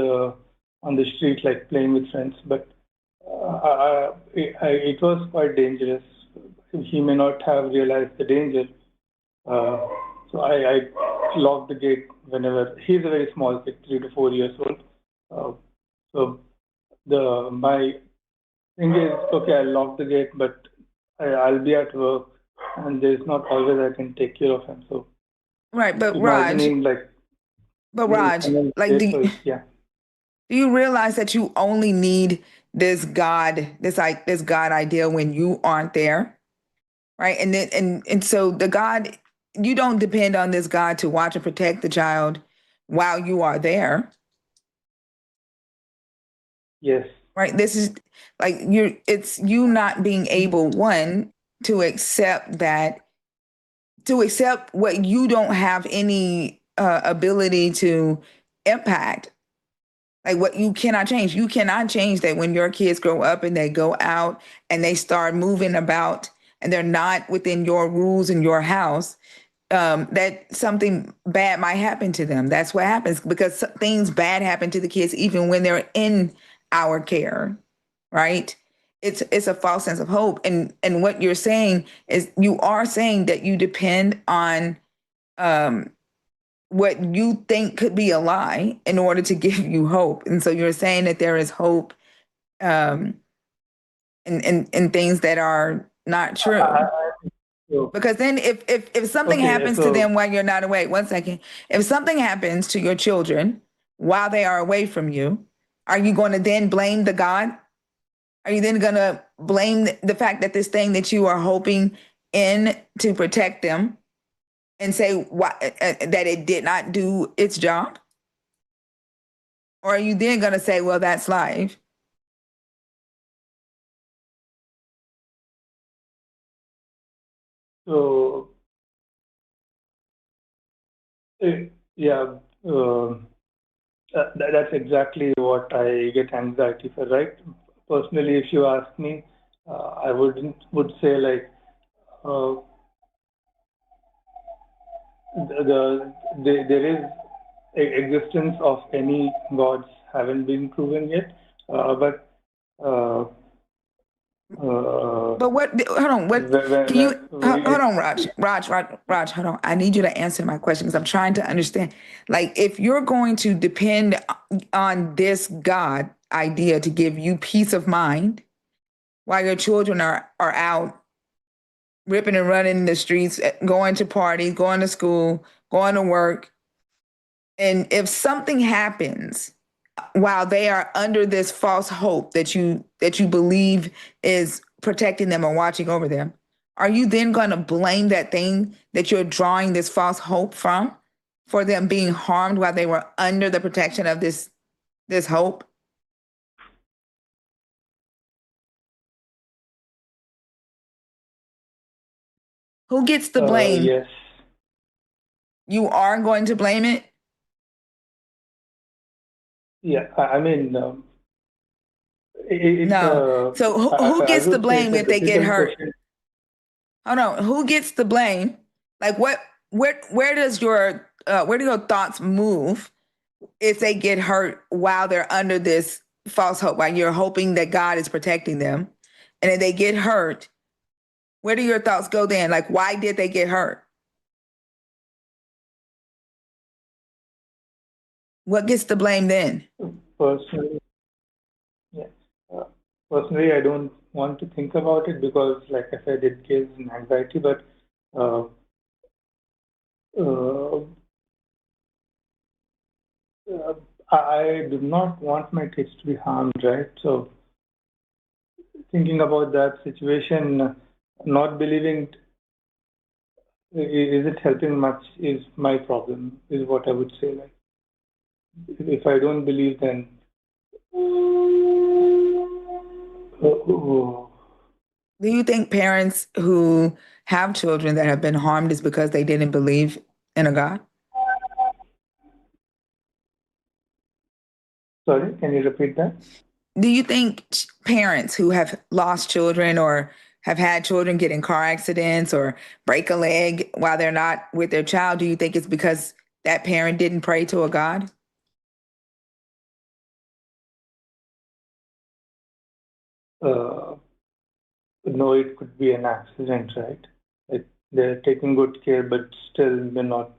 Speaker 5: on the street, like playing with friends. But it was quite dangerous. He may not have realized the danger. So I locked the gate whenever. He's a very small kid, 3 to 4 years old. So my thing is, okay, I'll lock the gate, but I'll be at work, and there's not always I can take care of him. So
Speaker 2: right, but Raj, like, do you realize that you only need this God idea when you aren't there, right? And then and so the God, you don't depend on this God to watch and protect the child while you are there.
Speaker 5: Yes.
Speaker 2: Right. This is like it's you not being able, one, to accept what you don't have any ability to impact. Like what you cannot change. You cannot change that when your kids grow up and they go out and they start moving about and they're not within your rules in your house, that something bad might happen to them. That's what happens because things bad happen to the kids even when they're in our care, right? It's a false sense of hope. And what you're saying is you are saying that you depend on what you think could be a lie in order to give you hope. And so you're saying that there is hope in things that are not true.
Speaker 5: So,
Speaker 2: Because then if something
Speaker 5: okay,
Speaker 2: happens to
Speaker 5: so
Speaker 2: them while you're not away, one second, if something happens to your children while they are away from you, are you going to then blame the God? Are you then going to blame the fact that this thing that you are hoping in to protect them and say why, that it did not do its job? Or are you then going to say, well, that's life?
Speaker 5: so yeah, that's exactly what I get anxiety for, right? Personally, if you ask me, I would say like uh, there is existence of any gods haven't been proven yet, but uh,
Speaker 2: But what? Hold on. What can you? Hold
Speaker 5: like,
Speaker 2: on, Raj. Hold on. I need you to answer my question because I'm trying to understand. Like, if you're going to depend on this God idea to give you peace of mind while your children are out ripping and running in the streets, going to parties, going to school, going to work, and if something happens while they are under this false hope that you believe is protecting them or watching over them, are you then going to blame that thing that you're drawing this false hope from for them being harmed while they were under the protection of this hope? Who gets the blame?
Speaker 5: yes,
Speaker 2: You are going to blame it?
Speaker 5: yeah. I mean, it's
Speaker 2: No. So who
Speaker 5: I
Speaker 2: gets the
Speaker 5: would say it's
Speaker 2: blame
Speaker 5: a
Speaker 2: if they get
Speaker 5: difficult
Speaker 2: hurt?
Speaker 5: question.
Speaker 2: Hold on. Who gets the blame? Like where does your where do your thoughts move if they get hurt while they're under this false hope, while you're hoping that God is protecting them? And if they get hurt, where do your thoughts go then? Like, why did they get hurt? What gets the blame then?
Speaker 5: Personally, yeah. Uh, Personally, I don't want to think about it because, like I said, it gives an anxiety. But uh, uh, uh, I do not want my kids to be harmed, right? So, thinking about that situation, not believing, is it helping much? Is my problem? Is what I would say. Like, if I don't believe, then. Oh,
Speaker 2: Do you think parents who have children that have been harmed is because they didn't believe in a God?
Speaker 5: sorry, can you repeat that?
Speaker 2: Do you think parents who have lost children or have had children get in car accidents or break a leg while they're not with their child, do you think it's because that parent didn't pray to a God?
Speaker 5: Uh, no, it could be an accident, right? Like they're taking good care, but still they're not.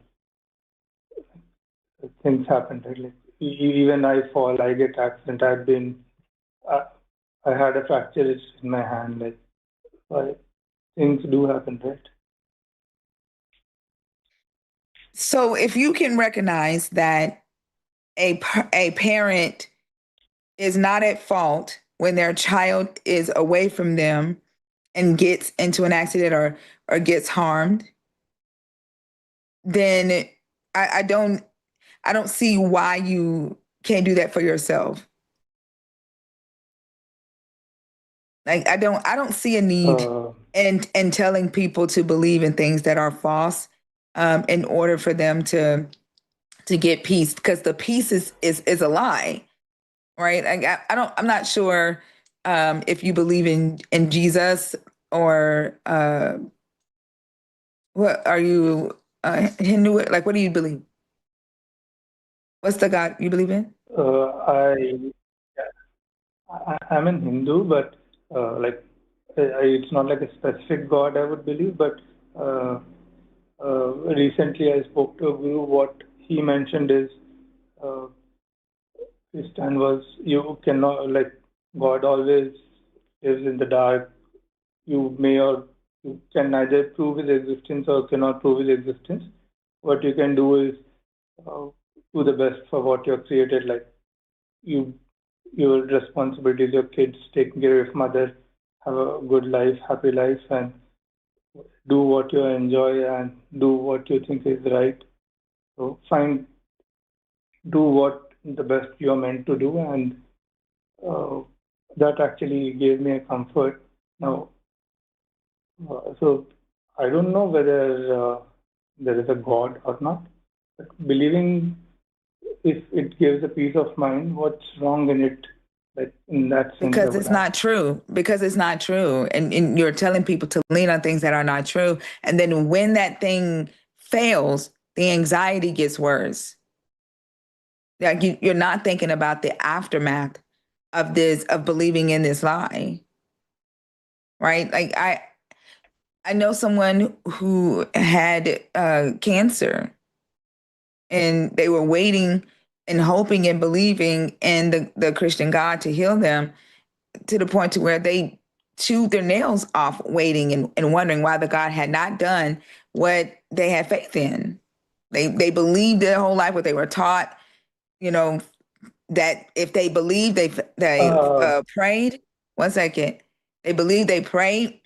Speaker 5: Things happen, right? Like even I fall, I get accident. I, I had a fracture in my hand. Like things do happen, right?
Speaker 2: So if you can recognize that a parent is not at fault when their child is away from them and gets into an accident or gets harmed, then I don't see why you can't do that for yourself. Like I don't see a need
Speaker 5: Uh,
Speaker 2: in telling people to believe in things that are false in order for them to get peace, because the peace is a lie, right? I'm not sure if you believe in Jesus or what are you Hindu? Like, what do you believe? What's the God you believe in?
Speaker 5: uh, I'm an Hindu, but like it's not like a specific God I would believe, but uh, recently I spoke to a guru. What he mentioned is uh, his stand was you cannot, like, God always lives in the dark. You may or You can neither prove his existence or cannot prove his existence. What you can do is do the best for what you're created. Like your responsibilities, your kids, taking care of your mother, have a good life, happy life, and do what you enjoy and do what you think is right. So do what the best you're meant to do, and uh, that actually gave me a comfort. Now, so I don't know whether there is a God or not, but believing, if it gives a peace of mind, what's wrong in it? Like in that sense,
Speaker 2: Because it's not true. Because it's not true. And you're telling people to lean on things that are not true. And then when that thing fails, the anxiety gets worse. Like you're not thinking about the aftermath of this, of believing in this lie. Right? Like I know someone who had cancer, and they were waiting and hoping and believing in the Christian God to heal them, to the point to where they chewed their nails off waiting and wondering why the God had not done what they had faith in. They believed their whole life what they were taught, that if they believed, they prayed. One second. They believed, they prayed,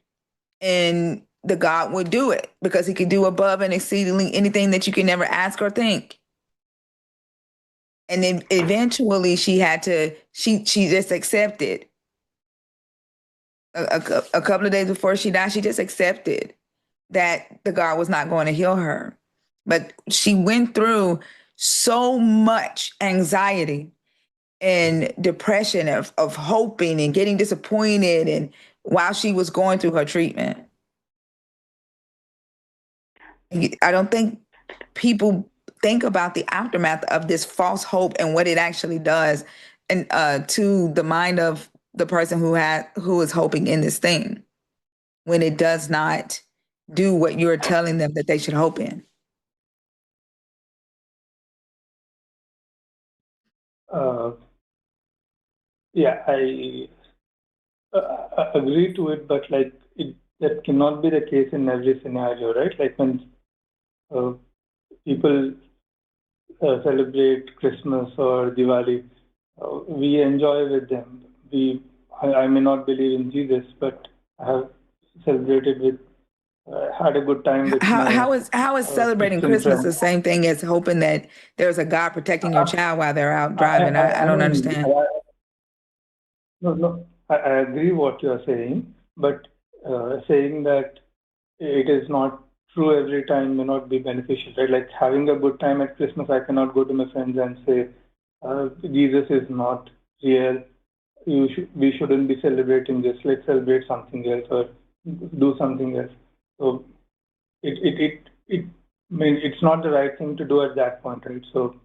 Speaker 2: and the God would do it because he could do above and exceedingly anything that you can never ask or think. And then eventually she just accepted. A couple of days before she died, she just accepted that the God was not going to heal her. But she went through so much anxiety and depression of hoping and getting disappointed, and while she was going through her treatment. I don't think people think about the aftermath of this false hope and what it actually does, and to the mind of the person who is hoping in this thing, when it does not do what you're telling them that they should hope in.
Speaker 5: Yeah, I agree to it, but like that cannot be the case in every scenario, right? Like when people celebrate Christmas or Diwali, we enjoy with them. I may not believe in Jesus, but I have celebrated with, had a good time with
Speaker 2: How is celebrating
Speaker 5: Christian
Speaker 2: Christmas
Speaker 5: friends.
Speaker 2: the same thing as hoping that there's a God protecting your child while they're out driving? I don't understand.
Speaker 5: No, I agree what you're saying, but saying that it is not true every time may not be beneficial, right? Like having a good time at Christmas, I cannot go to my friends and say, Jesus is not real. We shouldn't be celebrating this. Let's celebrate something else or do something else. So I mean, it's not the right thing to do at that point, right? So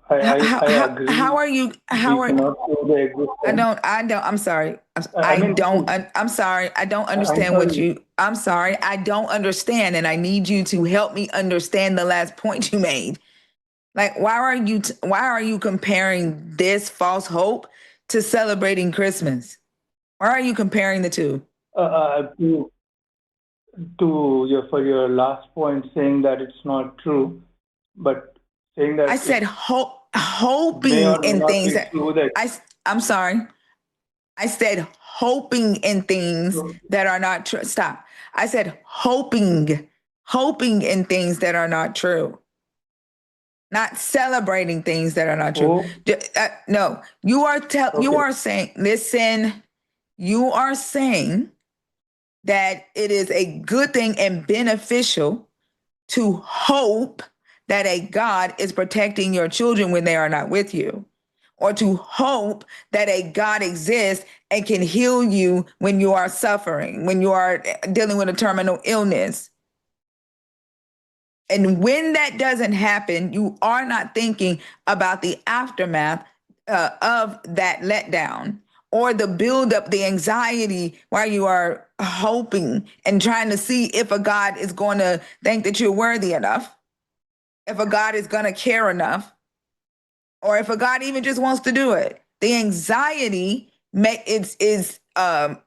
Speaker 5: I agree.
Speaker 2: How are you? How are? I don't. I'm sorry. I'm sorry. I don't understand what you. I'm sorry. I don't understand, and I need you to help me understand the last point you made. Like, why are you comparing this false hope to celebrating Christmas? Why are you comparing the two?
Speaker 5: For your last point, saying that it's not true, but saying that
Speaker 2: I said hoping in things I'm sorry. I said hoping in things that are not true. Stop. I said hoping in things that are not true. Not celebrating things that are not true. No, you are saying, listen, you are saying that it is a good thing and beneficial to hope that a God is protecting your children when they are not with you, or to hope that a God exists and can heal you when you are suffering, when you are dealing with a terminal illness. And when that doesn't happen, you are not thinking about the aftermath of that letdown, or the buildup, the anxiety while you are hoping and trying to see if a God is going to think that you're worthy enough, if a God is going to care enough, or if a God even just wants to do it. The anxiety is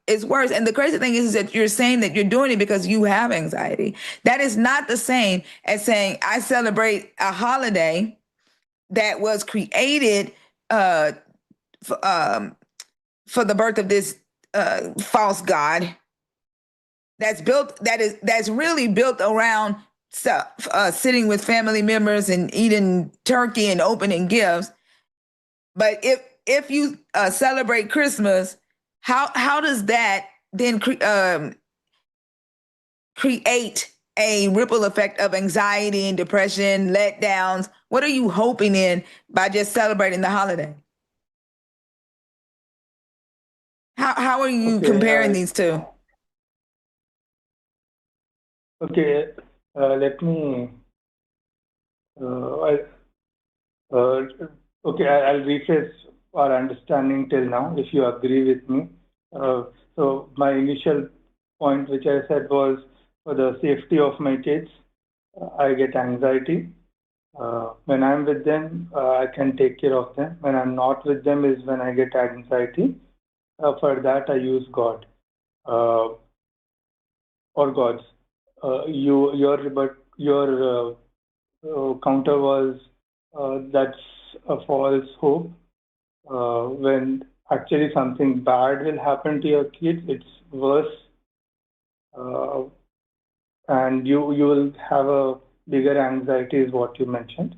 Speaker 2: it's worse. And the crazy thing is that you're saying that you're doing it because you have anxiety. That is not the same as saying I celebrate a holiday that was created for the birth of this false god that's really built around sitting with family members and eating turkey and opening gifts. But if you celebrate Christmas, how does that then create a ripple effect of anxiety and depression, letdowns? What are you hoping in by just celebrating the holiday? How are you comparing these two?
Speaker 5: Okay, let me. Okay, I'll rephrase our understanding till now, if you agree with me. So my initial point, which I said, was for the safety of my kids, I get anxiety. When I'm with them, I can take care of them. When I'm not with them is when I get anxiety. For that, I use God or gods. Your counter was that's a false hope. When actually something bad will happen to your kids, it's worse, and you will have a bigger anxiety, is what you mentioned.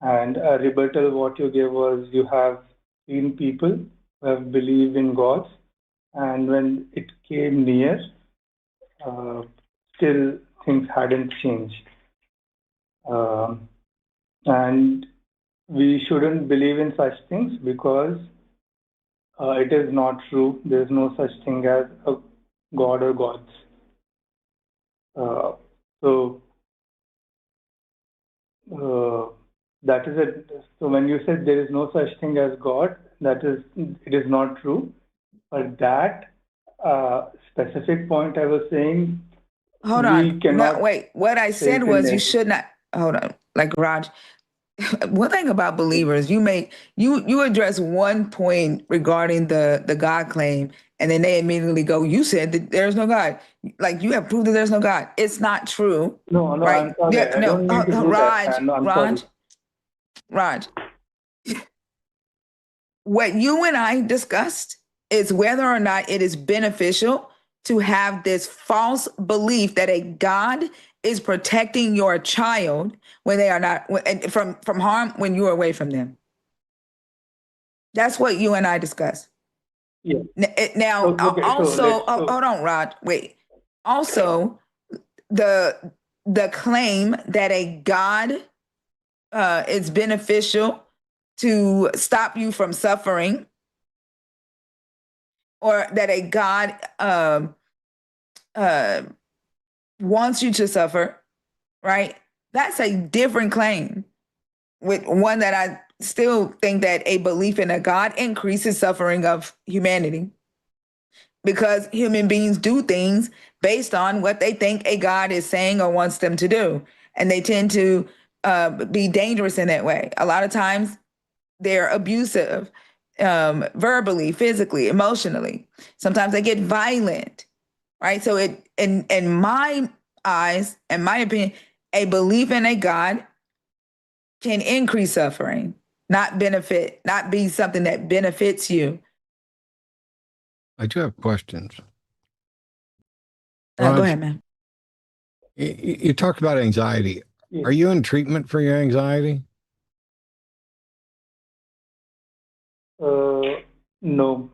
Speaker 5: And a rebuttal, what you gave was you have seen people who have believed in gods, and when it came near, still things hadn't changed. And we shouldn't believe in such things because it is not true. There is no such thing as a god or gods. So that is it. So when you said there is no such thing as God, it is not true. But that specific point I was saying,
Speaker 2: hold on. No, wait. What I said was you should not. Hold on. Like Raj, one thing about believers, you address one point regarding the God claim, and then they immediately go, "You said that there's no God. Like you have proved that there's no God. It's not true."
Speaker 5: No,
Speaker 2: right?
Speaker 5: I'm sorry.
Speaker 2: Yeah,
Speaker 5: I don't mean to do
Speaker 2: Raj,
Speaker 5: that. No, I'm
Speaker 2: Raj,
Speaker 5: sorry.
Speaker 2: Raj. What you and I discussed is whether or not it is beneficial to have this false belief that a God is protecting your child when they are not from harm when you're away from them. That's what you and I discussed.
Speaker 5: Yeah.
Speaker 2: Now,
Speaker 5: Okay,
Speaker 2: also, hold on, Rod. Wait. Also, the claim that a God is beneficial to stop you from suffering, or that a God wants you to suffer, right? That's a different claim. With one that I still think that a belief in a God increases suffering of humanity, because human beings do things based on what they think a God is saying or wants them to do. And they tend to be dangerous in that way. A lot of times they're abusive, verbally, physically, emotionally. Sometimes they get violent, right? So in my eyes, in my opinion, a belief in a God can increase suffering, not be something that benefits you.
Speaker 1: I do have questions.
Speaker 2: Go ahead, man.
Speaker 1: You talked about anxiety.
Speaker 5: Yes.
Speaker 1: Are you in treatment for your anxiety?
Speaker 5: No.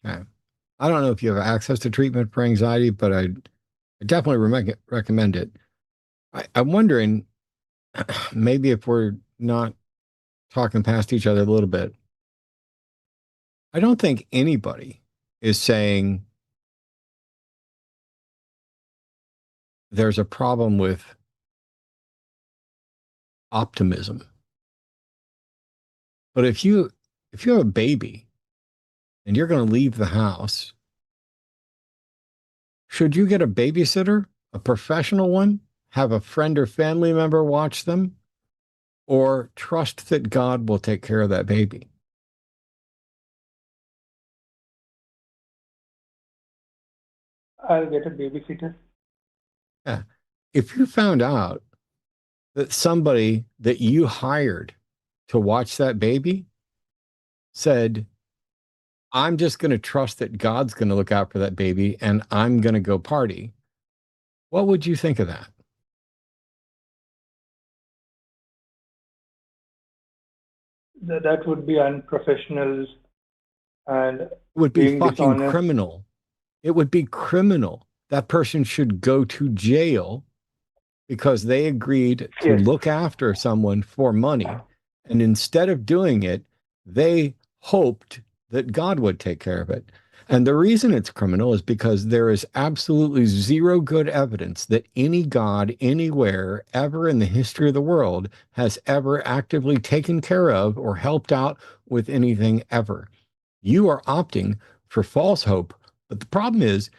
Speaker 1: Okay. I don't know if you have access to treatment for anxiety, but I definitely recommend it. I'm wondering, maybe if we're not talking past each other a little bit, I don't think anybody is saying there's a problem with optimism. But if you have a baby and you're going to leave the house, should you get a babysitter, a professional one, have a friend or family member watch them, or trust that God will take care of that baby?
Speaker 5: I'll get a babysitter.
Speaker 1: Yeah. If you found out that somebody that you hired to watch that baby said, I'm just going to trust that God's going to look out for that baby and I'm going to go party, what would you think of that?
Speaker 5: That would be unprofessional and
Speaker 1: It would be
Speaker 5: being
Speaker 1: fucking
Speaker 5: dishonest.
Speaker 1: criminal. It would be criminal. That person should go to jail because they agreed to
Speaker 5: Yes.
Speaker 1: look after someone for money. And instead of doing it, they hoped that God would take care of it. And the reason it's criminal is because there is absolutely zero good evidence that any God anywhere ever in the history of the world has ever actively taken care of or helped out with anything ever. You are opting for false hope. But the problem is,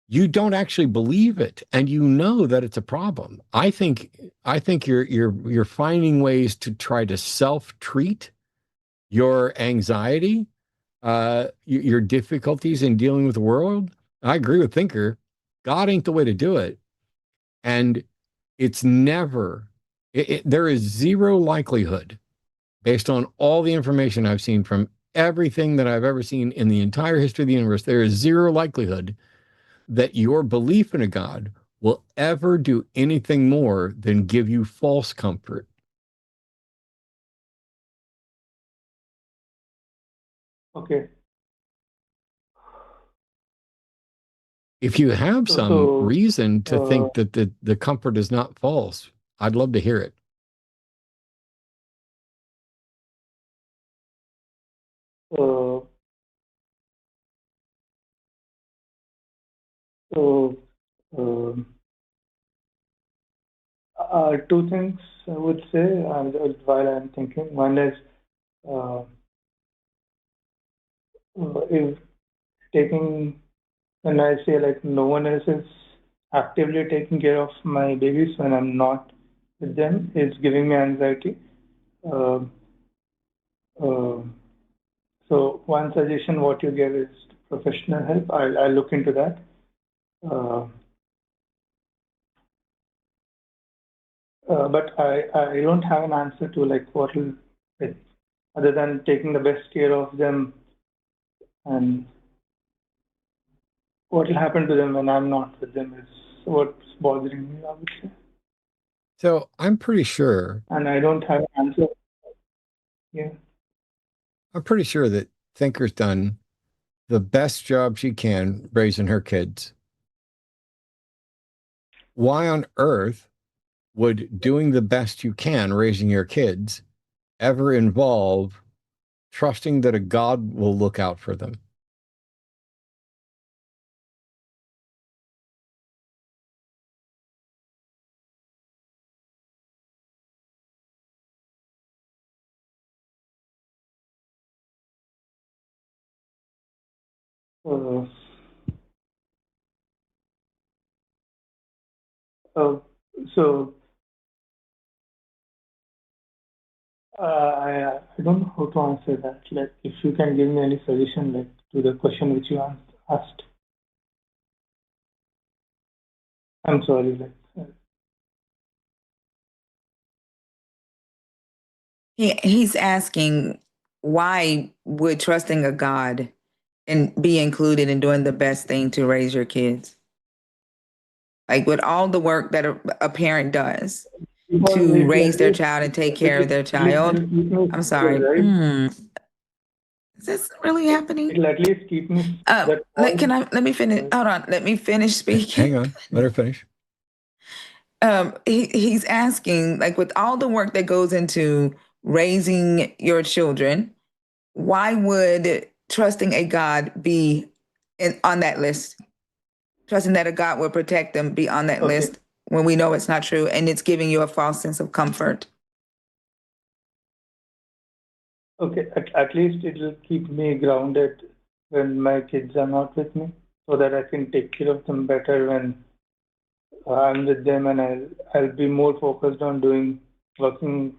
Speaker 1: you don't actually believe it, and you know that it's a problem. I think you're finding ways to try to self-treat your anxiety, your difficulties in dealing with the world. I agree with Thinker. God ain't the way to do it, and it's never. There is zero likelihood, based on all the information I've seen from everything that I've ever seen in the entire history of the universe. There is zero likelihood that your belief in a God will ever do anything more than give you false comfort.
Speaker 5: Okay.
Speaker 1: If you have some
Speaker 5: So,
Speaker 1: reason to
Speaker 5: uh,
Speaker 1: think that the comfort is not false, I'd love to hear it.
Speaker 5: uh, so, um, two things I would say while I'm thinking. One is uh, if taking, when I say like no one else is actively taking care of my babies when I'm not with them, is giving me anxiety. Uh, uh, so one suggestion what you gave is professional help. I'll look into that. Uh, but I don't have an answer to like what will it, other than taking the best care of them and what will happen to them when I'm not with them is what's bothering me, I would say.
Speaker 1: So I'm pretty sure
Speaker 5: And I don't have an answer. Yeah.
Speaker 1: that Thinker's done the best job she can raising her kids. Why on earth would doing the best you can raising your kids ever involve trusting that a God will look out for them?
Speaker 5: Uh, uh, so I don't know how to answer that. Like, if you can give me any suggestion, like to the question which you asked. I'm sorry. Like,
Speaker 2: He's asking, why would trusting a God and be included in doing the best thing to raise your kids? Like with all the work that a parent does to raise their child and take care of their child. I'm sorry.
Speaker 5: Right?
Speaker 2: Is this really happening?
Speaker 5: It'll at least keep me that
Speaker 2: Let me finish. Hold on. Let me finish speaking.
Speaker 1: Hang on, let her finish.
Speaker 2: He's asking, like, with all the work that goes into raising your children, why would trusting a God be on that list? Trusting that a God will protect them be on that list when we know it's not true and it's giving you a false sense of comfort.
Speaker 5: Okay, at least it will keep me grounded when my kids are not with me, so that I can take care of them better when I'm with them, and I'll be more focused on working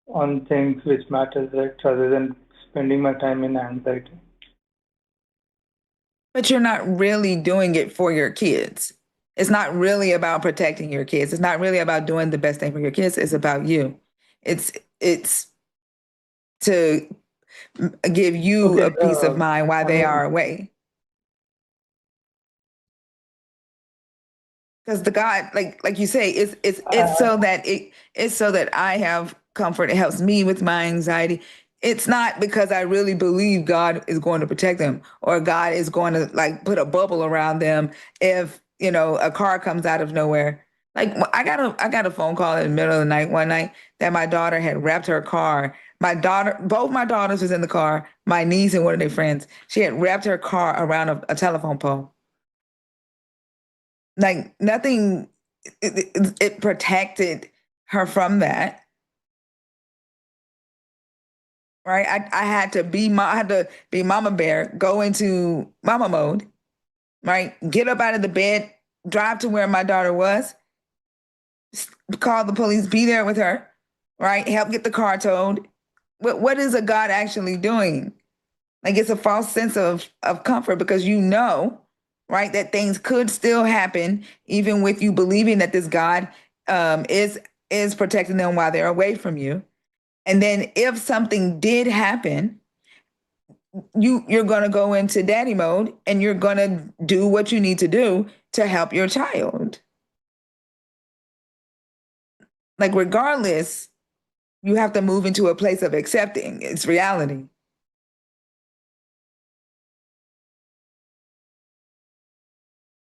Speaker 5: on things which matters, right, rather than spending my time in anxiety.
Speaker 2: But you're not really doing it for your kids. It's not really about protecting your kids. It's not really about doing the best thing for your kids. It's about you. It's to give you
Speaker 5: Okay,
Speaker 2: a peace of mind while
Speaker 5: I
Speaker 2: they
Speaker 5: mean,
Speaker 2: are away. Because the God, like you say, it's so that it's so that I have comfort. It helps me with my anxiety. It's not because I really believe God is going to protect them or God is going to like put a bubble around them if a car comes out of nowhere. Like I got a phone call in the middle of the night one night that my daughter had wrapped her car. Both my daughters was in the car. My niece and one of their friends. She had wrapped her car around a telephone pole. Like nothing, it protected her from that, right? I had to I had to be mama bear, go into mama mode, right? Get up out of the bed, drive to where my daughter was, call the police, be there with her, right? Help get the car towed. What is a God actually doing? Like it's a false sense of comfort because right, that things could still happen even with you believing that this God is protecting them while they're away from you. And then if something did happen, you're gonna go into daddy mode and you're gonna do what you need to do to help your child. Like regardless, you have to move into a place of accepting its reality.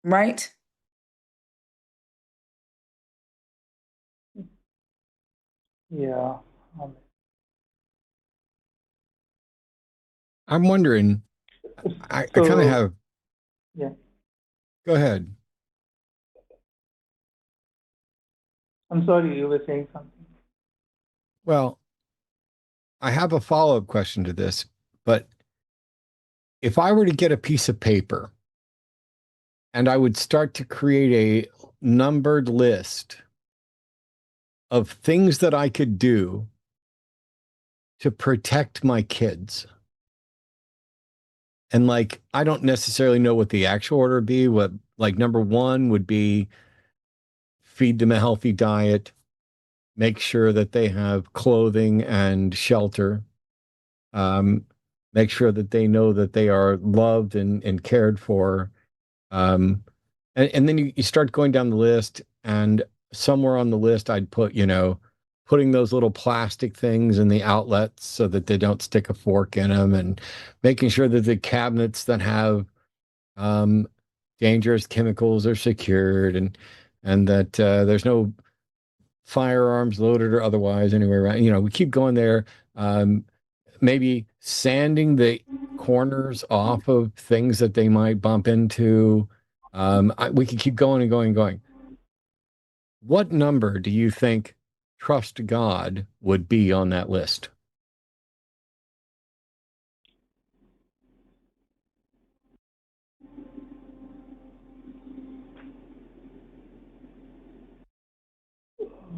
Speaker 2: Right?
Speaker 5: yeah.
Speaker 1: I'm wondering, I kind of
Speaker 5: So,
Speaker 1: have,
Speaker 5: yeah,
Speaker 1: go ahead.
Speaker 5: I'm sorry, you were saying something.
Speaker 1: Well, I have a follow-up question to this, but if I were to get a piece of paper and I would start to create a numbered list of things that I could do to protect my kids. And like, I don't necessarily know what the actual order would be. What, like, number one would be feed them a healthy diet, make sure that they have clothing and shelter, make sure that they know that they are loved and cared for. And then you start going down the list, and somewhere on the list, I'd put, putting those little plastic things in the outlets so that they don't stick a fork in them, and making sure that the cabinets that have dangerous chemicals are secured, and that there's no firearms loaded or otherwise anywhere around. We keep going there. Maybe sanding the corners off of things that they might bump into. We could keep going and going and going. What number do you think trust God would be on that list?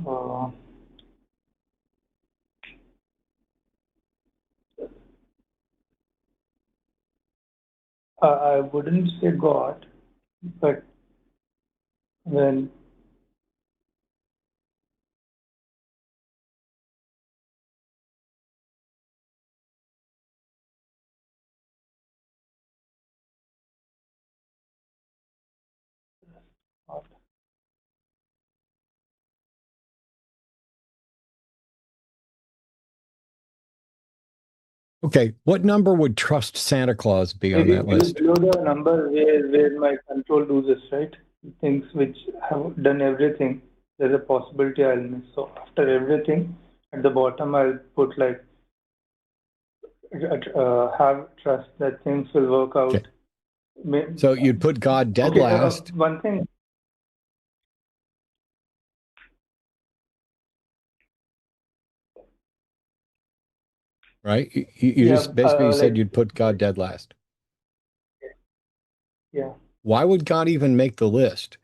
Speaker 5: Uh, I wouldn't say God, but when
Speaker 1: Okay, what number would trust Santa Claus be on
Speaker 5: maybe
Speaker 1: that list?
Speaker 5: below the number where my control loses, right? Things which have done everything, there's a possibility I'll miss. So after everything, at the bottom, I'll put like have trust that things will work out.
Speaker 1: Okay. So you'd put God dead
Speaker 5: okay,
Speaker 1: last.
Speaker 5: one thing.
Speaker 1: Right? You
Speaker 5: Yeah,
Speaker 1: just basically said
Speaker 5: like
Speaker 1: you'd put God dead last.
Speaker 5: yeah.
Speaker 1: Why would God even make the list?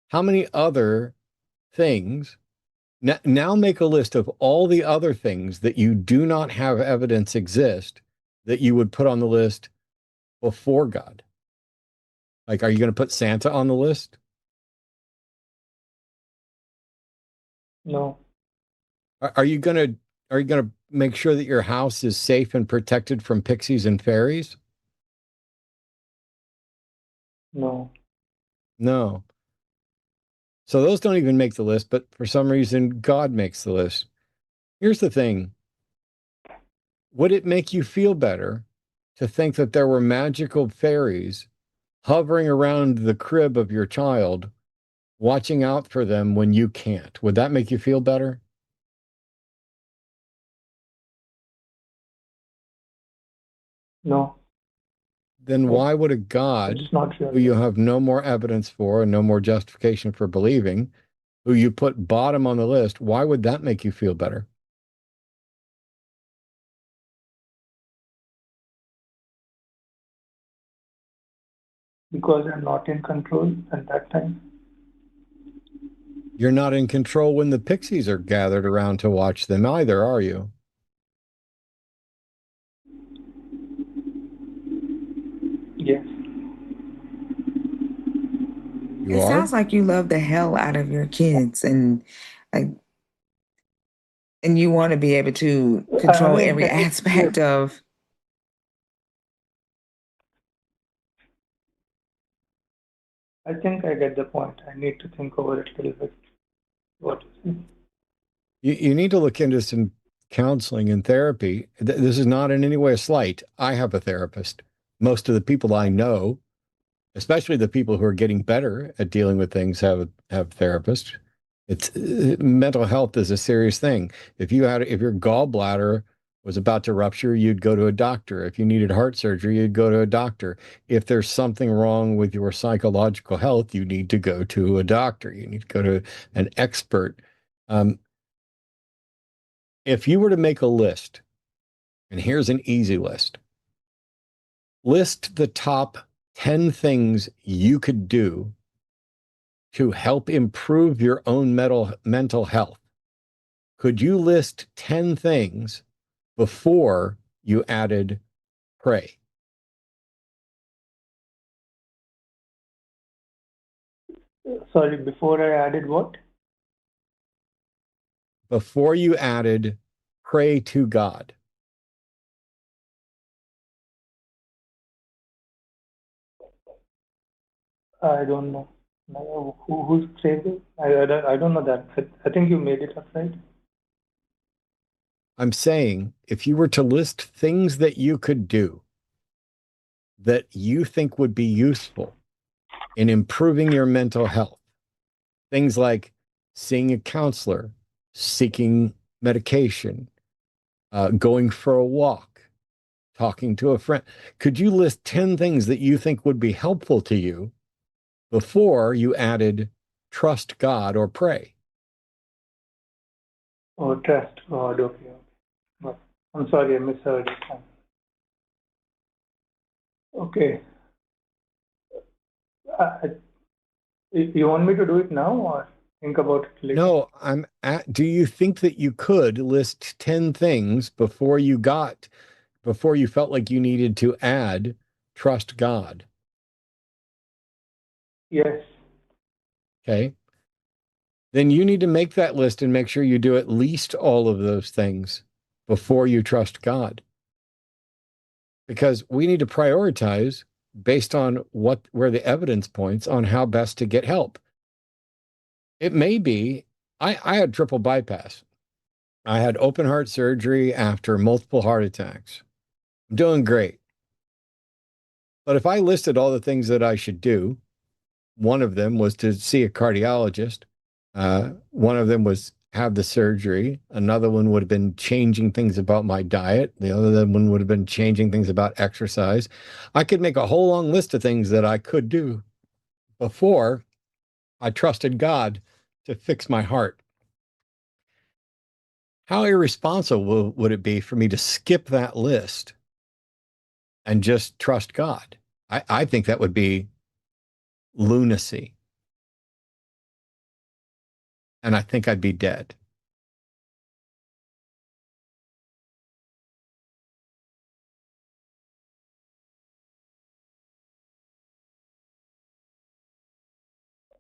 Speaker 1: How many other things? Now make a list of all the other things that you do not have evidence exist that you would put on the list before God. Like, are you going to put Santa on the list?
Speaker 5: No.
Speaker 1: Are you going to make sure that your house is safe and protected from pixies and fairies?
Speaker 5: No.
Speaker 1: No. So those don't even make the list, but for some reason, God makes the list. Here's the thing. Would it make you feel better to think that there were magical fairies hovering around the crib of your child, watching out for them when you can't? Would that make you feel better?
Speaker 5: No.
Speaker 1: Then why would a God
Speaker 5: It's not
Speaker 1: who you
Speaker 5: real.
Speaker 1: have no more evidence for and no more justification for believing, who you put bottom on the list, why would that make you feel better?
Speaker 5: Because I'm not in control at that time.
Speaker 1: You're not in control when the pixies are gathered around to watch them either, are you?
Speaker 5: Yes.
Speaker 1: You
Speaker 2: It
Speaker 1: are?
Speaker 2: sounds like you love the hell out of your kids like and you want to be able to
Speaker 5: I
Speaker 2: control
Speaker 5: mean,
Speaker 2: every
Speaker 5: technically,
Speaker 2: aspect of.
Speaker 5: I think I get the point. I need to think over it a little bit. What is it?
Speaker 1: You need to look into some counseling and therapy. This is not in any way a slight. I have a therapist. Most of the people I know, especially the people who are getting better at dealing with things, have therapists. It's mental health is a serious thing. If your gallbladder was about to rupture, you'd go to a doctor. If you needed heart surgery, you'd go to a doctor. If there's something wrong with your psychological health, you need to go to a doctor. You need to go to an expert. Um, if you were to make a list, and here's an easy list, list the top 10 things you could do to help improve your own mental health. Could you list 10 things before you added pray?
Speaker 5: Sorry, before I added what?
Speaker 1: Before you added pray to God.
Speaker 5: I don't know. Who's said it? I don't know that. I think you made it up, right?
Speaker 1: I'm saying if you were to list things that you could do that you think would be useful in improving your mental health, things like seeing a counselor, seeking medication, going for a walk, talking to a friend. Could you list 10 things that you think would be helpful to you before you added trust God or pray?
Speaker 5: Oh, trust God. Okay. But I'm sorry, I misheard it. Okay. I, you want me to do it now or think about it later?
Speaker 1: No, do you think that you could list 10 things before you felt like you needed to add trust God?
Speaker 5: Yes.
Speaker 1: Okay. Then you need to make that list and make sure you do at least all of those things before you trust God. Because we need to prioritize based on where the evidence points on how best to get help. It may be, I had triple bypass. I had open heart surgery after multiple heart attacks. I'm doing great. But if I listed all the things that I should do, one of them was to see a cardiologist. One of them was have the surgery. Another one would have been changing things about my diet. The other one would have been changing things about exercise. I could make a whole long list of things that I could do before I trusted God to fix my heart. How irresponsible would it be for me to skip that list and just trust God? I think that would be lunacy. And I think I'd be dead.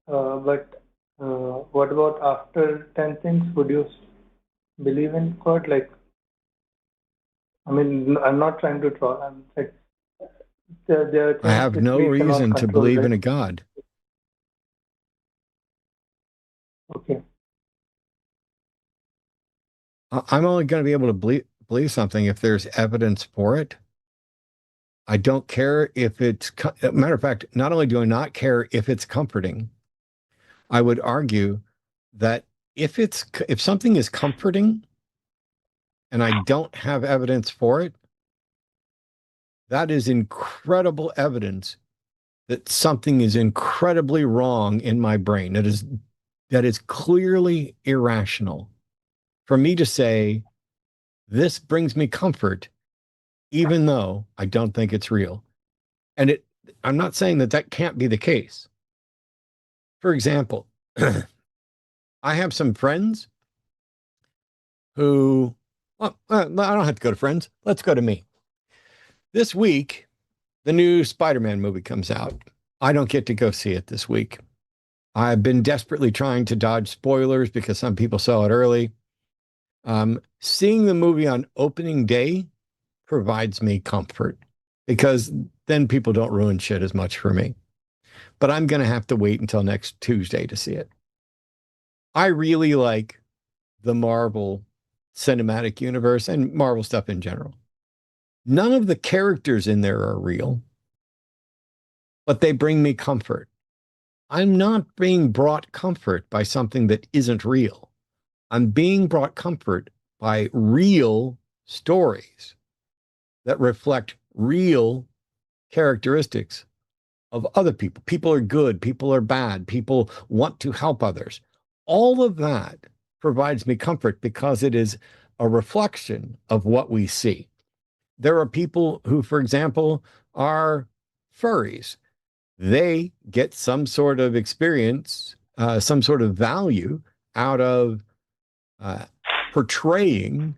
Speaker 5: But what about after 10 things? Would you believe in God? Like, I mean, I'm not trying to draw. I'm like, there are
Speaker 1: I
Speaker 5: things
Speaker 1: have
Speaker 5: which
Speaker 1: no
Speaker 5: we cannot
Speaker 1: reason to
Speaker 5: control,
Speaker 1: believe in
Speaker 5: right?
Speaker 1: a God.
Speaker 5: Okay.
Speaker 1: I'm only going to be able to believe something if there's evidence for it. I don't care if it's, matter of fact, not only do I not care if it's comforting, I would argue that if something is comforting and I don't have evidence for it, that is incredible evidence that something is incredibly wrong in my brain. That is clearly irrational. For me to say, this brings me comfort, even though I don't think it's real. And I'm not saying that that can't be the case. For example, I have some friends who, well, I don't have to go to friends. Let's go to me. This week, the new Spider-Man movie comes out. I don't get to go see it this week. I've been desperately trying to dodge spoilers because some people saw it early. Seeing the movie on opening day provides me comfort because then people don't ruin shit as much for me. But I'm going to have to wait until next Tuesday to see it. I really like the Marvel cinematic universe and Marvel stuff in general. None of the characters in there are real, but they bring me comfort. I'm not being brought comfort by something that isn't real. I'm being brought comfort by real stories that reflect real characteristics of other people. People are good, people are bad, people want to help others. All of that provides me comfort because it is a reflection of what we see. There are people who, for example, are furries. They get some sort of experience, some sort of value out of portraying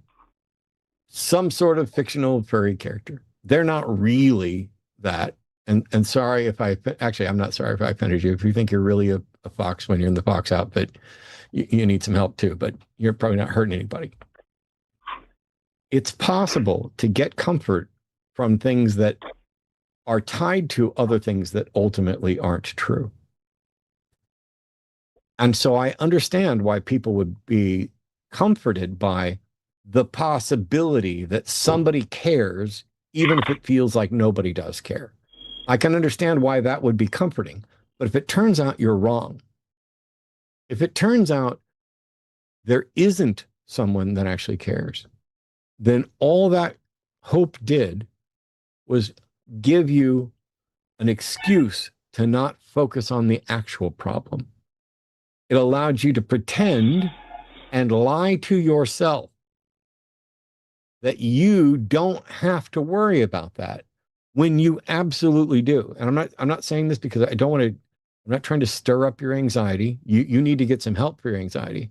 Speaker 1: some sort of fictional furry character. They're not really that. And sorry if actually, I'm not sorry if I offended you. If you think you're really a fox when you're in the fox outfit, you need some help too, but you're probably not hurting anybody. It's possible to get comfort from things that are tied to other things that ultimately aren't true. And so I understand why people would be comforted by the possibility that somebody cares, even if it feels like nobody does care. I can understand why that would be comforting. But if it turns out you're wrong, if it turns out there isn't someone that actually cares, then all that hope did was give you an excuse to not focus on the actual problem. It allowed you to pretend and lie to yourself that you don't have to worry about that when you absolutely do. And I'm not saying this because I don't want to, I'm not trying to stir up your anxiety. You need to get some help for your anxiety.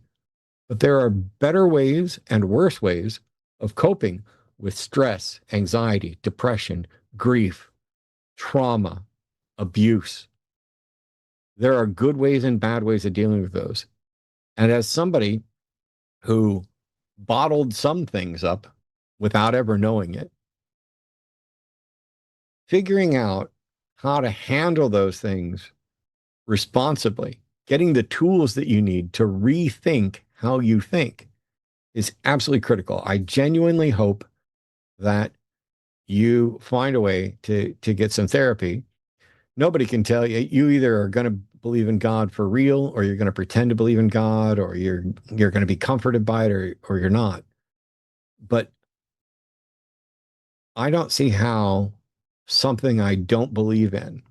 Speaker 1: But there are better ways and worse ways of coping with stress, anxiety, depression, grief, trauma, abuse. There are good ways and bad ways of dealing with those. And as somebody who bottled some things up without ever knowing it, figuring out how to handle those things responsibly, getting the tools that you need to rethink how you think is absolutely critical. I genuinely hope that you find a way to get some therapy. Nobody can tell you. You either are going to believe in God for real, or you're going to pretend to believe in God, or you're going to be comforted by it, or you're not. But I don't see how something I don't believe in,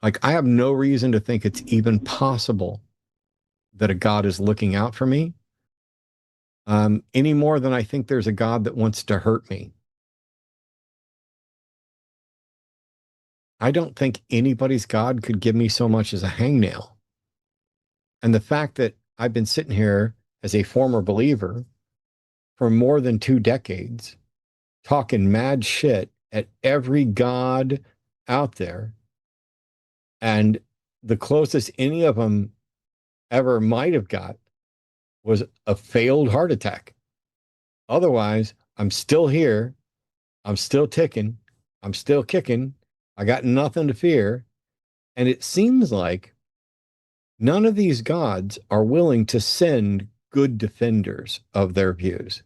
Speaker 1: like I have no reason to think it's even possible that a God is looking out for me, any more than I think there's a God that wants to hurt me. I don't think anybody's God could give me so much as a hangnail. And the fact that I've been sitting here as a former believer for more than 2 decades, talking mad shit at every God out there, and the closest any of them ever might have got was a failed heart attack. Otherwise, I'm still here. I'm still ticking. I'm still kicking. I got nothing to fear. And it seems like none of these gods are willing to send good defenders of their views.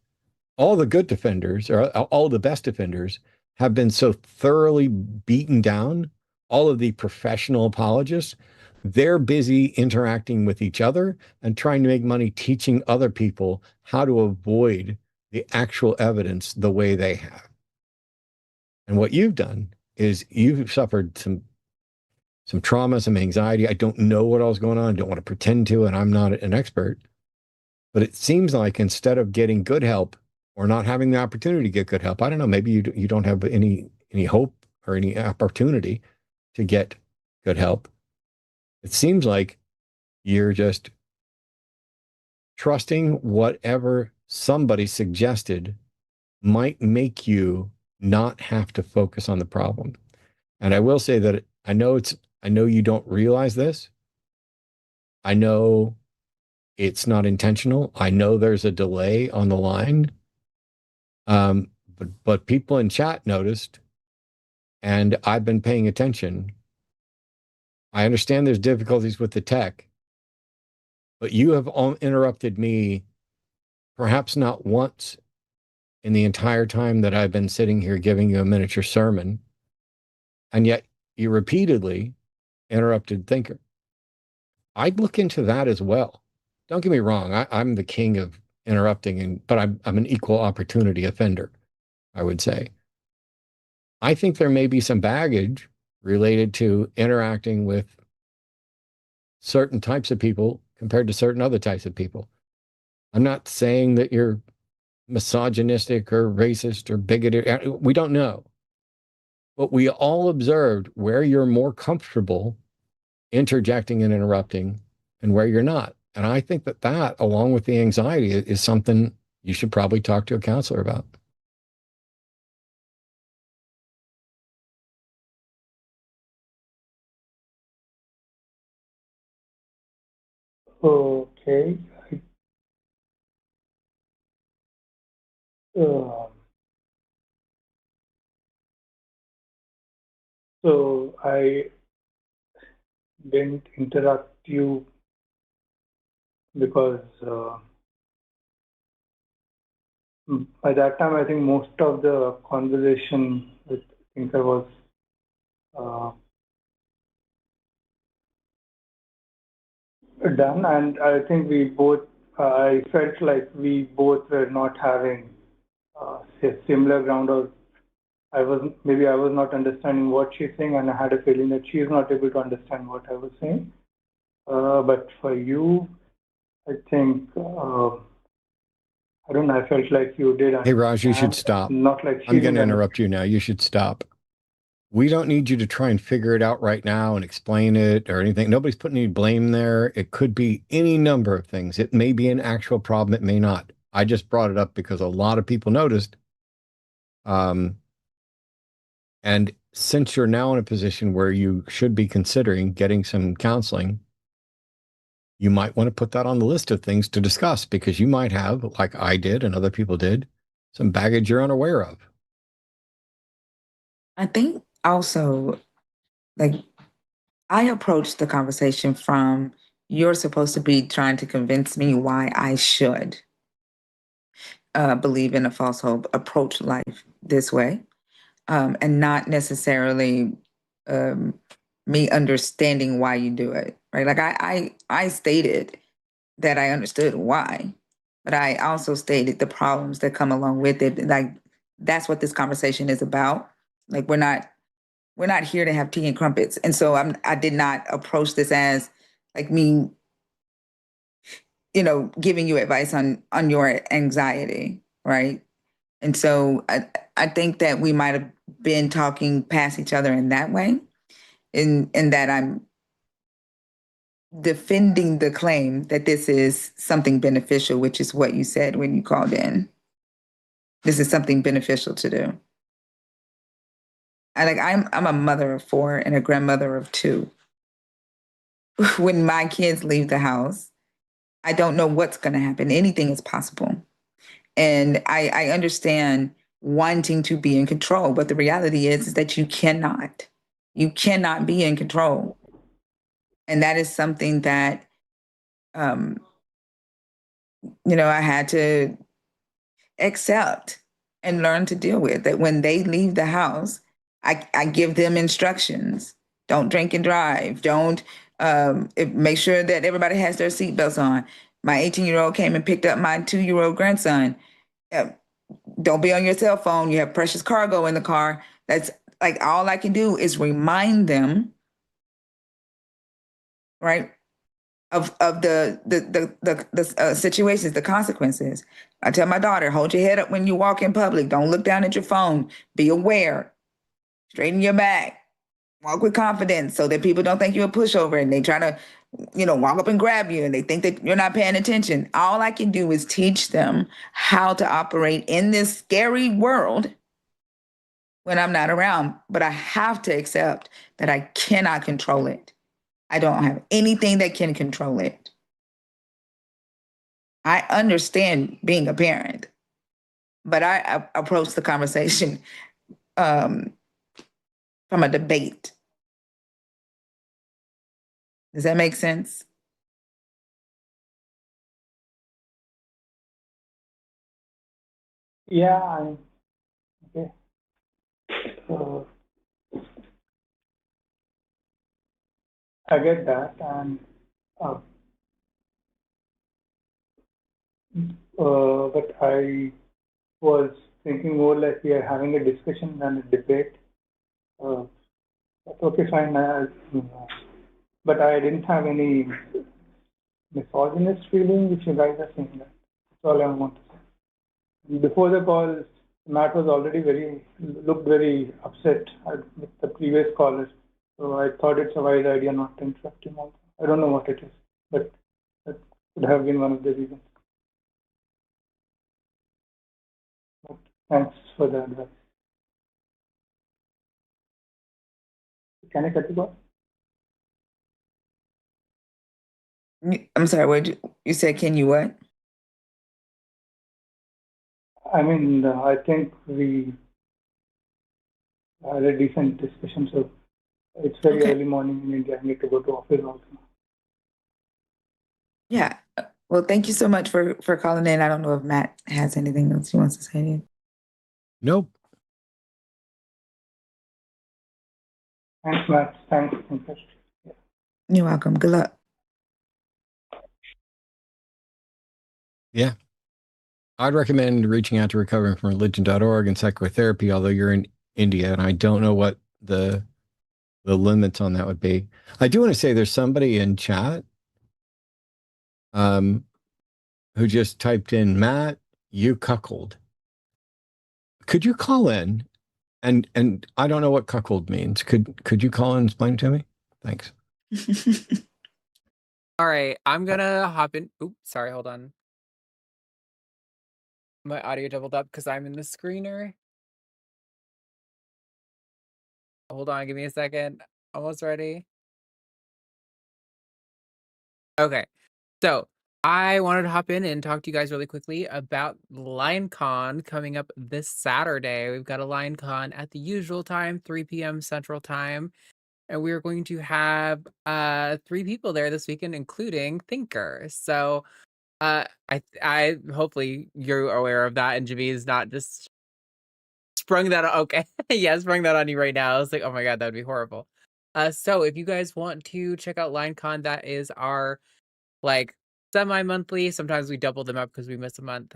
Speaker 1: All the good defenders, or all the best defenders, have been so thoroughly beaten down. All of the professional apologists, they're busy interacting with each other and trying to make money teaching other people how to avoid the actual evidence the way they have. And what you've done is you've suffered some trauma, some anxiety. I don't know what all's going on. I don't want to pretend to, and I'm not an expert. But it seems like instead of getting good help or not having the opportunity to get good help, I don't know, maybe you don't have any hope or any opportunity to get good help. It seems like you're just trusting whatever somebody suggested might make you not have to focus on the problem. And I will say that I know you don't realize this. I know it's not intentional. I know there's a delay on the line. But people in chat noticed, and I've been paying attention. I understand there's difficulties with the tech, but you have interrupted me perhaps not once in the entire time that I've been sitting here giving you a miniature sermon. And yet you repeatedly interrupted thinker. I'd look into that as well. Don't get me wrong. I'm the king of interrupting, but I'm an equal opportunity offender, I would say. I think there may be some baggage related to interacting with certain types of people compared to certain other types of people. I'm not saying that you're misogynistic or racist or bigoted. We don't know. But we all observed where you're more comfortable interjecting and interrupting and where you're not. And I think that along with the anxiety, is something you should probably talk to a counselor about.
Speaker 5: Okay. Uh, so I didn't interrupt you because by that time, I think most of the conversation with Thinker was done, and I think I felt like we both were not having say similar ground, or I was not understanding what she's saying, and I had a feeling that she's not able to understand what I was saying. But for you, I think I don't know. I felt like you did.
Speaker 1: Hey, Raj, you should stop.
Speaker 5: Not like
Speaker 1: I'm going to interrupt you now. You should stop. We don't need you to try and figure it out right now and explain it or anything. Nobody's putting any blame there. It could be any number of things. It may be an actual problem. It may not. I just brought it up because a lot of people noticed. And since you're now in a position where you should be considering getting some counseling, you might want to put that on the list of things to discuss, because you might have, like I did and other people did, some baggage you're unaware of.
Speaker 2: I think also, like, I approached the conversation from, you're supposed to be trying to convince me why I should believe in a false hope, approach life this way, and not necessarily me understanding why you do it, right? Like I stated that I understood why, but I also stated the problems that come along with it. Like, that's what this conversation is about. Like, we're not here to have tea and crumpets. And so I did not approach this as like me, giving you advice on your anxiety, right? And so I think that we might have been talking past each other in that way, in that I'm defending the claim that this is something beneficial, which is what you said when you called in. This is something beneficial to do. I'm a mother of 4 and a grandmother of 2. when my kids leave the house, I don't know what's going to happen. Anything is possible. And I understand wanting to be in control, but the reality is that you cannot. You cannot be in control. And that is something that, I had to accept and learn to deal with. That when they leave the house, I give them instructions. Don't drink and drive. Don't make sure that everybody has their seatbelts on. My 18-year-old came and picked up my 2-year-old grandson. Don't be on your cell phone. You have precious cargo in the car. That's like all I can do is remind them, right, of the situations, the consequences. I tell my daughter, hold your head up when you walk in public. Don't look down at your phone. Be aware. Straighten your back. Walk with confidence so that people don't think you're a pushover and they try to, walk up and grab you and they think that you're not paying attention. All I can do is teach them how to operate in this scary world when I'm not around. But I have to accept that I cannot control it. I don't have anything that can control it. I understand being a parent, but I approach the conversation from a debate. Does that make sense?
Speaker 5: Yeah, okay. So I get that, and but I was thinking more like we are having a discussion than a debate. Okay, fine. But I didn't have any misogynist feeling, which you guys are saying that. That's all I want to say. Before the call, Matt was already looked very upset with the previous callers. So I thought it's a wise idea not to interrupt him also. I don't know what it is, but that could have been one of the reasons. But thanks for the advice. Can I cut you off?
Speaker 2: I'm sorry, what you said? Can you what?
Speaker 5: I mean, I think we had a decent discussion. So it's very
Speaker 2: Okay.
Speaker 5: early morning in India. I need to go to office also.
Speaker 2: Yeah. Well, thank you so much for calling in. I don't know if Matt has anything else he wants to say to you.
Speaker 1: Nope.
Speaker 5: Thanks, Matt. Thanks. Yeah.
Speaker 2: You're welcome. Good luck.
Speaker 1: Yeah. I'd recommend reaching out to recoveringfromreligion.org and psychotherapy, although you're in India and I don't know what the limits on that would be. I do want to say there's somebody in chat who just typed in, Matt, you cuckold. Could you call in? And I don't know what cuckold means. Could you call in and explain to me? Thanks.
Speaker 6: All right, I'm gonna hop in. Oops, sorry, hold on. My audio doubled up because I'm in the screener. Hold on, give me a second. Almost ready. Okay, so I wanted to hop in and talk to you guys really quickly about LionCon coming up this Saturday. We've got a LionCon at the usual time, 3 p.m. Central Time. And we're going to have 3 people there this weekend, including Thinker. So I hopefully you're aware of that, and Javi's not just sprung that on. Okay. Yeah, sprung that on you right now. I was like, oh my god, that would be horrible. So if you guys want to check out LionCon, that is our like semi-monthly, sometimes we double them up because we miss a month,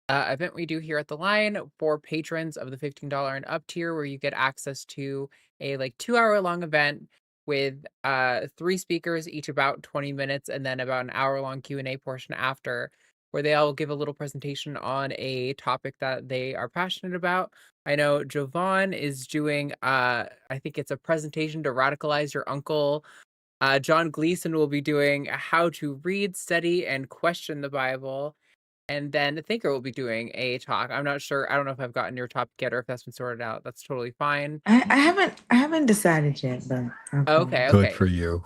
Speaker 6: event we do here at the Lion for patrons of the $15 and up tier, where you get access to a like 2-hour-long event with 3 speakers, each about 20 minutes, and then about an hour-long Q&A portion after, where they all give a little presentation on a topic that they are passionate about. I know Jovan is doing, I think it's a presentation to radicalize your uncle. John Gleason will be doing how to read, study, and question the Bible. And then Thinker will be doing a talk. I'm not sure. I don't know if I've gotten your topic yet or if that's been sorted out. That's totally fine.
Speaker 2: I haven't decided yet, but
Speaker 6: Okay.
Speaker 1: Good for you.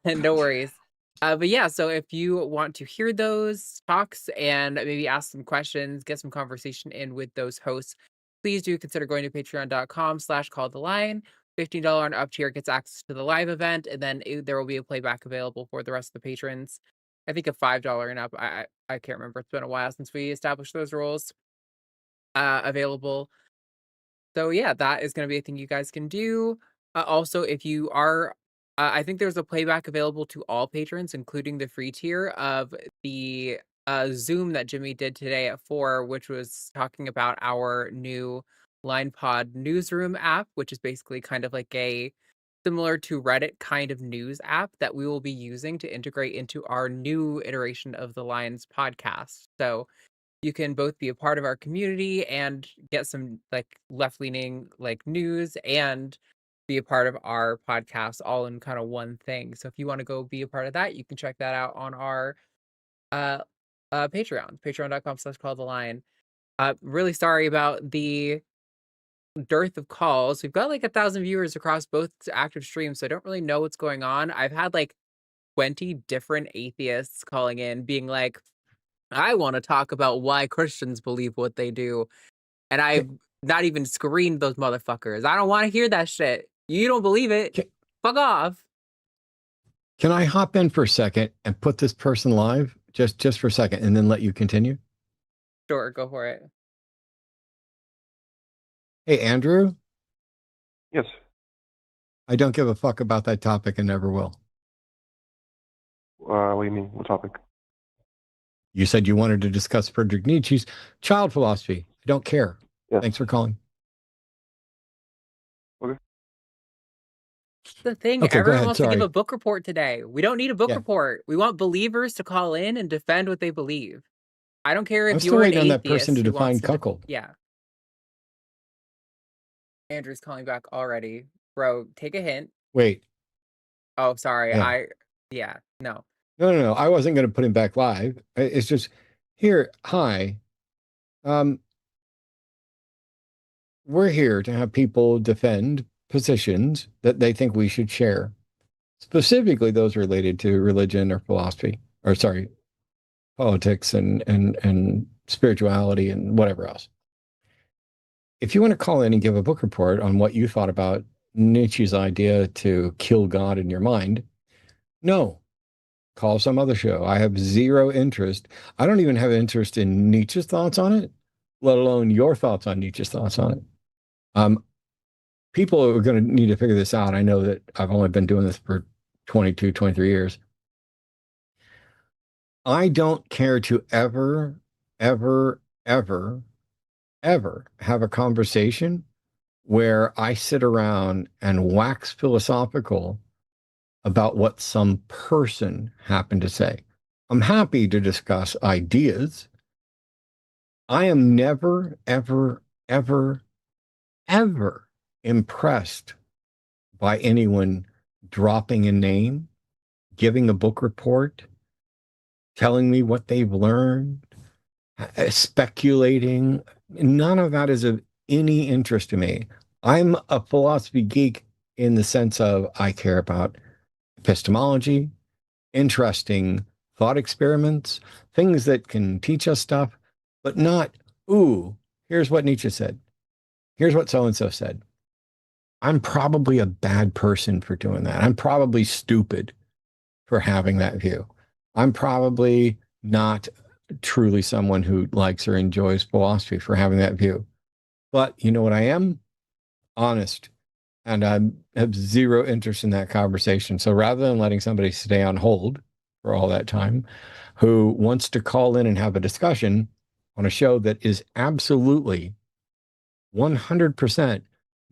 Speaker 6: No worries. But yeah, so if you want to hear those talks and maybe ask some questions, get some conversation in with those hosts, please do consider going to patreon.com/calltheline. $15 and up tier gets access to the live event, and then there will be a playback available for the rest of the patrons. I think a $5 and up, I can't remember. It's been a while since we established those rules. Available. So yeah, that is going to be a thing you guys can do. Also, if you are, I think there's a playback available to all patrons, including the free tier of the Zoom that Jimmy did today at 4, which was talking about our new LinePod newsroom app, which is basically kind of like a similar to Reddit kind of news app that we will be using to integrate into our new iteration of the Lions podcast. So you can both be a part of our community and get some like left-leaning like news and be a part of our podcast all in kind of one thing. So if you want to go be a part of that, you can check that out on our patreon.com/calltheline. Really sorry about the dearth of calls. We've got like 1,000 viewers across both active streams, so I don't really know what's going on. I've had like 20 different atheists calling in being like, I want to talk about why Christians believe what they do. And I've not even screened those motherfuckers. I don't want to hear that shit. You don't believe it. Fuck off.
Speaker 1: Can I hop in for a second and put this person live just for a second and then let you continue?
Speaker 6: Sure, go for it.
Speaker 1: Hey, Andrew.
Speaker 7: Yes.
Speaker 1: I don't give a fuck about that topic and never will.
Speaker 7: What do you mean? What topic?
Speaker 1: You said you wanted to discuss Friedrich Nietzsche's child philosophy. I don't care.
Speaker 7: Yeah.
Speaker 1: Thanks for calling.
Speaker 7: Okay.
Speaker 6: The thing,
Speaker 1: Okay, go
Speaker 6: everyone
Speaker 1: ahead.
Speaker 6: wants to
Speaker 1: Sorry.
Speaker 6: give a book report today. We don't need a book
Speaker 1: Yeah.
Speaker 6: report. We want believers to call in and defend what they believe. I don't care
Speaker 1: I'm
Speaker 6: if
Speaker 1: still
Speaker 6: you're an
Speaker 1: waiting on that
Speaker 6: atheist
Speaker 1: person to
Speaker 6: who
Speaker 1: define
Speaker 6: wants to
Speaker 1: cuckold.
Speaker 6: yeah. Andrew's calling back already. Bro, take a hint.
Speaker 1: Wait.
Speaker 6: Oh, sorry.
Speaker 1: Yeah.
Speaker 6: No.
Speaker 1: No. I wasn't going to put him back live. It's just here. Hi. We're here to have people defend positions that they think we should share, specifically those related to religion or philosophy, or sorry, politics and spirituality and whatever else. If you want to call in and give a book report on what you thought about Nietzsche's idea to kill God in your mind, no. Call some other show. I have zero interest. I don't even have interest in Nietzsche's thoughts on it, let alone your thoughts on Nietzsche's thoughts on it. People are going to need to figure this out. I know that I've only been doing this for 22, 23 years. I don't care to ever have a conversation where I sit around and wax philosophical about what some person happened to say. I'm happy to discuss ideas. I am never, ever impressed by anyone dropping a name, giving a book report, telling me what they've learned, speculating. None of that is of any interest to me. I'm a philosophy geek in the sense of I care about epistemology, interesting thought experiments, things that can teach us stuff, but not, ooh, here's what Nietzsche said. Here's what so-and-so said. I'm probably a bad person for doing that. I'm probably stupid for having that view. I'm probably not truly someone who likes or enjoys philosophy for having that view. But you know what I am? Honest. And I have zero interest in that conversation. So rather than letting somebody stay on hold for all that time, who wants to call in and have a discussion on a show that is absolutely 100%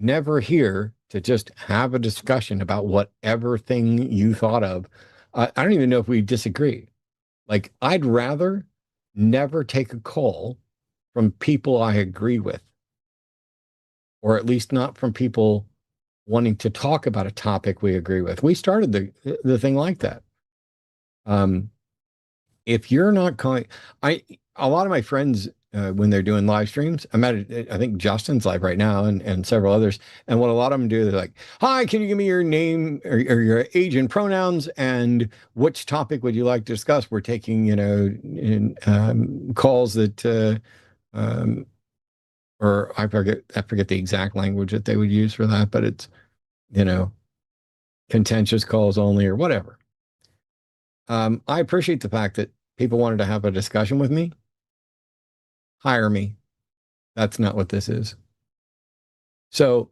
Speaker 1: never here to just have a discussion about whatever thing you thought of. I don't even know if we disagree. Like, I'd rather never take a call from people I agree with, or at least not from people wanting to talk about a topic we agree with. We started the thing like that. If you're not calling, a lot of my friends when they're doing live streams. I'm at, I think Justin's live right now and several others. And what a lot of them do, they're like, hi, can you give me your name or your age and pronouns and which topic would you like to discuss? We're taking, calls that, or I forget the exact language that they would use for that, but it's, contentious calls only or whatever. I appreciate the fact that people wanted to have a discussion with me. Hire me. That's not what this is. So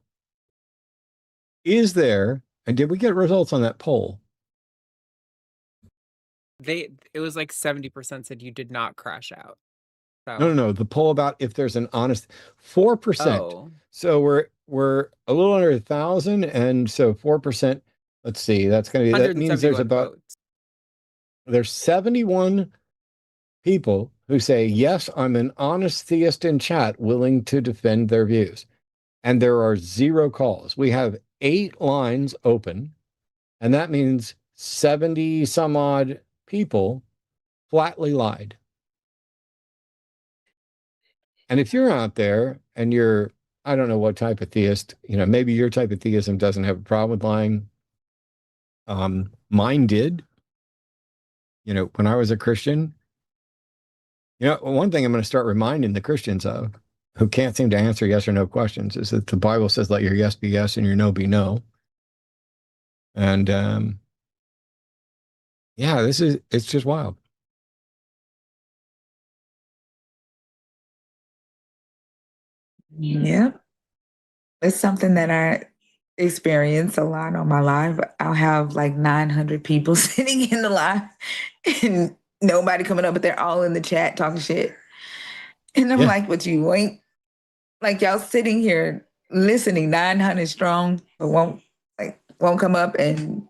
Speaker 1: is there, and did we get results on that poll?
Speaker 6: It was like 70% said you did not crash out. So.
Speaker 1: No. The poll about if there's an honest 4%.
Speaker 6: Oh.
Speaker 1: So we're a little under 1,000, and so 4%. Let's see. That's going to be. That means there's about
Speaker 6: votes.
Speaker 1: There's 71 people who say yes. I'm an honest theist in chat, willing to defend their views, and there are 0 calls. We have 8 lines open, and that means 70 some odd people flatly lied. And if you're out there and you're, I don't know what type of theist, maybe your type of theism doesn't have a problem with lying. Mine did. When I was a Christian, one thing I'm going to start reminding the Christians of who can't seem to answer yes or no questions is that the Bible says, let your yes be yes and your no be no. And it's just wild.
Speaker 2: Yep. It's something that I experience a lot on my live. I'll have like 900 people sitting in the live and nobody coming up, but they're all in the chat talking shit. And I'm like, but you ain't, like, y'all sitting here listening 900 strong, but won't come up and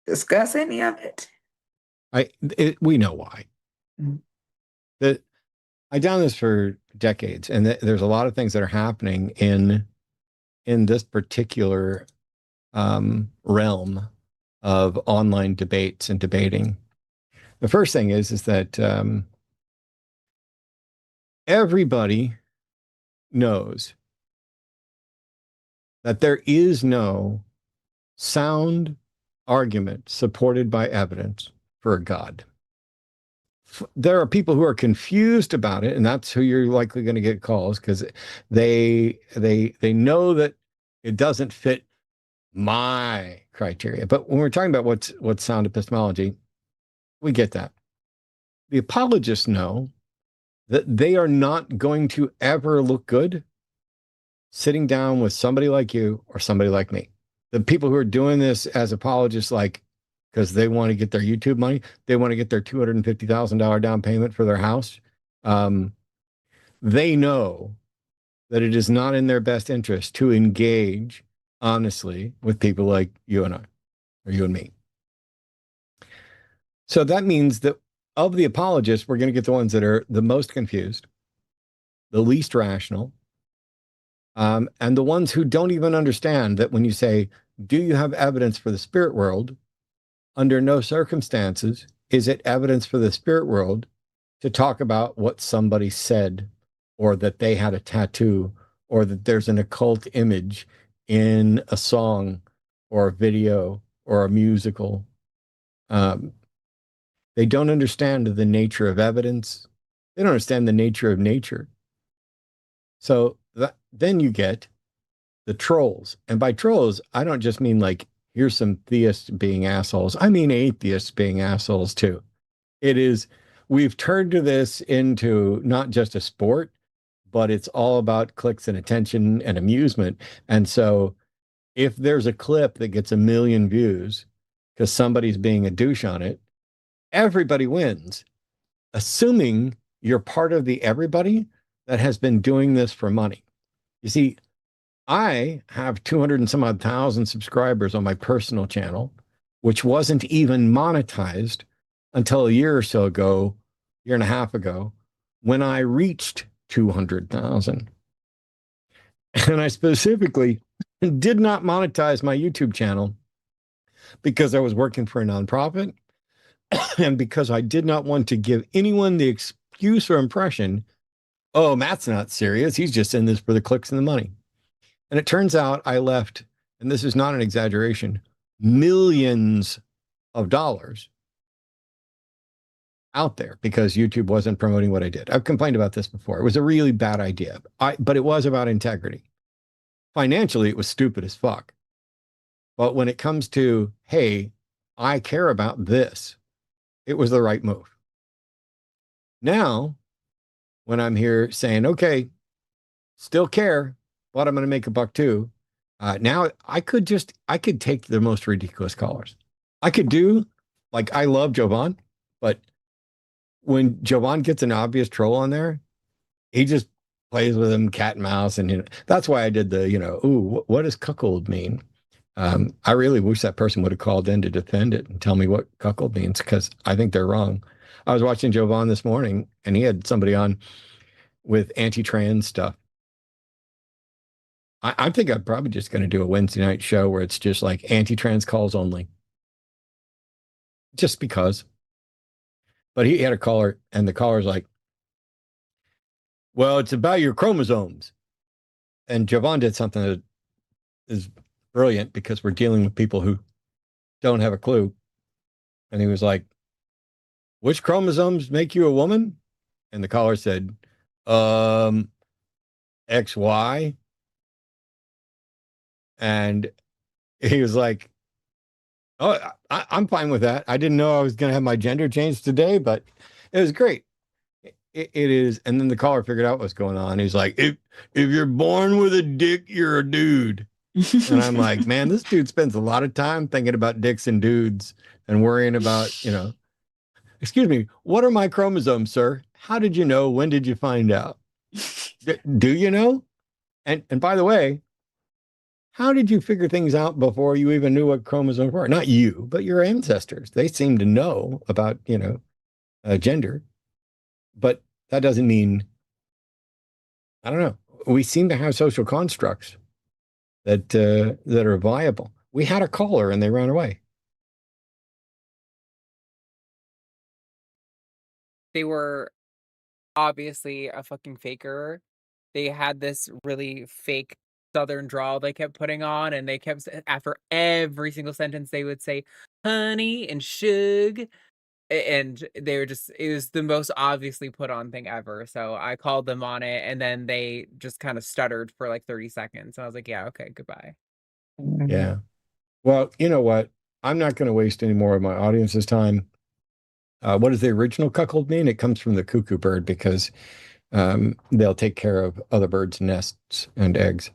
Speaker 2: discuss any of it.
Speaker 1: We know why. Mm-hmm. I've done this for decades, and there's a lot of things that are happening in this particular realm of online debates and debating. The first thing is that everybody knows that there is no sound argument supported by evidence for a God. There are people who are confused about it, and that's who you're likely going to get calls, because they know that it doesn't fit my criteria. But when we're talking about what's sound epistemology, we get that. The apologists know that they are not going to ever look good sitting down with somebody like you or somebody like me. The people who are doing this as apologists, because they want to get their YouTube money, they want to get their $250,000 down payment for their house. They know that it is not in their best interest to engage honestly with people like you and I, or you and me. So that means that of the apologists, we're going to get the ones that are the most confused, the least rational, and the ones who don't even understand that when you say, do you have evidence for the spirit world? Under no circumstances is it evidence for the spirit world to talk about what somebody said, or that they had a tattoo, or that there's an occult image in a song or a video or a musical. They don't understand the nature of evidence. They don't understand the nature of nature. So then you get the trolls. And by trolls, I don't just mean here's some theists being assholes. I mean atheists being assholes too. We've turned this into not just a sport, but it's all about clicks and attention and amusement. And so if there's a clip that gets 1 million views because somebody's being a douche on it, everybody wins, assuming you're part of the everybody that has been doing this for money. You see, I have 200 and some odd thousand subscribers on my personal channel, which wasn't even monetized until a year and a half ago, when I reached 200,000. And I specifically did not monetize my YouTube channel because I was working for a nonprofit and because I did not want to give anyone the excuse or impression oh, Matt's not serious. He's just in this for the clicks and the money. And it turns out I left, and this is not an exaggeration, millions of dollars out there because YouTube wasn't promoting what I did. I've complained about this before. It was a really bad idea, but it was about integrity. Financially, it was stupid as fuck. But when it comes to, hey, I care about this, it was the right move. Now, when I'm here saying, okay, still care, but I'm going to make a buck too. Now I could take the most ridiculous callers. I could do, like, I love Jovan, but when Jovan gets an obvious troll on there, he just plays with him cat and mouse. And that's why I did the, ooh, what does cuckold mean? I really wish that person would have called in to defend it and tell me what cuckold means, because I think they're wrong. I was watching Jovan this morning and he had somebody on with anti-trans stuff. I think I'm probably just going to do a Wednesday night show where it's just like anti-trans calls only. Just because. But he had a caller, and the caller's like, well, it's about your chromosomes. And Jovan did something that is brilliant because we're dealing with people who don't have a clue. And he was like, which chromosomes make you a woman? And the caller said, XY. And he was like, oh, I'm fine with that. I didn't know I was going to have my gender changed today, but it was great. It is. And then the caller figured out what's going on. He's like, if you're born with a dick, you're a dude. And I'm like, man, this dude spends a lot of time thinking about dicks and dudes and worrying about, excuse me, what are my chromosomes, sir? How did you know? When did you find out? Do you know? And by the way, how did you figure things out before you even knew what chromosomes were? Not you, but your ancestors. They seem to know about, gender. But that doesn't mean, I don't know. We seem to have social constructs that are viable. We had a caller and they ran away.
Speaker 6: They were obviously a fucking faker. They had this really fake Southern drawl they kept putting on, and they kept, after every single sentence, they would say honey and shug. And they were just, it was the most obviously put on thing ever. So I called them on it, and then they just kind of stuttered for like 30 seconds. And I was like, yeah, okay, goodbye.
Speaker 1: Yeah. Well, you know what? I'm not going to waste any more of my audience's time. What does the original cuckold mean? It comes from the cuckoo bird because they'll take care of other birds' nests and eggs.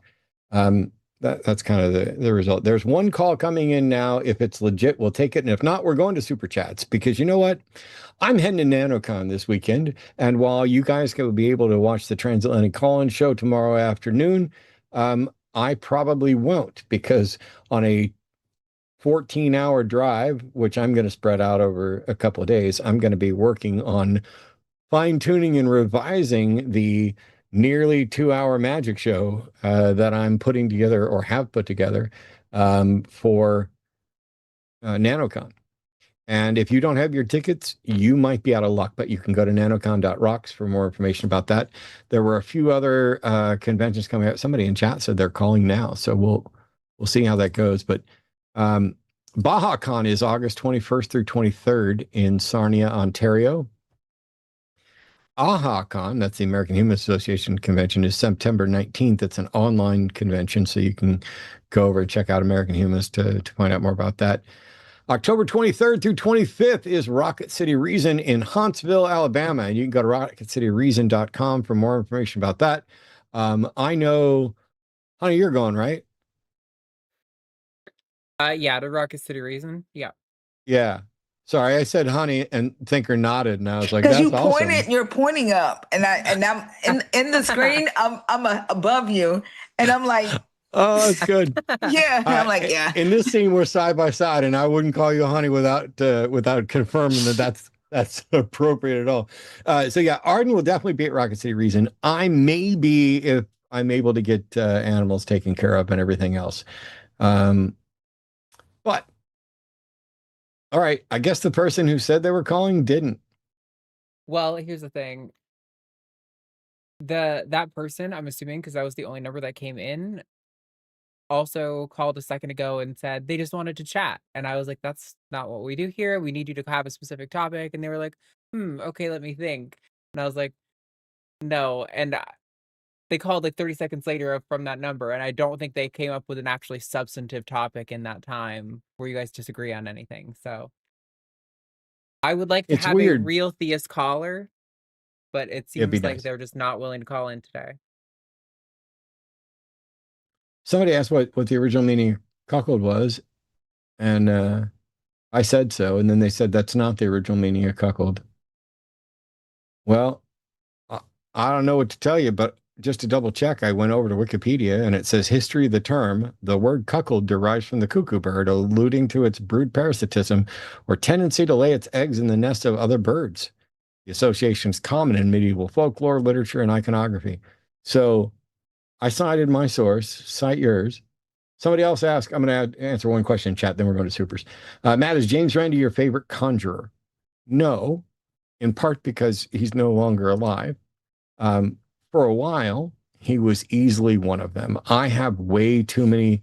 Speaker 1: That's kind of the result. There's one call coming in now. If it's legit, we'll take it. And if not, we're going to Super Chats, because you know what? I'm heading to NanoCon this weekend. And while you guys will be able to watch the Transatlantic Call-In show tomorrow afternoon, I probably won't, because on a 14-hour drive, which I'm going to spread out over a couple of days, I'm going to be working on fine-tuning and revising the nearly 2-hour magic show that I'm putting together, or have put together, for NanoCon. And if you don't have your tickets, you might be out of luck, but you can go to nanocon.rocks for more information about that. There were a few other conventions coming out. Somebody in chat said they're calling now, so we'll see how that goes. But BajaCon is August 21st through 23rd in Sarnia, Ontario. AhaCon, that's the American Human Association convention, is September 19th. It's an online convention, so you can go over and check out American Humans to find out more about that. October 23rd through 25th is Rocket City Reason in Huntsville, Alabama. And you can go to rocketcityreason.com for more information about that. I know, honey, you're going, right?
Speaker 6: Yeah, to Rocket City Reason. Yeah.
Speaker 1: Yeah. Sorry, I said honey, and Thinker nodded, and I was like,
Speaker 2: because
Speaker 1: that's
Speaker 2: you
Speaker 1: awesome.
Speaker 2: pointed, you're pointing up, and I'm in the screen. I'm above you, and I'm like,
Speaker 1: oh, it's good.
Speaker 2: yeah. I'm like, yeah.
Speaker 1: In this scene, we're side by side, and I wouldn't call you honey without confirming that's appropriate at all. So yeah, Arden will definitely be at Rocket City Reason. I may be, if I'm able to get animals taken care of and everything else. But all right, I guess the person who said they were calling didn't.
Speaker 6: Well, here's the thing. that person, I'm assuming, because that was the only number that came in, also called a second ago and said they just wanted to chat. And I was like, that's not what we do here. We need you to have a specific topic. And they were like, okay, let me think. And I was like, no. And they called like 30 seconds later from that number. And I don't think they came up with an actually substantive topic in that time where you guys disagree on anything. So I would like to
Speaker 1: It's
Speaker 6: have
Speaker 1: weird.
Speaker 6: a real theist caller, but it
Speaker 1: It'd be
Speaker 6: seems like
Speaker 1: nice.
Speaker 6: they're just not willing to call in today.
Speaker 1: Somebody asked what the original meaning of cuckold was, and I said so, and then they said that's not the original meaning of cuckold. Well, I don't know what to tell you, but just to double check, I went over to Wikipedia, and it says history of the term. The word cuckold derives from the cuckoo bird, alluding to its brood parasitism or tendency to lay its eggs in the nest of other birds. The association is common in medieval folklore, literature, and iconography. So I cited my source, cite yours. Somebody else asked, I'm going to answer one question in chat, then we're going to supers. Matt, is James Randi your favorite conjurer? No, in part because he's no longer alive. For a while, he was easily one of them. I have way too many.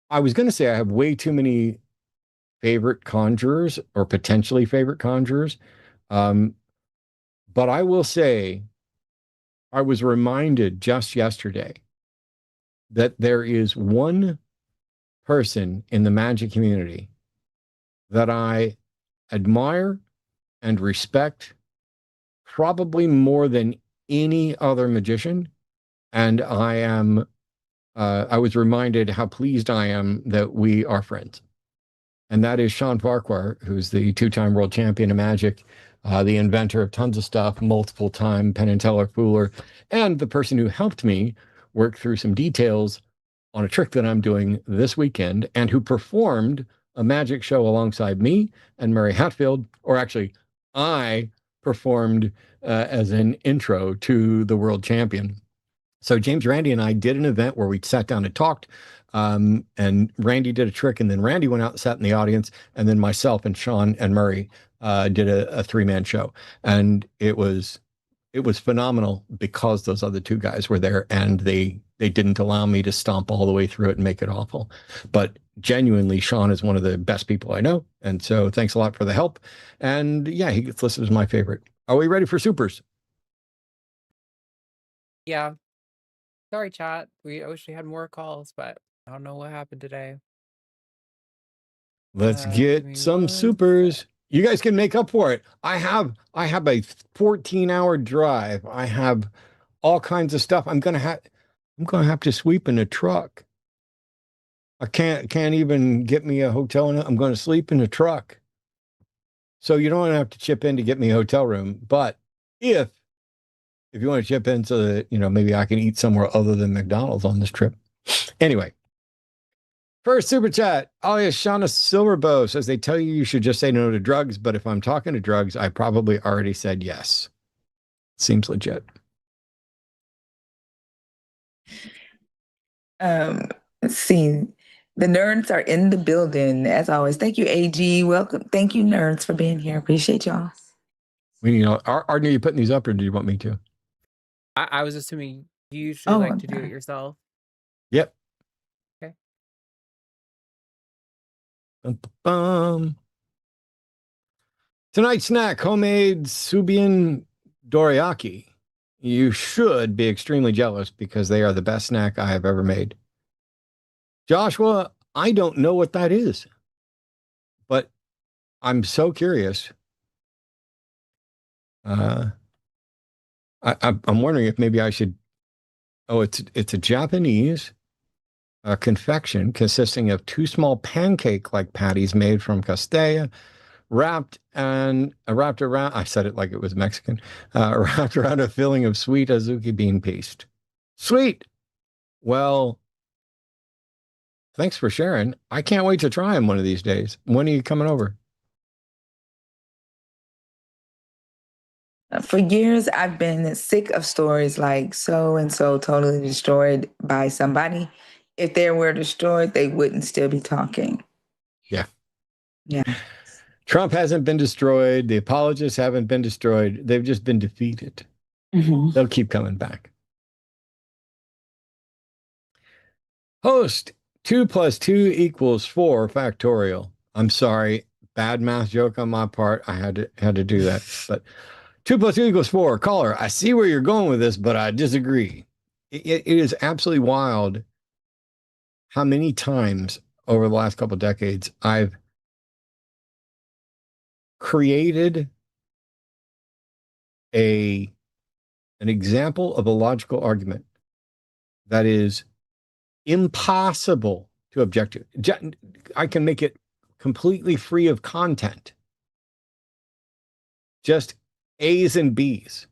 Speaker 1: I was going to say I have way too many favorite conjurers or potentially favorite conjurers. But I will say, I was reminded just yesterday that there is one person in the magic community that I admire and respect probably more than any other magician. And I was reminded how pleased I am that we are friends. And that is Sean Farquhar, who's the two-time world champion of magic, the inventor of tons of stuff, multiple-time Penn and Teller Fooler, and the person who helped me work through some details on a trick that I'm doing this weekend, and who performed a magic show alongside me and Mary Hatfield, or actually, I performed as an intro to the world champion. So James Randi and I did an event where we sat down and talked, and Randy did a trick, and then Randy went out and sat in the audience, and then myself and Sean and Murray did a three-man show, and it was phenomenal because those other two guys were there, and they didn't allow me to stomp all the way through it and make it awful. But genuinely, Sean is one of the best people I know, and so thanks a lot for the help. And yeah, he gets listed as my favorite. Are we ready for supers?
Speaker 6: Yeah. Sorry, chat. I wish we had more calls, but I don't know what happened today.
Speaker 1: Let's
Speaker 6: Give
Speaker 1: get
Speaker 6: me
Speaker 1: some
Speaker 6: one
Speaker 1: supers.
Speaker 6: sec.
Speaker 1: You guys can make up for it. I have a 14-hour drive. I have all kinds of stuff. I'm gonna have to sweep in a truck. I can't even get me a hotel. I'm going to sleep in a truck. So you don't have to chip in to get me a hotel room. But if you want to chip in so that, maybe I can eat somewhere other than McDonald's on this trip. Anyway, first super chat, alias Shauna Silverbow says, they tell you should just say no to drugs, but if I'm talking to drugs, I probably already said yes. Seems legit.
Speaker 2: Let's see. The nerds are in the building, as always. Thank you, AG. Welcome. Thank you, nerds, for being here. Appreciate y'all.
Speaker 1: Arden, are you putting these up, or do you want me to?
Speaker 6: I was assuming you usually like to do it yourself.
Speaker 1: Yep.
Speaker 6: Okay.
Speaker 1: Tonight's snack, homemade Subian dorayaki. You should be extremely jealous because they are the best snack I have ever made. Joshua, I don't know what that is, but I'm so curious. I'm wondering if maybe I should. Oh, it's a Japanese confection consisting of two small pancake-like patties made from castella, wrapped around. I said it like it was Mexican. Wrapped around a filling of sweet azuki bean paste. Sweet. Well, thanks for sharing. I can't wait to try them one of these days. When are you coming over?
Speaker 2: For years, I've been sick of stories like so and so totally destroyed by somebody. If they were destroyed, they wouldn't still be talking.
Speaker 1: Yeah.
Speaker 2: Yeah.
Speaker 1: Trump hasn't been destroyed. The apologists haven't been destroyed. They've just been defeated. They'll keep coming back. Host, 2 + 2 = 4 factorial. I'm sorry, bad math joke on my part. I had to do that. But 2 + 2 = 4. Caller, I see where you're going with this, but I disagree. It is absolutely wild how many times over the last couple of decades I've created an example of a logical argument that is impossible to object to. I can make it completely free of content. Just A's and B's.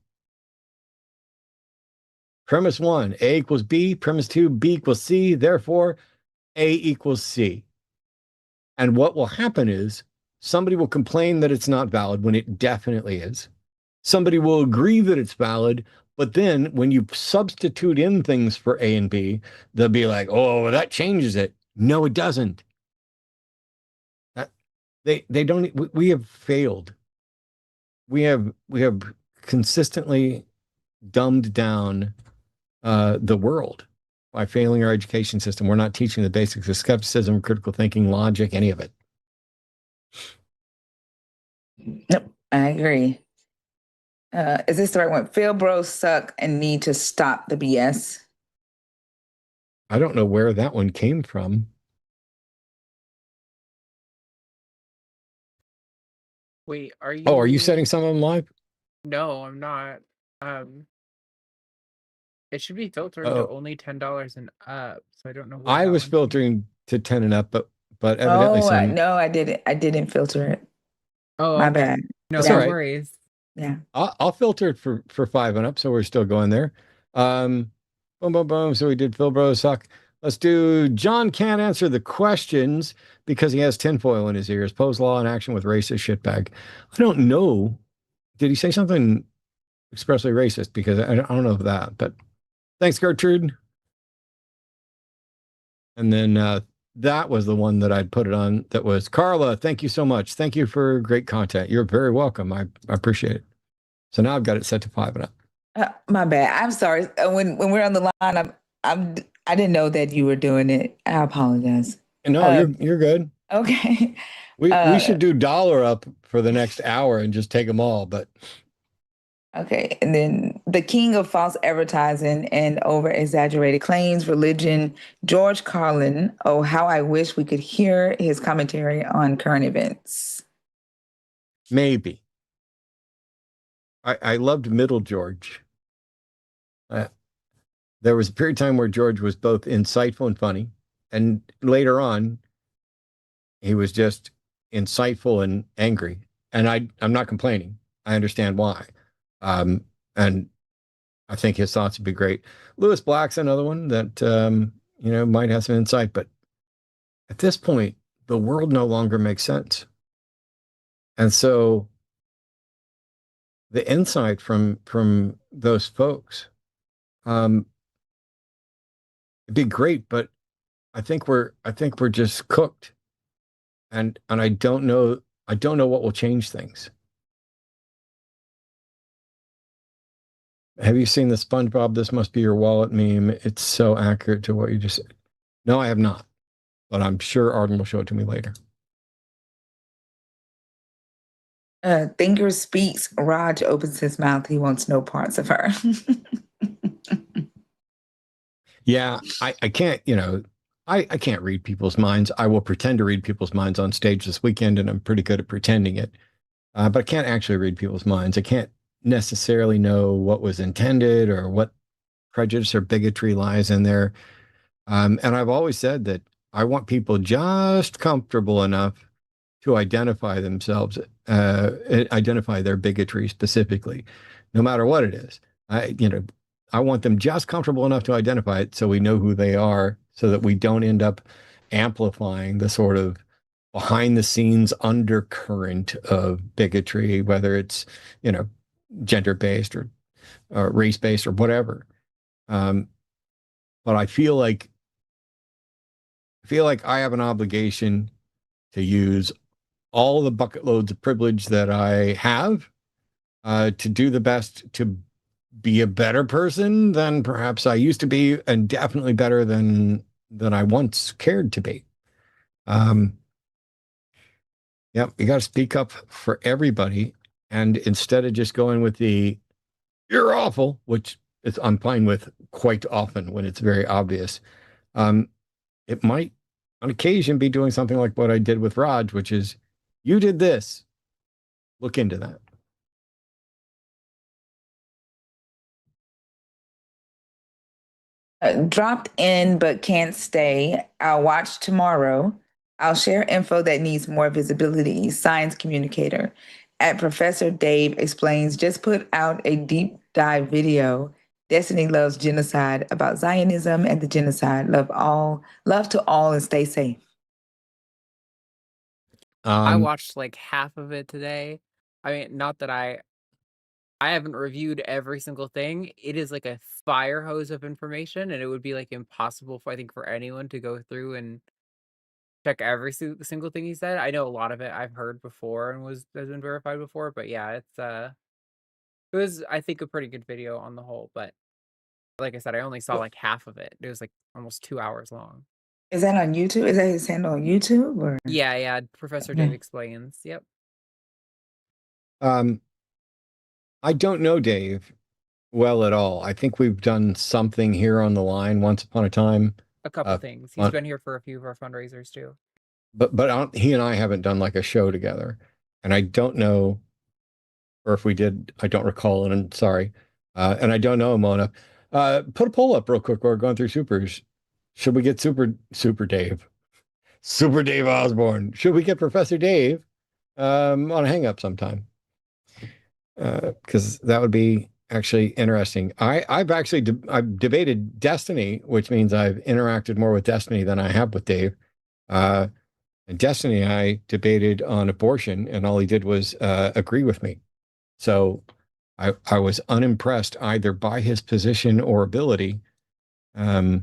Speaker 1: Premise 1, A = B. Premise 2, B = C. Therefore, A = C. And what will happen is somebody will complain that it's not valid when it definitely is. Somebody will agree that it's valid, but then when you substitute in things for A and B, they'll be like, oh, that changes it. No, it doesn't. They don't. We have failed. We have consistently dumbed down the world by failing our education system. We're not teaching the basics of skepticism, critical thinking, logic, any of it.
Speaker 2: Nope, I agree. Is this the right one? Phil bros suck and need to stop the BS.
Speaker 1: I don't know where that one came from.
Speaker 6: Wait, are you?
Speaker 1: Oh, are you setting some of them live?
Speaker 6: No, I'm not. It should be filtering to only $10 and up. So I don't know.
Speaker 1: I was filtering to 10 and up, but evidently
Speaker 2: no, I didn't filter it.
Speaker 6: Oh,
Speaker 2: my
Speaker 6: okay.
Speaker 2: bad.
Speaker 6: No, no worries.
Speaker 2: Yeah,
Speaker 1: I'll filter it for 5 and up, so we're still going there. Boom, boom, boom. So we did Phil Bros suck. Let's do John can't answer the questions because he has tinfoil in his ears. Pose law in action with racist shitbag. I don't know. Did he say something expressly racist? Because I don't know that. But thanks, Gertrude. And then that was the one that I'd put it on. That was Carla. Thank you so much. Thank you for great content. You're very welcome. I appreciate it. So now I've got it set to 5 and up.
Speaker 2: My bad. I'm sorry. When we're on the line, I didn't know that you were doing it. I apologize.
Speaker 1: No, you're good.
Speaker 2: Okay.
Speaker 1: We should do dollar up for the next hour and just take them all. But
Speaker 2: okay, and then the king of false advertising and over-exaggerated claims, religion, George Carlin. Oh, how I wish we could hear his commentary on current events.
Speaker 1: Maybe. I loved Middle George. There was a period of time where George was both insightful and funny. And later on, he was just insightful and angry. And I'm not complaining. I understand why. And I think his thoughts would be great. Lewis Black's another one that, might have some insight. But at this point, the world no longer makes sense. And so the insight from those folks, it'd be great, but I think we're just cooked, and I don't know what will change things. Have you seen the SpongeBob "This Must Be Your Wallet" meme? It's so accurate to what you just said. No, I have not, but I'm sure Arden will show it to me later.
Speaker 2: Thinker speaks. Raj opens his mouth. He wants no parts of her.
Speaker 1: Yeah, I can't, I can't read people's minds. I will pretend to read people's minds on stage this weekend, and I'm pretty good at pretending it. But I can't actually read people's minds. I can't necessarily know what was intended or what prejudice or bigotry lies in there. And I've always said that I want people just comfortable enough to identify themselves, identify their bigotry specifically, no matter what it is. I want them just comfortable enough to identify it so we know who they are, so that we don't end up amplifying the sort of behind the scenes undercurrent of bigotry, whether it's, gender based or race based or whatever. But I feel like I have an obligation to use all the bucket loads of privilege that I have to do the best to be a better person than perhaps I used to be, and definitely better than I once cared to be. Yep, you got to speak up for everybody, and instead of just going with the "you're awful," which I'm fine with quite often when it's very obvious, it might on occasion be doing something like what I did with Raj, which is, "You did this. Look into that."
Speaker 2: Dropped in but can't stay. I'll watch tomorrow. I'll share info that needs more visibility. Science communicator. At Professor Dave explains, just put out a deep dive video. Destiny loves genocide about Zionism and the genocide. Love to all, and stay safe.
Speaker 6: I watched like half of it today. I mean, not that I haven't reviewed every single thing. It is like a fire hose of information, and it would be like impossible for, I think, for anyone to go through and check every single thing he said. I know a lot of it I've heard before and has been verified before, but yeah, it was, I think, a pretty good video on the whole. But like I said, I only saw like half of it. It was like almost 2 hours long.
Speaker 2: Is that on YouTube? Is that his handle on YouTube? Or
Speaker 6: Yeah, Professor Dave explains. Yep.
Speaker 1: I don't know Dave well at all. I think we've done something here on the line once upon a time.
Speaker 6: A couple things. He's been here for a few of our fundraisers too.
Speaker 1: But he and I haven't done like a show together, and I don't know, or if we did, I don't recall, and I'm sorry. And I don't know Mona. Put a poll up real quick. We're going through supers. Should we get Super Dave? Super Dave Osborne. Should we get Professor Dave on a hang up sometime? Because that would be actually interesting. I've debated Destiny, which means I've interacted more with Destiny than I have with Dave. And Destiny, I debated on abortion, and all he did was agree with me. So I was unimpressed either by his position or ability. I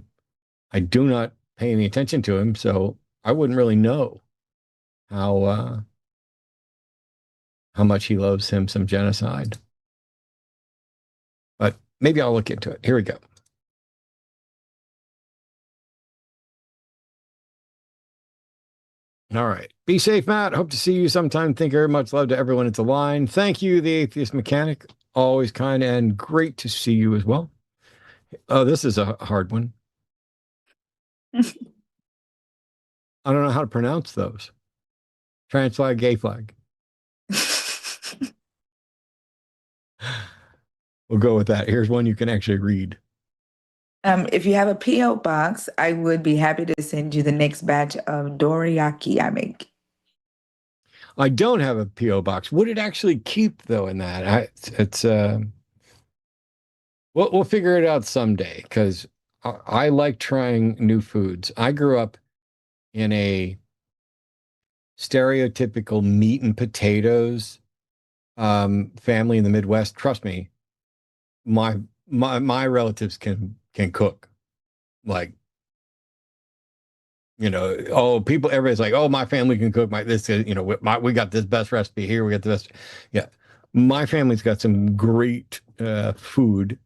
Speaker 1: do not pay any attention to him, so I wouldn't really know how much he loves him some genocide. But maybe I'll look into it. Here we go. All right. Be safe, Matt. Hope to see you sometime. Thank you very much. Love to everyone at the line. Thank you, the Atheist Mechanic. Always kind and great to see you as well. Oh, this is a hard one. I don't know how to pronounce those. Trans flag, gay flag. We'll go with that. Here's one you can actually read.
Speaker 2: If you have a P.O. box, I would be happy to send you the next batch of dorayaki I make.
Speaker 1: I don't have a P.O. box. Would it actually keep, though, in that? We'll figure it out someday, because I like trying new foods. I grew up in a stereotypical meat and potatoes family in the Midwest. Trust me, my relatives can cook. Like, everybody's like, oh, my family can cook. We got this best recipe here. We got the best. Yeah, my family's got some great food,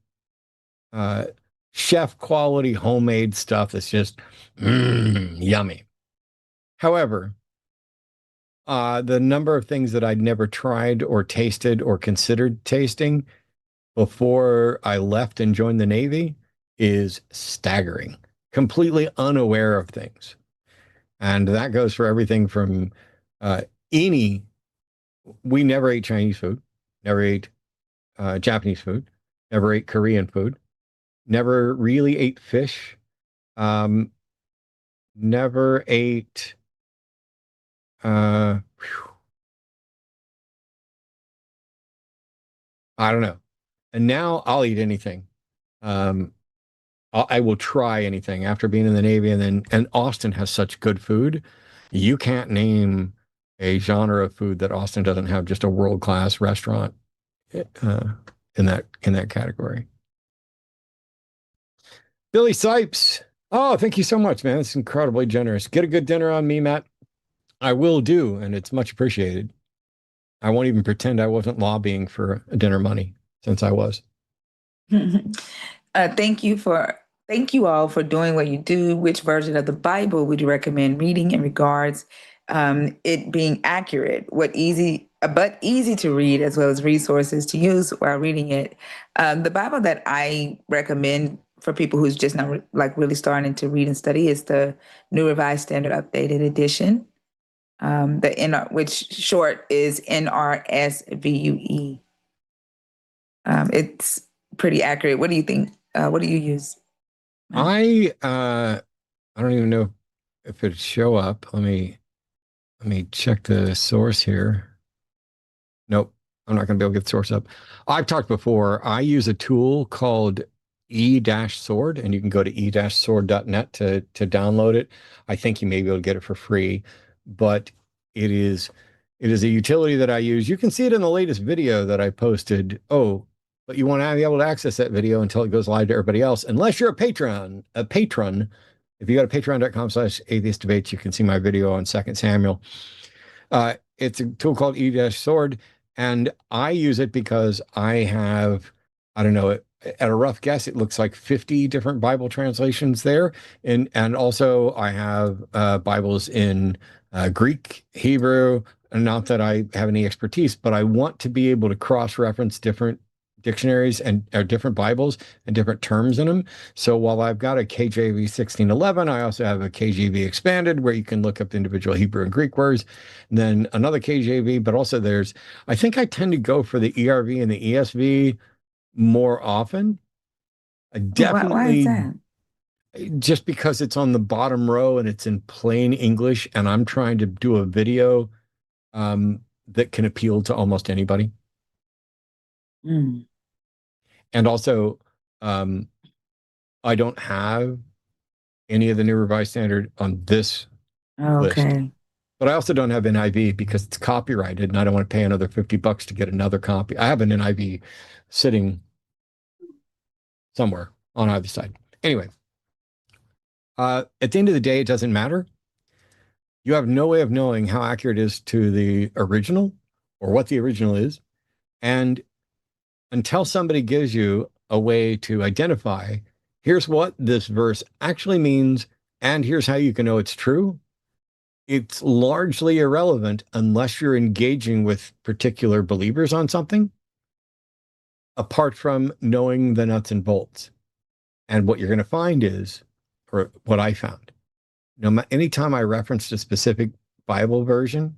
Speaker 1: chef quality homemade stuff that's just yummy. However, the number of things that I'd never tried or tasted or considered tasting before I left and joined the Navy is staggering. Completely unaware of things. And that goes for everything from we never ate Chinese food, never ate Japanese food, never ate Korean food, never really ate fish, never ate I don't know. And now I'll eat anything. I will try anything after being in the Navy, and Austin has such good food. You can't name a genre of food that Austin doesn't have just a world-class restaurant in that category. Billy Sipes. Oh, thank you so much, man. It's incredibly generous. Get a good dinner on me, Matt. I will do, and it's much appreciated. I won't even pretend I wasn't lobbying for dinner money, since I was.
Speaker 2: Thank you all for doing what you do. Which version of the Bible would you recommend reading in regards it being accurate? But easy to read, as well as resources to use while reading it. The Bible that I recommend for people who's just not really starting to read and study is the New Revised Standard Updated Edition. Which short is NRSVUE. It's pretty accurate. What do you think? What do you use?
Speaker 1: I don't even know if it'd show up. Let me check the source here. Nope, I'm not going to be able to get the source up. I've talked before. I use a tool called E-Sword, and you can go to e-sword.net to download it. I think you may be able to get it for free, but it is a utility that I use. You can see it in the latest video that I posted. Oh, but you want to be able to access that video until it goes live to everybody else, unless you're a patron. If you go to patreon.com/atheistdebates, you can see my video on 2 Samuel. It's a tool called E-Sword, and I use it because I have, I don't know, at a rough guess, it looks like 50 different Bible translations there. And also I have Bibles in Greek, Hebrew, and not that I have any expertise, but I want to be able to cross-reference different dictionaries and different Bibles and different terms in them. So while I've got a KJV 1611, I also have a KJV expanded where you can look up the individual Hebrew and Greek words, and then another KJV, but also I think I tend to go for the ERV and the ESV more often. I definitely,
Speaker 2: why is that?
Speaker 1: Just because it's on the bottom row and it's in plain English, and I'm trying to do a video that can appeal to almost anybody.
Speaker 2: Mm.
Speaker 1: And also, I don't have any of the New Revised Standard on this list. But I also don't have NIV because it's copyrighted, and I don't want to pay another $50 to get another copy. I have an NIV sitting somewhere on either side. Anyway, at the end of the day, it doesn't matter. You have no way of knowing how accurate it is to the original or what the original is. And until somebody gives you a way to identify, here's what this verse actually means, and here's how you can know it's true, it's largely irrelevant unless you're engaging with particular believers on something, apart from knowing the nuts and bolts. And what you're going to find is, or what I found, anytime I referenced a specific Bible version,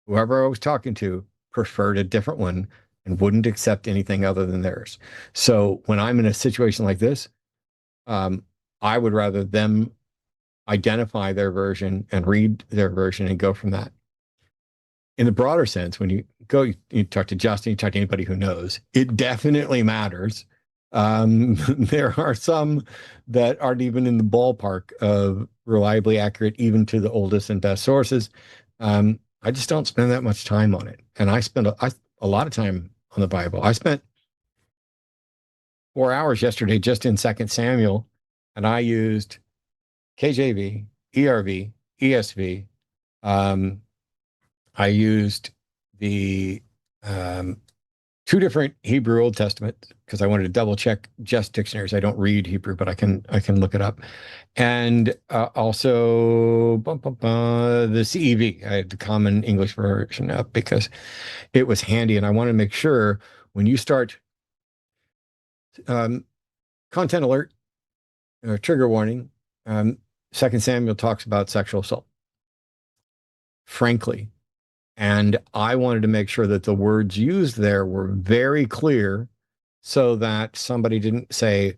Speaker 1: whoever I was talking to preferred a different one and wouldn't accept anything other than theirs. So when I'm in a situation like this, I would rather them identify their version and read their version and go from that. In the broader sense, when you talk to Justin, you talk to anybody who knows, it definitely matters. There are some that aren't even in the ballpark of reliably accurate, even to the oldest and best sources. I just don't spend that much time on it. And I spend a lot of time on the Bible. I spent 4 hours yesterday just in 2 Samuel, and I used KJV, ERV, ESV. I used the 2 different Hebrew Old Testament because I wanted to double check just dictionaries. I don't read Hebrew, but I can look it up. And also the CEV. I had the Common English Version up because it was handy, and I want to make sure when you start content alert or trigger warning, 2 Samuel talks about sexual assault. Frankly. And I wanted to make sure that the words used there were very clear so that somebody didn't say,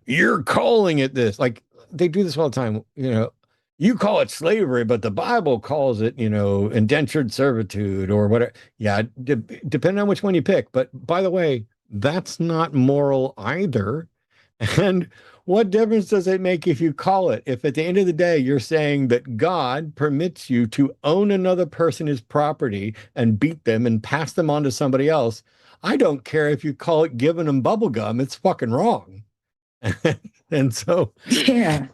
Speaker 1: you're calling it this. Like they do this all the time. You call it slavery, but the Bible calls it, indentured servitude or whatever. Yeah, depending on which one you pick. But by the way, that's not moral either. And what difference does it make if you call it? If at the end of the day, you're saying that God permits you to own another person's property and beat them and pass them on to somebody else, I don't care if you call it giving them bubble gum. It's fucking wrong. And so,
Speaker 2: yeah.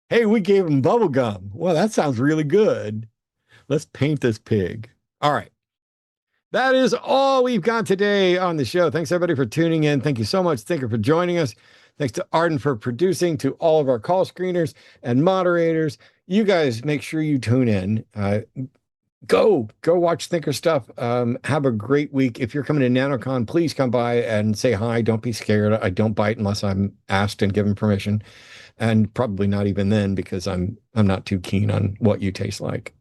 Speaker 1: Hey, we gave them bubble gum. Well, that sounds really good. Let's paint this pig. All right. That is all we've got today on the show. Thanks everybody for tuning in. Thank you so much, Thinker, for joining us. Thanks to Arden for producing, to all of our call screeners and moderators. You guys make sure you tune in. Go watch Thinker stuff. Have a great week. If you're coming to NanoCon, please come by and say hi. Don't be scared. I don't bite unless I'm asked and given permission, and probably not even then, because I'm not too keen on what you taste like.